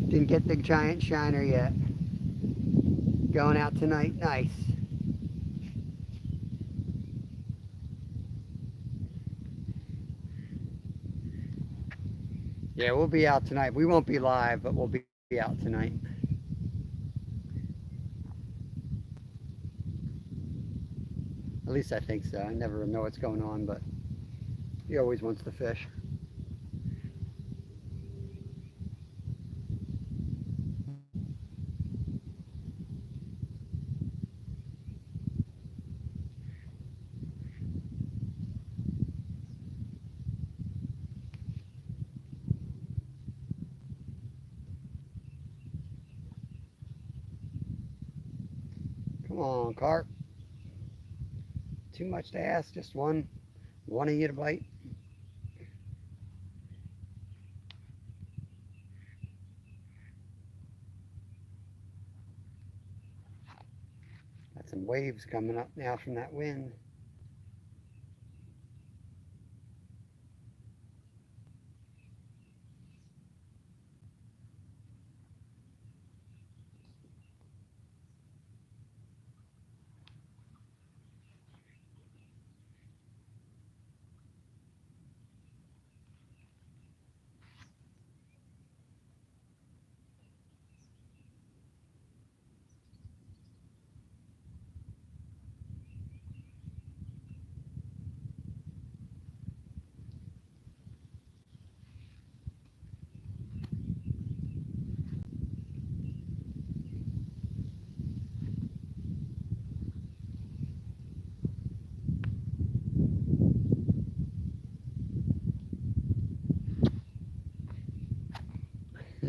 Didn't get the giant shiner yet. Going out tonight, nice. Yeah, we'll be out tonight. We won't be live, but we'll be out tonight. At least I think so. I never know what's going on, but he always wants to fish. Come on, Carp. Too much to ask. Just one of you to bite. Got some waves coming up now from that wind.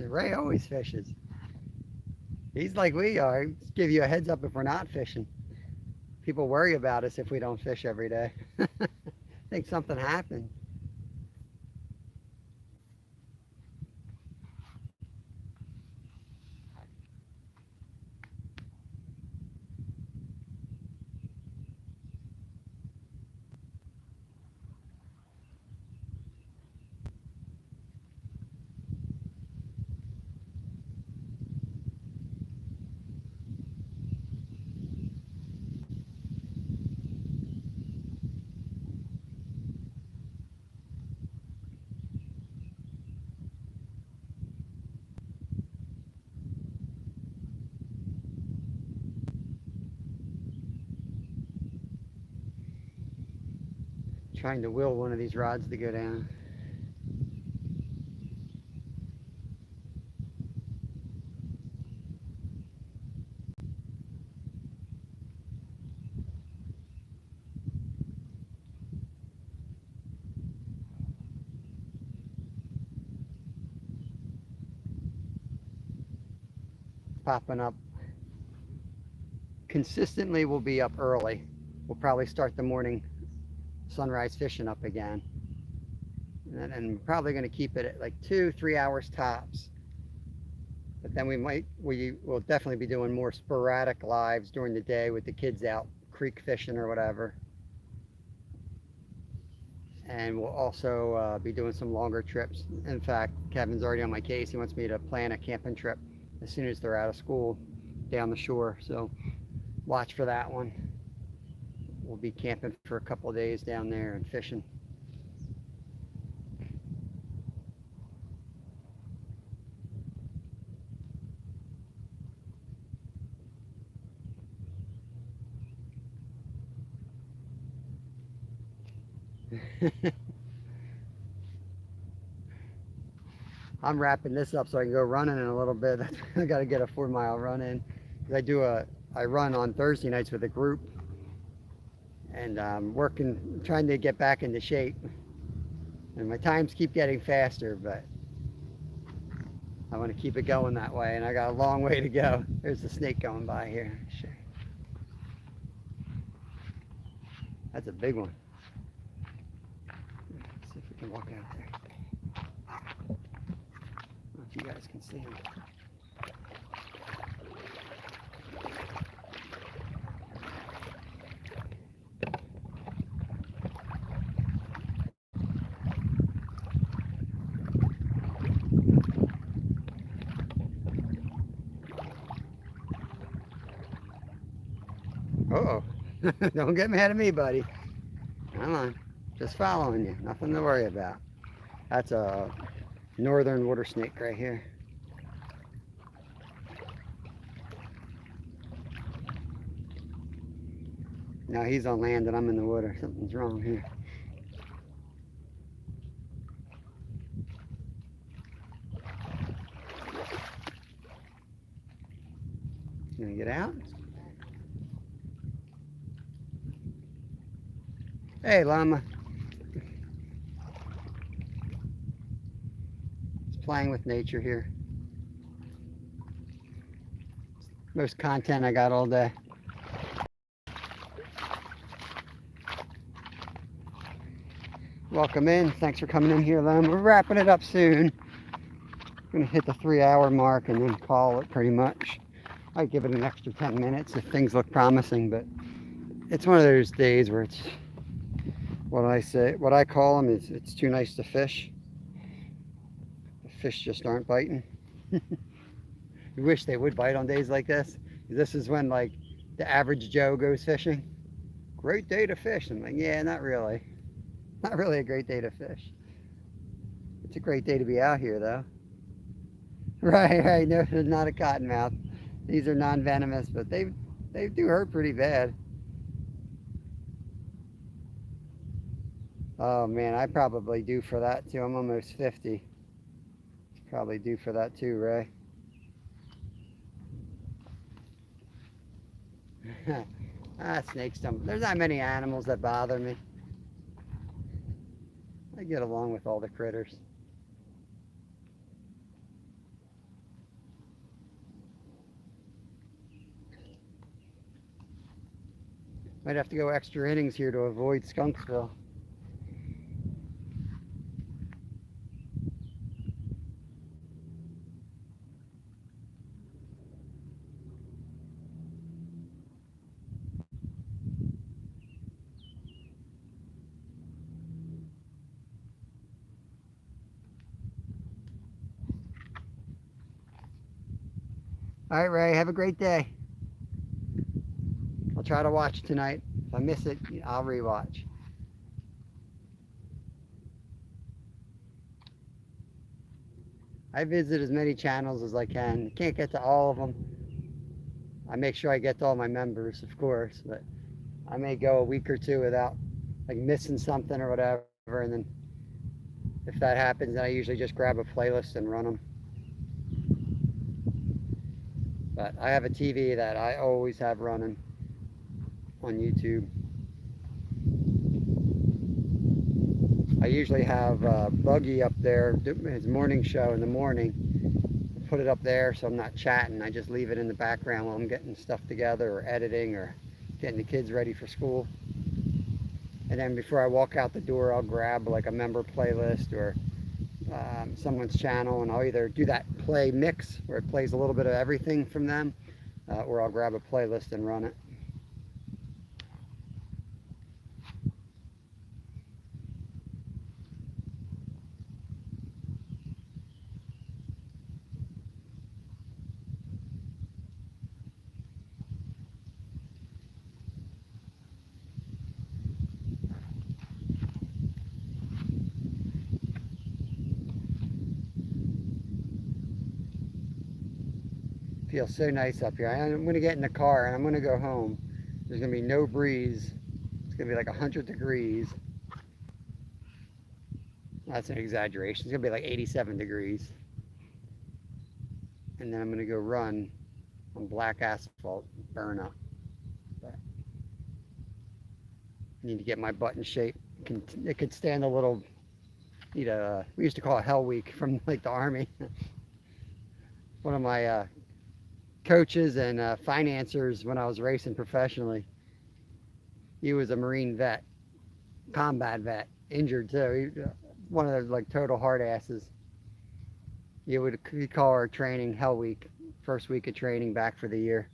Ray always fishes. He's like we are. Just give you a heads up if we're not fishing. People worry about us if we don't fish every day. Think something happened. Trying to will one of these rods to go down. popping up. Consistently, we'll be up early. We'll probably start the morning sunrise fishing up again. And we're probably going to keep it at like 2-3 hours tops. But then we will definitely be doing more sporadic lives during the day with the kids out creek fishing or whatever. And we'll also be doing some longer trips. In fact, Kevin's already on my case. He wants me to plan a camping trip as soon as they're out of school down the shore. So watch for that one. We'll be camping for a couple of days down there and fishing. I'm wrapping this up so I can go running in a little bit. I got to get a 4-mile run in. I run on Thursday nights with a group, and I'm trying to get back into shape. And my times keep getting faster, but I want to keep it going that way, and I got a long way to go. There's a snake going by here. Sure. That's a big one. Let's see if we can walk out there. I don't know if you guys can see him. Uh-oh. Don't get mad at me, buddy. Come on. Just following you. Nothing to worry about. That's a northern water snake right here. Now he's on land and I'm in the water. Something's wrong here. Gonna get out? Hey, llama. Just playing with nature here. Most content I got all day. Welcome in. Thanks for coming in here, llama. We're wrapping it up soon. I'm gonna hit the 3-hour mark and then call it pretty much. I'd give it an extra 10 minutes if things look promising, but it's one of those days where it's what I call them is it's too nice to fish. The fish just aren't biting. You wish they would bite on days like this. This is when like the average Joe goes fishing. Great day to fish. I'm like, yeah, not really. Not really a great day to fish. It's a great day to be out here though. Right, no, not a cottonmouth. These are non-venomous, but they do hurt pretty bad. Oh man, I probably due for that too. I'm almost 50. Probably due for that too, Ray. Snakes don't. There's not many animals that bother me. I get along with all the critters. Might have to go extra innings here to avoid Skunksville. All right, Ray, have a great day. I'll try to watch tonight. If I miss it, I'll rewatch. I visit as many channels as I can. Can't get to all of them. I make sure I get to all my members, of course, but I may go a week or two without like missing something or whatever, and then if that happens, then I usually just grab a playlist and run them. But I have a TV that I always have running on YouTube. I usually have Buggy up there, his morning show in the morning put it up there so I'm not chatting. I just leave it in the background while I'm getting stuff together or editing or getting the kids ready for school. And then before I walk out the door, I'll grab like a member playlist or someone's channel, and I'll either do that play mix where it plays a little bit of everything from them, or I'll grab a playlist and run it. Feels so nice up here. I'm going to get in the car and I'm going to go home. There's going to be no breeze. It's going to be like 100 degrees. That's an exaggeration. It's going to be like 87 degrees. And then I'm going to go run on black asphalt, burn up. But I need to get my butt in shape. It could stand a little, we used to call it Hell Week from like the Army. One of my coaches and financiers when I was racing professionally, he was a Marine vet, combat vet, injured too. One of those like total hard asses. He'd call our training Hell Week, first week of training back for the year.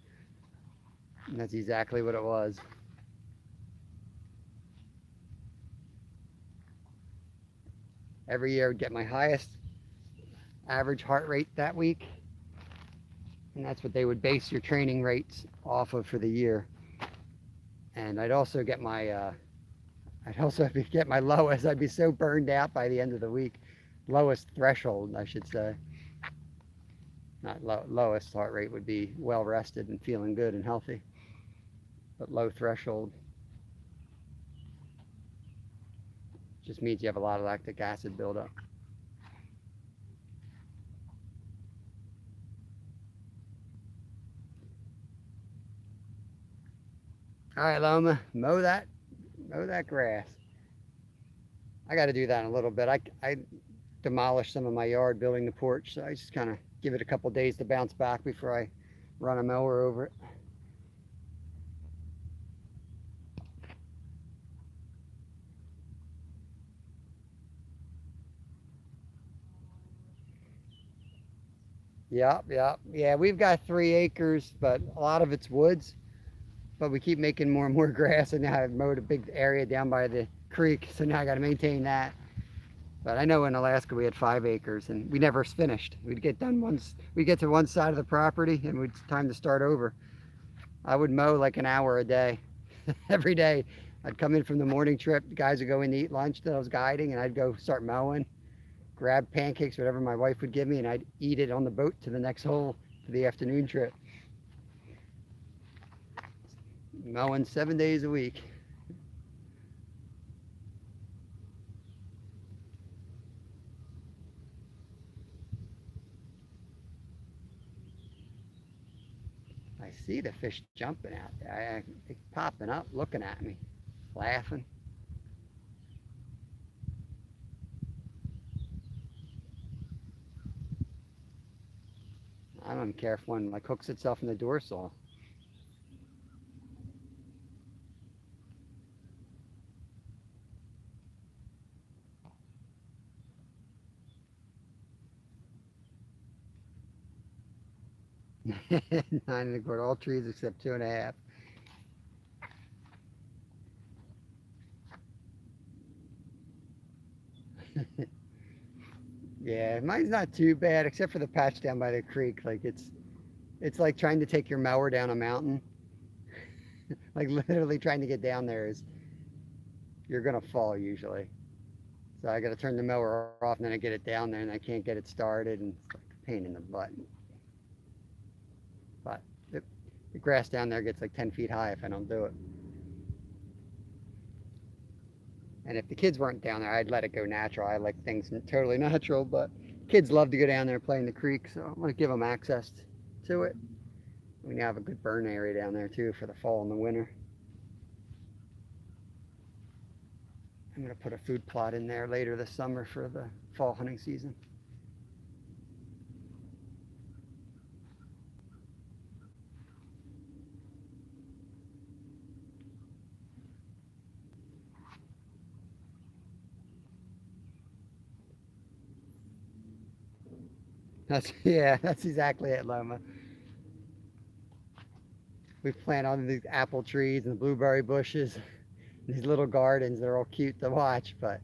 And that's exactly what it was. Every year I would get my highest average heart rate that week. And that's what they would base your training rates off of for the year. And I'd also get my lowest. I'd be so burned out by the end of the week. Lowest threshold, I should say. Not lowest heart rate would be well rested and feeling good and healthy. But low threshold just means you have a lot of lactic acid buildup. All right, Loma, mow that grass. I got to do that in a little bit. I demolished some of my yard building the porch, so I just kind of give it a couple days to bounce back before I run a mower over it. Yep. Yeah, we've got 3 acres, but a lot of it's woods. But we keep making more and more grass, and now I've mowed a big area down by the creek, so now I got to maintain that. But I know in Alaska we had 5 acres, and we never finished. We'd get to one side of the property, and it's time to start over. I would mow like an hour a day, every day. I'd come in from the morning trip, the guys would go in to eat lunch that I was guiding, and I'd go start mowing, grab pancakes, whatever my wife would give me, and I'd eat it on the boat to the next hole for the afternoon trip. Mowing 7 days a week. I see the fish jumping out there. They're popping up, looking at me, laughing. I don't even care if one like hooks itself in the dorsal. Nine and a quarter, all trees except 2.5. Yeah, mine's not too bad except for the patch down by the creek. Like it's like trying to take your mower down a mountain. Like literally trying to get down there is you're gonna fall usually. So I got to turn the mower off and then I get it down there and I can't get it started and it's like a pain in the butt. But the grass down there gets like 10 feet high if I don't do it. And if the kids weren't down there, I'd let it go natural. I like things totally natural, but kids love to go down there and play in the creek, so I'm going to give them access to it. We now have a good burn area down there too for the fall and the winter. I'm going to put a food plot in there later this summer for the fall hunting season. Yeah, that's exactly it, Loma. We plant all these apple trees and blueberry bushes, these little gardens. They're all cute to watch, but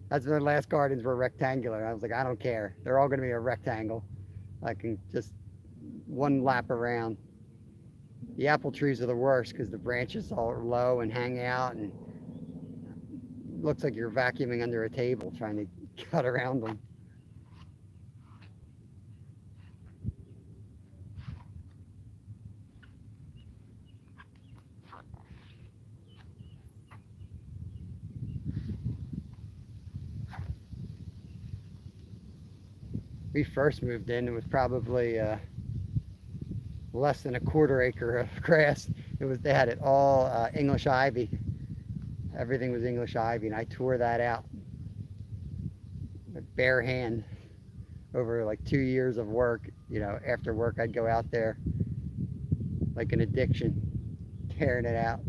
that's their last gardens were rectangular. I was like, I don't care. They're all going to be a rectangle. I can just one lap around. The apple trees are the worst because the branches all low and hang out, and it looks like you're vacuuming under a table trying to cut around them. We first moved in, it was probably less than a quarter acre of grass. They had it all English ivy. Everything was English ivy, and I tore that out with bare hand over like 2 years of work. You know, after work I'd go out there like an addiction, tearing it out.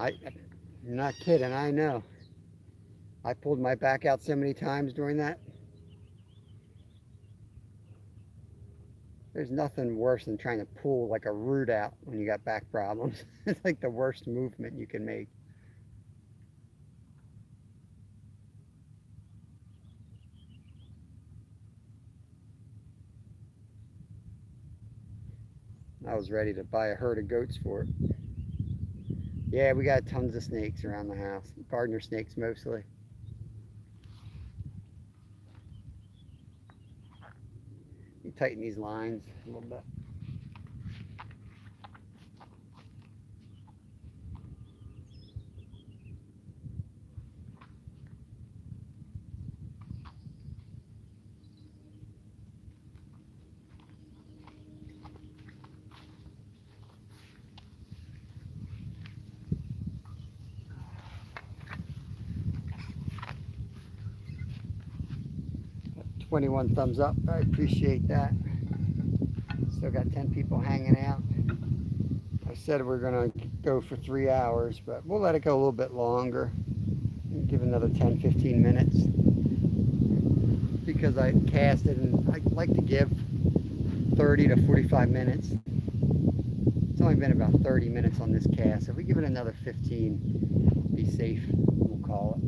I'm not kidding. I know. I pulled my back out so many times during that. There's nothing worse than trying to pull like a root out when you got back problems. It's like the worst movement you can make. I was ready to buy a herd of goats for it. Yeah, we got tons of snakes around the house. Gardener snakes mostly. You tighten these lines a little bit. 21 thumbs up. I appreciate that. Still got 10 people hanging out. I said we're going to go for 3 hours, but we'll let it go a little bit longer. Give another 10, 15 minutes because I casted and I like to give 30 to 45 minutes. It's only been about 30 minutes on this cast. If we give it another 15, be safe, we'll call it.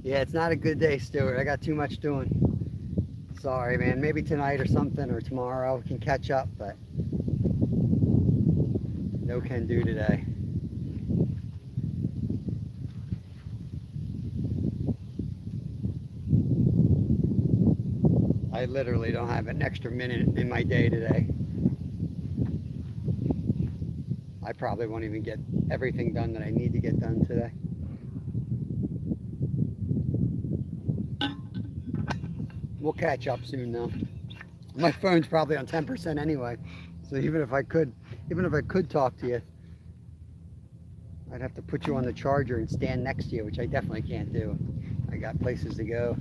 Yeah, it's not a good day, Stuart. I got too much doing. Sorry, man. Maybe tonight or something, or tomorrow we can catch up, but no can do today. I literally don't have an extra minute in my day today. I probably won't even get everything done that I need to get done today. We'll catch up soon though. My phone's probably on 10% anyway. So even if I could talk to you, I'd have to put you on the charger and stand next to you, which I definitely can't do. I got places to go.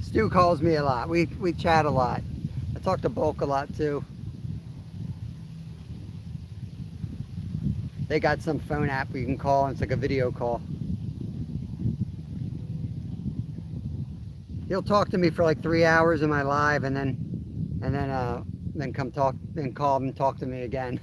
Stu calls me a lot. We chat a lot. I talk to Bulk a lot too. They got some phone app where you can call and it's like a video call. He'll talk to me for like 3 hours in my live and then come talk, then call him and talk to me again.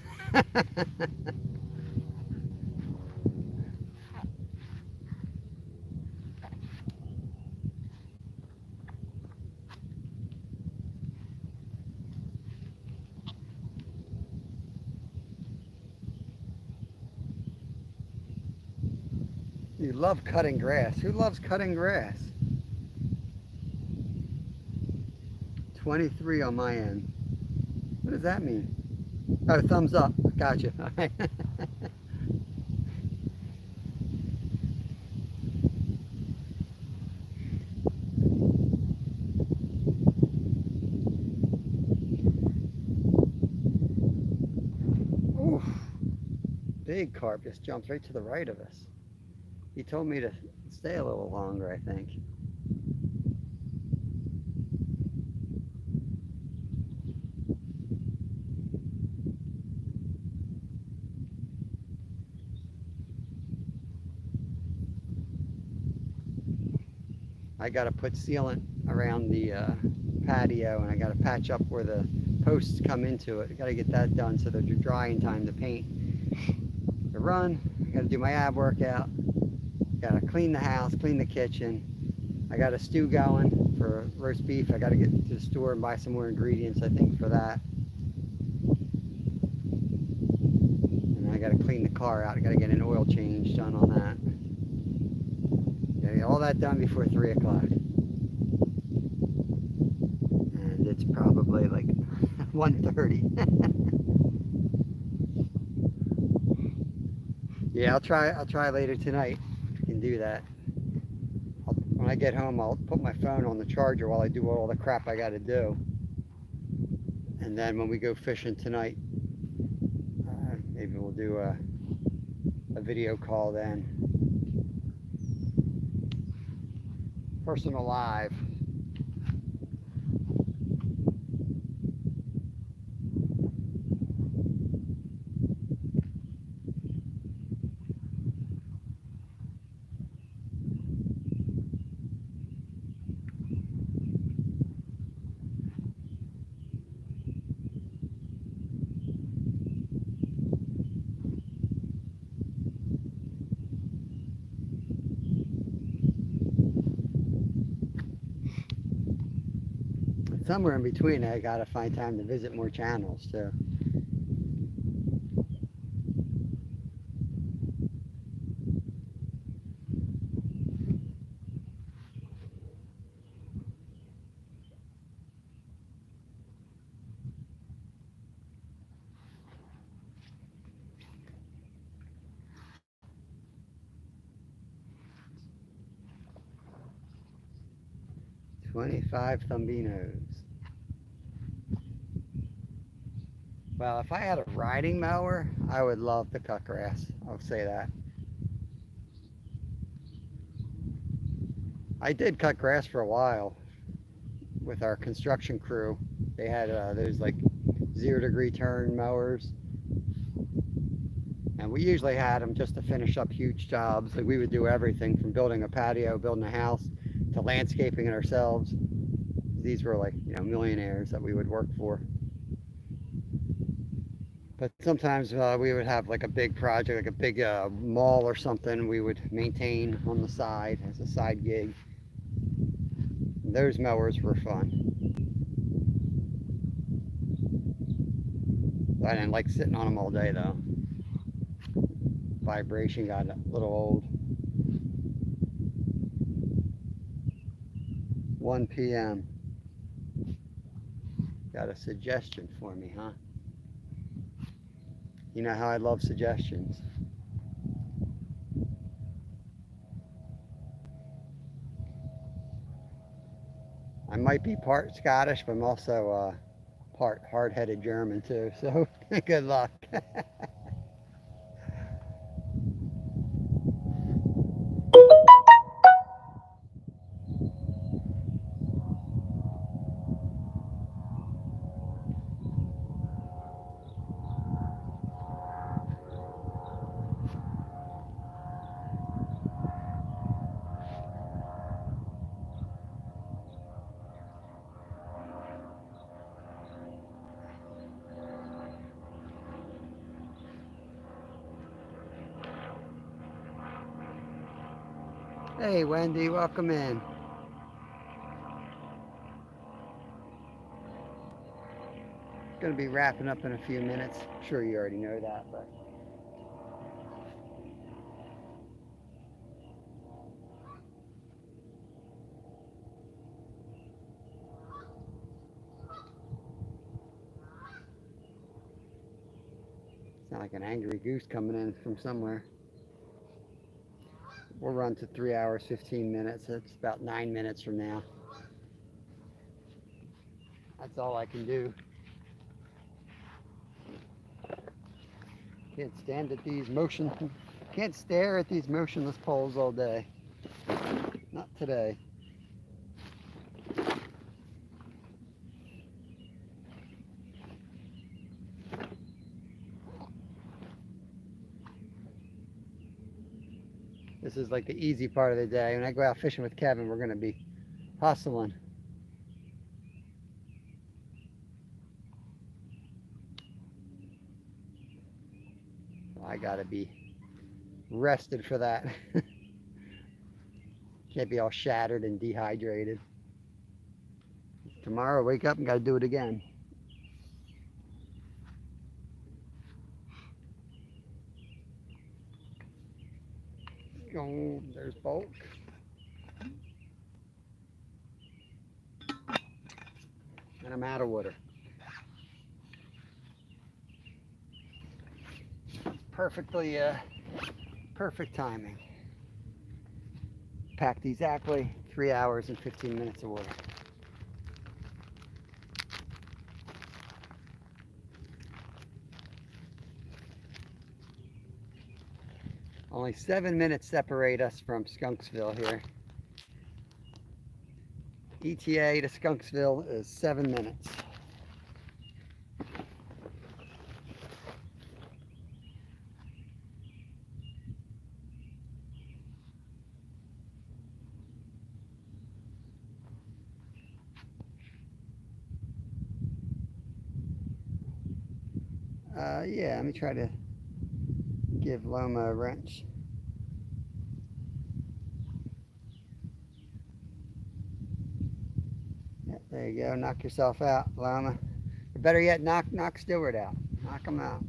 You love cutting grass. Who loves cutting grass? 23 on my end. What does that mean? Oh, thumbs up. Gotcha. All right. Oof. Big carp just jumps right to the right of us. He told me to stay a little longer, I think. I got to put sealant around the patio, and I got to patch up where the posts come into it. I got to get that done so that they're dry in time to paint. To run, I got to do my ab workout. Got to clean the house, clean the kitchen. I got a stew going for roast beef. I got to get to the store and buy some more ingredients, I think, for that. And I got to clean the car out. I got to get an oil change done on that. Gotta get all that done before 3 o'clock. And it's probably like 1:30. Yeah, I'll try later tonight if I can do that. When I get home, I'll put my phone on the charger while I do all the crap I got to do. And then when we go fishing tonight, maybe we'll do a video call then. Personal live. Somewhere in between, I gotta find time to visit more channels too. $25 Thumbinos. Well, if I had a riding mower, I would love to cut grass. I'll say that. I did cut grass for a while with our construction crew. They had those like 0-degree turn mowers. And we usually had them just to finish up huge jobs. Like we would do everything from building a patio, building a house, to landscaping it ourselves. These were like, millionaires that we would work for. But sometimes we would have like a big project, like a big mall or something we would maintain on the side as a side gig. And those mowers were fun. I didn't like sitting on them all day though. Vibration got a little old. 1 p.m. Got a suggestion for me, huh? You know how I love suggestions. I might be part Scottish, but I'm also part hard-headed German too, so good luck. Hey Wendy, welcome in. Going to be wrapping up in a few minutes. I'm sure you already know that, but Sound like an angry goose coming in from somewhere. We'll run to 3 hours, 15 minutes. It's about 9 minutes from now. That's all I can do. Can't stand at these can't stare at these motionless poles all day. Not today. This is like the easy part of the day. When I go out fishing with Kevin, we're going to be hustling. I got to be rested for that. Can't be all shattered and dehydrated. Tomorrow, I wake up and got to do it again. Oh, there's bulk. And I'm out of water. Perfectly, perfect timing. Packed exactly 3 hours and 15 minutes of water. Only 7 minutes separate us from Skunksville here. ETA to Skunksville is 7 minutes. Yeah, let me try to give Loma a wrench. Yeah, there you go. Knock yourself out, Loma. Or better yet, knock Stewart out. Knock him out.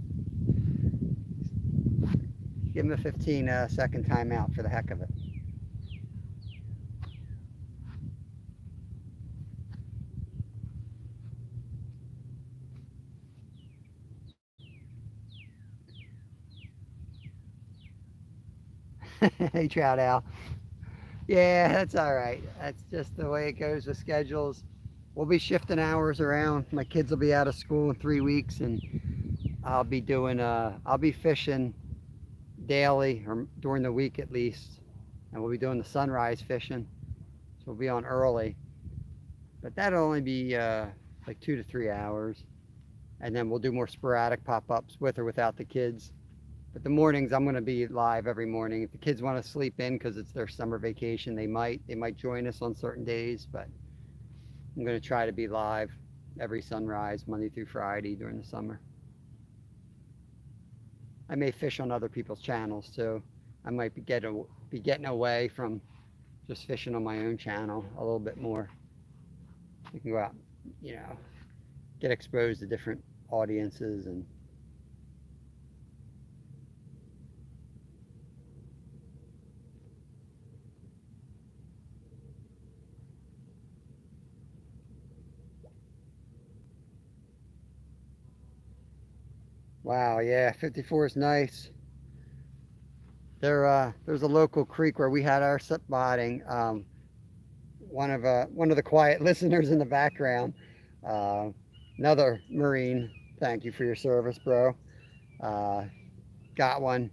Give him a 15-second timeout for the heck of it. Hey, Trout Al. Yeah, that's all right. That's just the way it goes with schedules. We'll be shifting hours around. My kids will be out of school in 3 weeks, and I'll be fishing daily or during the week at least, and we'll be doing the sunrise fishing. So we'll be on early, but that'll only be like 2 to 3 hours, and then we'll do more sporadic pop-ups with or without the kids. But the mornings, I'm going to be live every morning. If the kids want to sleep in because it's their summer vacation, they might join us on certain days, but I'm going to try to be live every sunrise, Monday through Friday during the summer. I may fish on other people's channels too. I might be getting away from just fishing on my own channel a little bit more. You can go out, get exposed to different audiences and wow, yeah, 54 is nice. There's a local creek where we had our spotting. One of the quiet listeners in the background, another Marine. Thank you for your service, bro. Got one.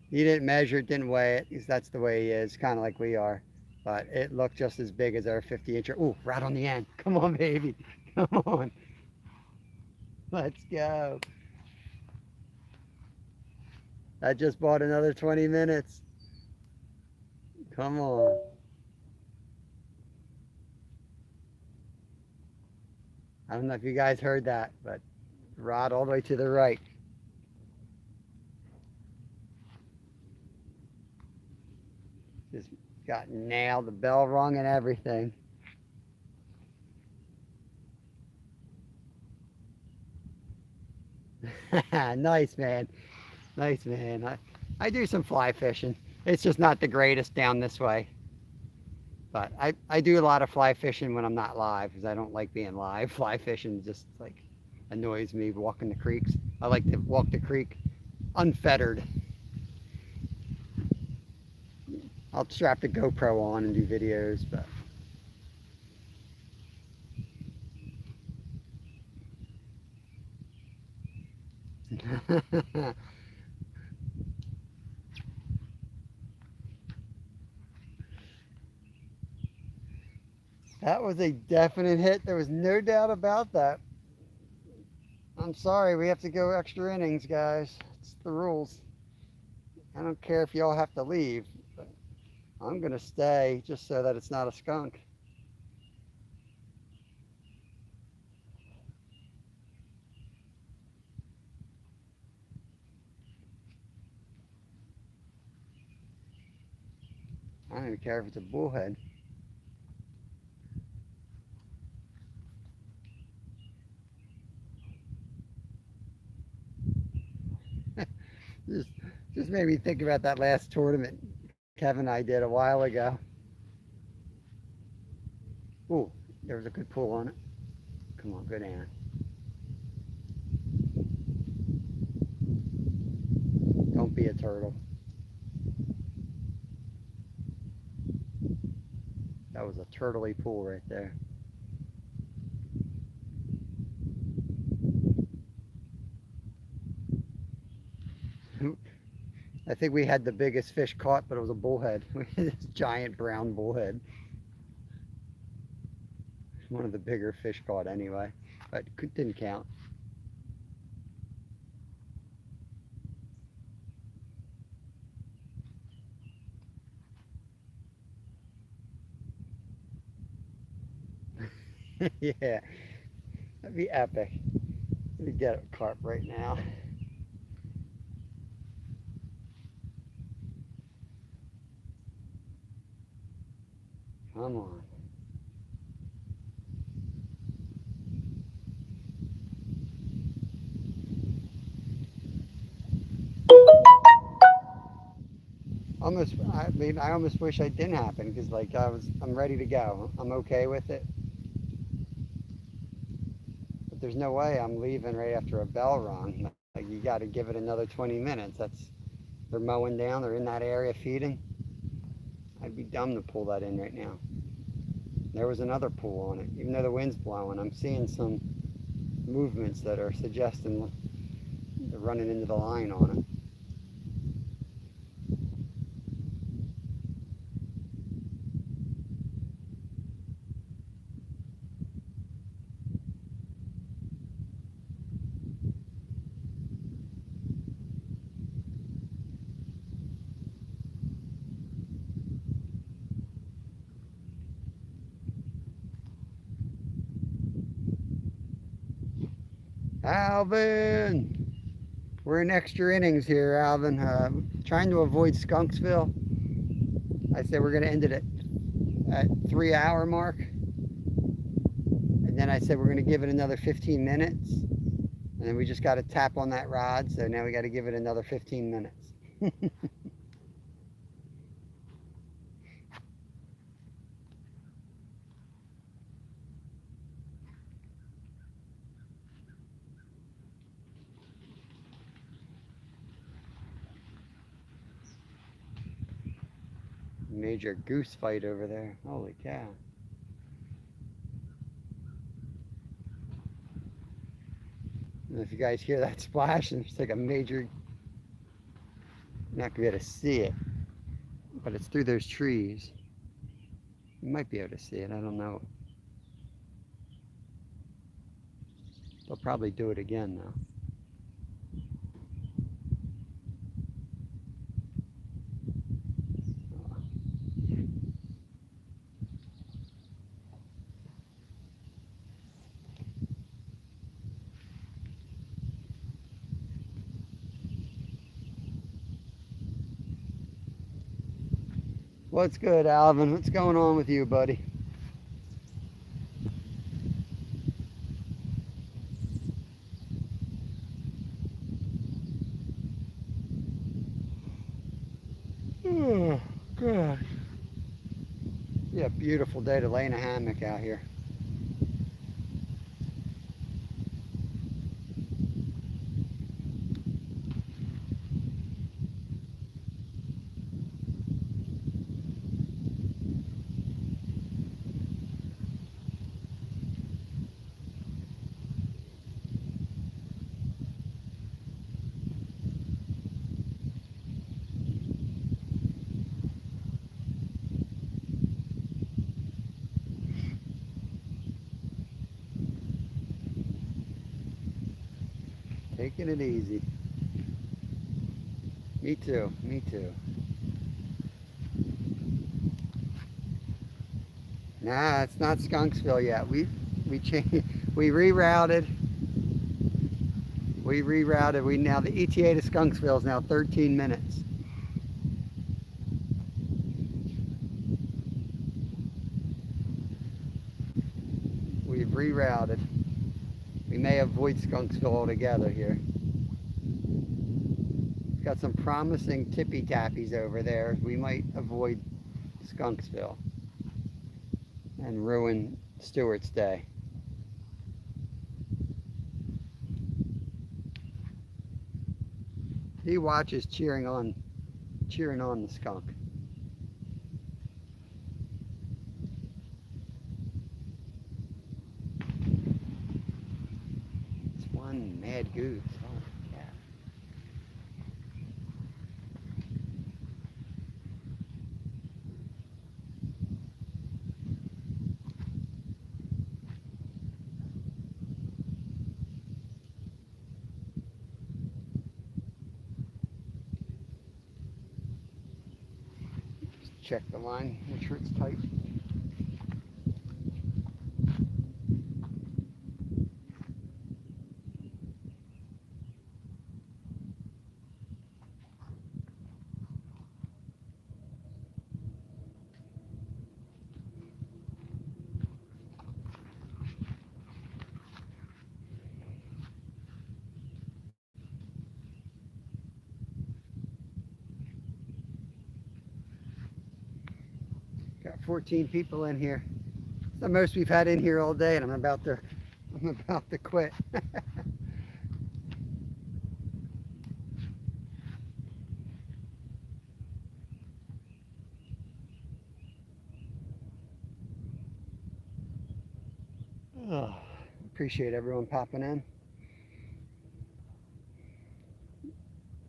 He didn't measure it, didn't weigh it, because that's the way he is, kind of like we are. But it looked just as big as our 50-incher. Ooh, right on the end. Come on, baby. Come on. Let's go. I just bought another 20 minutes. Come on. I don't know if you guys heard that, but rod all the way to the right. Just got nailed, the bell rung and everything. Nice, man. Nice, man. I do some fly fishing. It's just not the greatest down this way. But I do a lot of fly fishing when I'm not live because I don't like being live. Fly fishing just like annoys me walking the creeks. I like to walk the creek unfettered. I'll strap the GoPro on and do videos, but that was a definite hit. There was no doubt about that. I'm sorry, we have to go extra innings, guys. It's the rules. I don't care if y'all have to leave, but I'm going to stay just so that it's not a skunk. I don't even care if it's a bullhead. just, just made me think about that last tournament Kevin and I did a while ago. Ooh, there was a good pull on it. Come on, go down. Don't be a turtle. That was a turtley pull right there. I think we had the biggest fish caught, but it was a bullhead. We had this giant brown bullhead. One of the bigger fish caught anyway, but it didn't count. Yeah, that'd be epic. Let me get a carp right now. Come on. I almost wish I didn't happen because like I'm ready to go. I'm okay with it. But there's no way I'm leaving right after a bell rung. Like you got to give it another 20 minutes. They're mowing down. They're in that area feeding. I'd be dumb to pull that in right now. There was another pull on it, even though the wind's blowing. I'm seeing some movements that are suggesting they're running into the line on it. Alvin! We're in extra innings here, Alvin. Trying to avoid Skunksville. I said we're going to end it at 3 hour mark. And then I said we're going to give it another 15 minutes. And then we just got to tap on that rod. So now we got to give it another 15 minutes. Major goose fight over there. Holy cow. And if you guys hear that splash, it's like a major, you're not going to be able to see it, but it's through those trees. You might be able to see it, I don't know. They'll probably do it again though. What's good, Alvin? What's going on with you, buddy? Oh, God. Yeah, beautiful day to lay in a hammock out here. Taking it easy. Me too. Me too. Nah, it's not Skunksville yet. We changed. We rerouted. We rerouted. We now the ETA to Skunksville is now 13 minutes. We've rerouted. We may avoid Skunksville altogether here. Got some promising tippy tappies over there. We might avoid Skunksville and ruin Stewart's Day. He watches cheering on the skunk. It's one mad goose. Oh yeah. Just check the line, make sure it's tight. Got 14 people in here. It's the most we've had in here all day, and I'm about to quit. Oh, appreciate everyone popping in.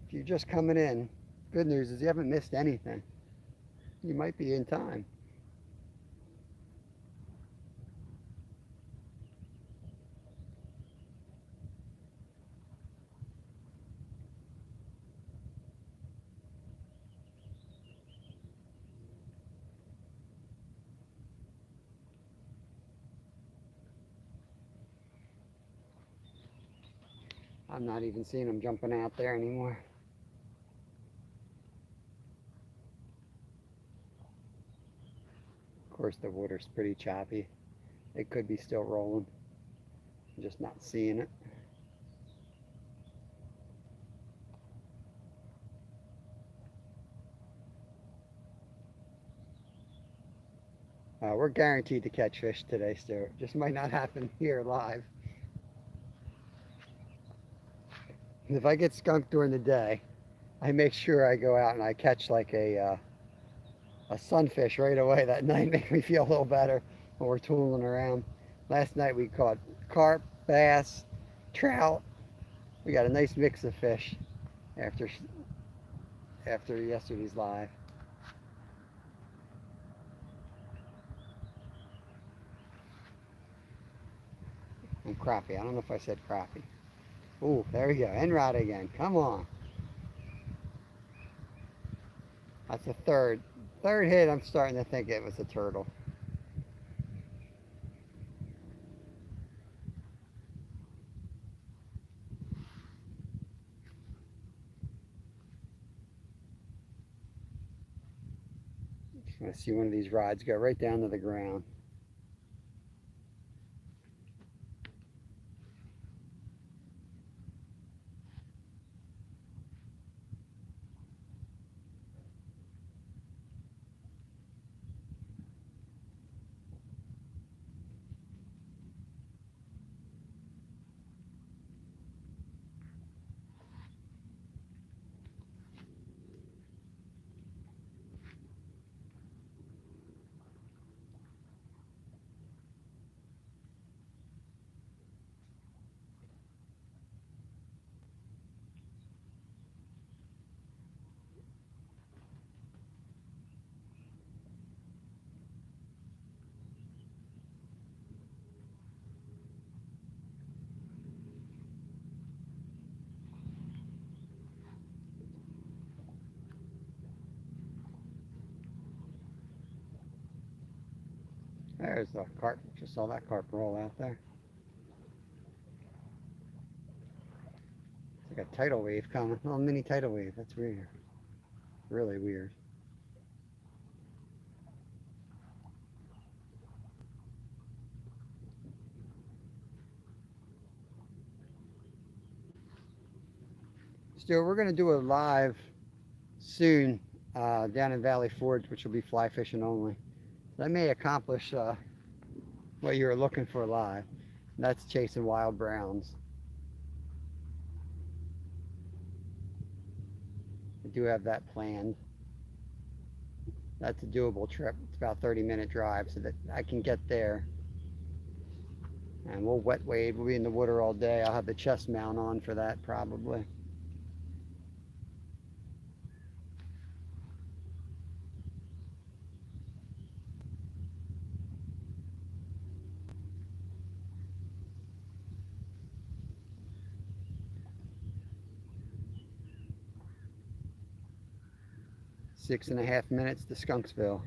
If you're just coming in, good news is you haven't missed anything. You might be in time. I'm not even seeing them jumping out there anymore. Of course, the water's pretty choppy. It could be still rolling. I'm just not seeing it. We're guaranteed to catch fish today, Stuart. Just might not happen here live. If I get skunked during the day, I make sure I go out and I catch like a sunfish right away that night. Make me feel a little better when we're tooling around. Last night we caught carp, bass, trout. We got a nice mix of fish after yesterday's live. And crappie. I don't know if I said crappie. Ooh, there we go. End rod again. Come on. That's a third hit. I'm starting to think it was a turtle. Just want to see one of these rods go right down to the ground. There's the carp. Just saw that carp roll out there. It's like a tidal wave coming. Oh, mini tidal wave. That's weird. Really weird. Still, we're going to do a live soon down in Valley Forge, which will be fly fishing only. That may accomplish what you were looking for live. That's chasing wild browns. I do have that planned. That's a doable trip. It's about a 30-minute drive, so that I can get there. And we'll wet wade. We'll be in the water all day. I'll have the chest mount on for that probably. Six and a half minutes to Skunksville.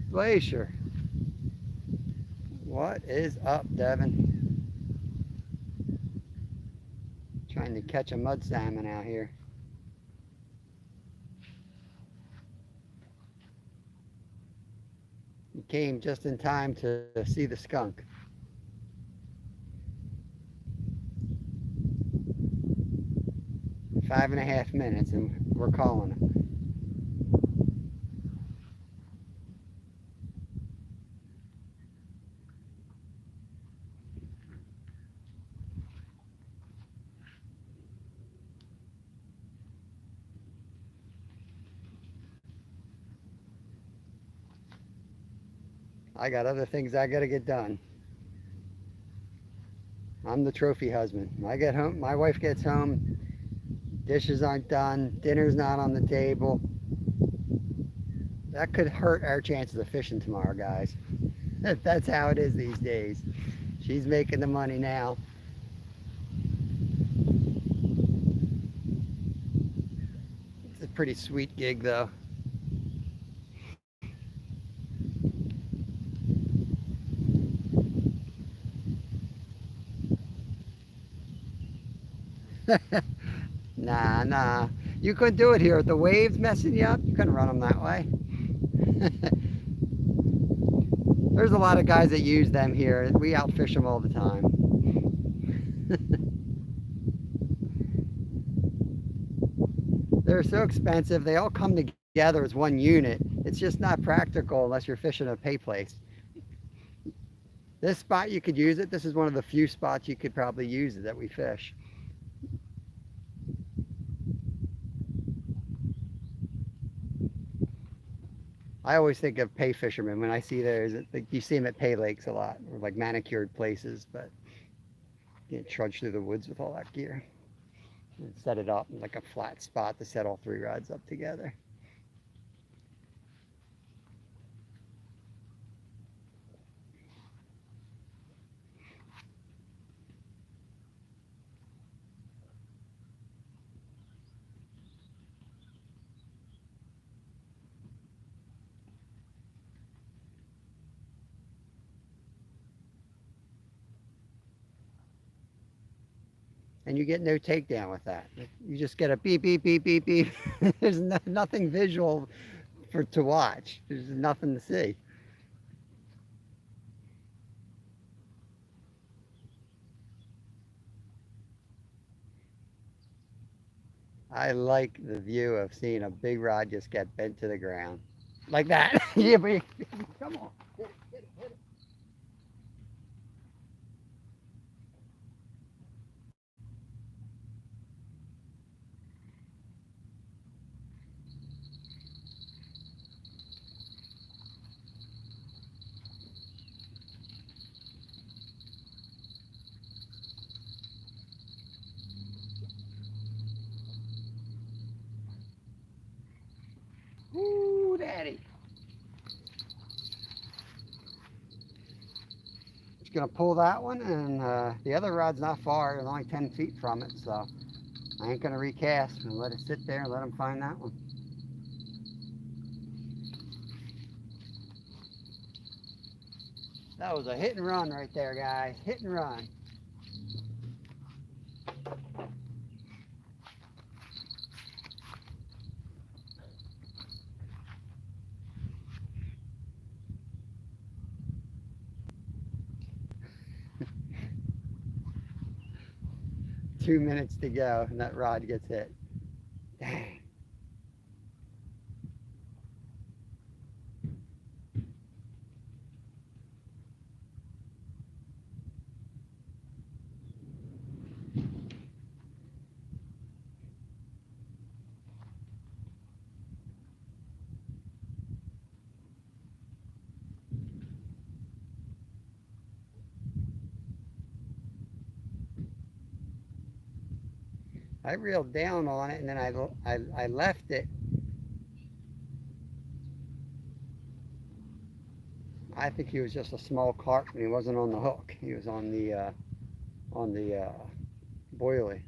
Glacier. What is up, Devin? Trying to catch a mud salmon out here. He came just in time to see the skunk. Five and a half minutes and we're calling him. I got other things I gotta get done. I'm the trophy husband. I get home, my wife gets home, dishes aren't done, dinner's not on the table. That could hurt our chances of fishing tomorrow, guys. That's how it is these days. She's making the money now. It's a pretty sweet gig though. Nah. You couldn't do it here with the waves messing you up. You couldn't run them that way. There's a lot of guys that use them here. We outfish them all the time. They're so expensive. They all come together as one unit. It's just not practical unless you're fishing a pay place. This spot you could use it. This is one of the few spots you could probably use it that we fish. I always think of pay fishermen when I see those. You see them at pay lakes a lot, or like manicured places, but you can't trudge through the woods with all that gear. And set it up in like a flat spot to set all three rods up together. And you get no takedown with that. You just get a beep, beep, beep, beep, beep. There's nothing visual to watch. There's nothing to see. I like the view of seeing a big rod just get bent to the ground. Like that. Yeah, but come on. Hit it. Daddy. Just gonna pull that one, and the other rod's not far. It's only 10 feet from it, so I ain't gonna recast. I'm gonna let it sit there and let him find that one. That was a hit and run right there, guys. Hit and run. Two minutes to go, and that rod gets hit. Dang. I reeled down on it, and then I left it. I think he was just a small carp, and he wasn't on the hook. He was on the boilie.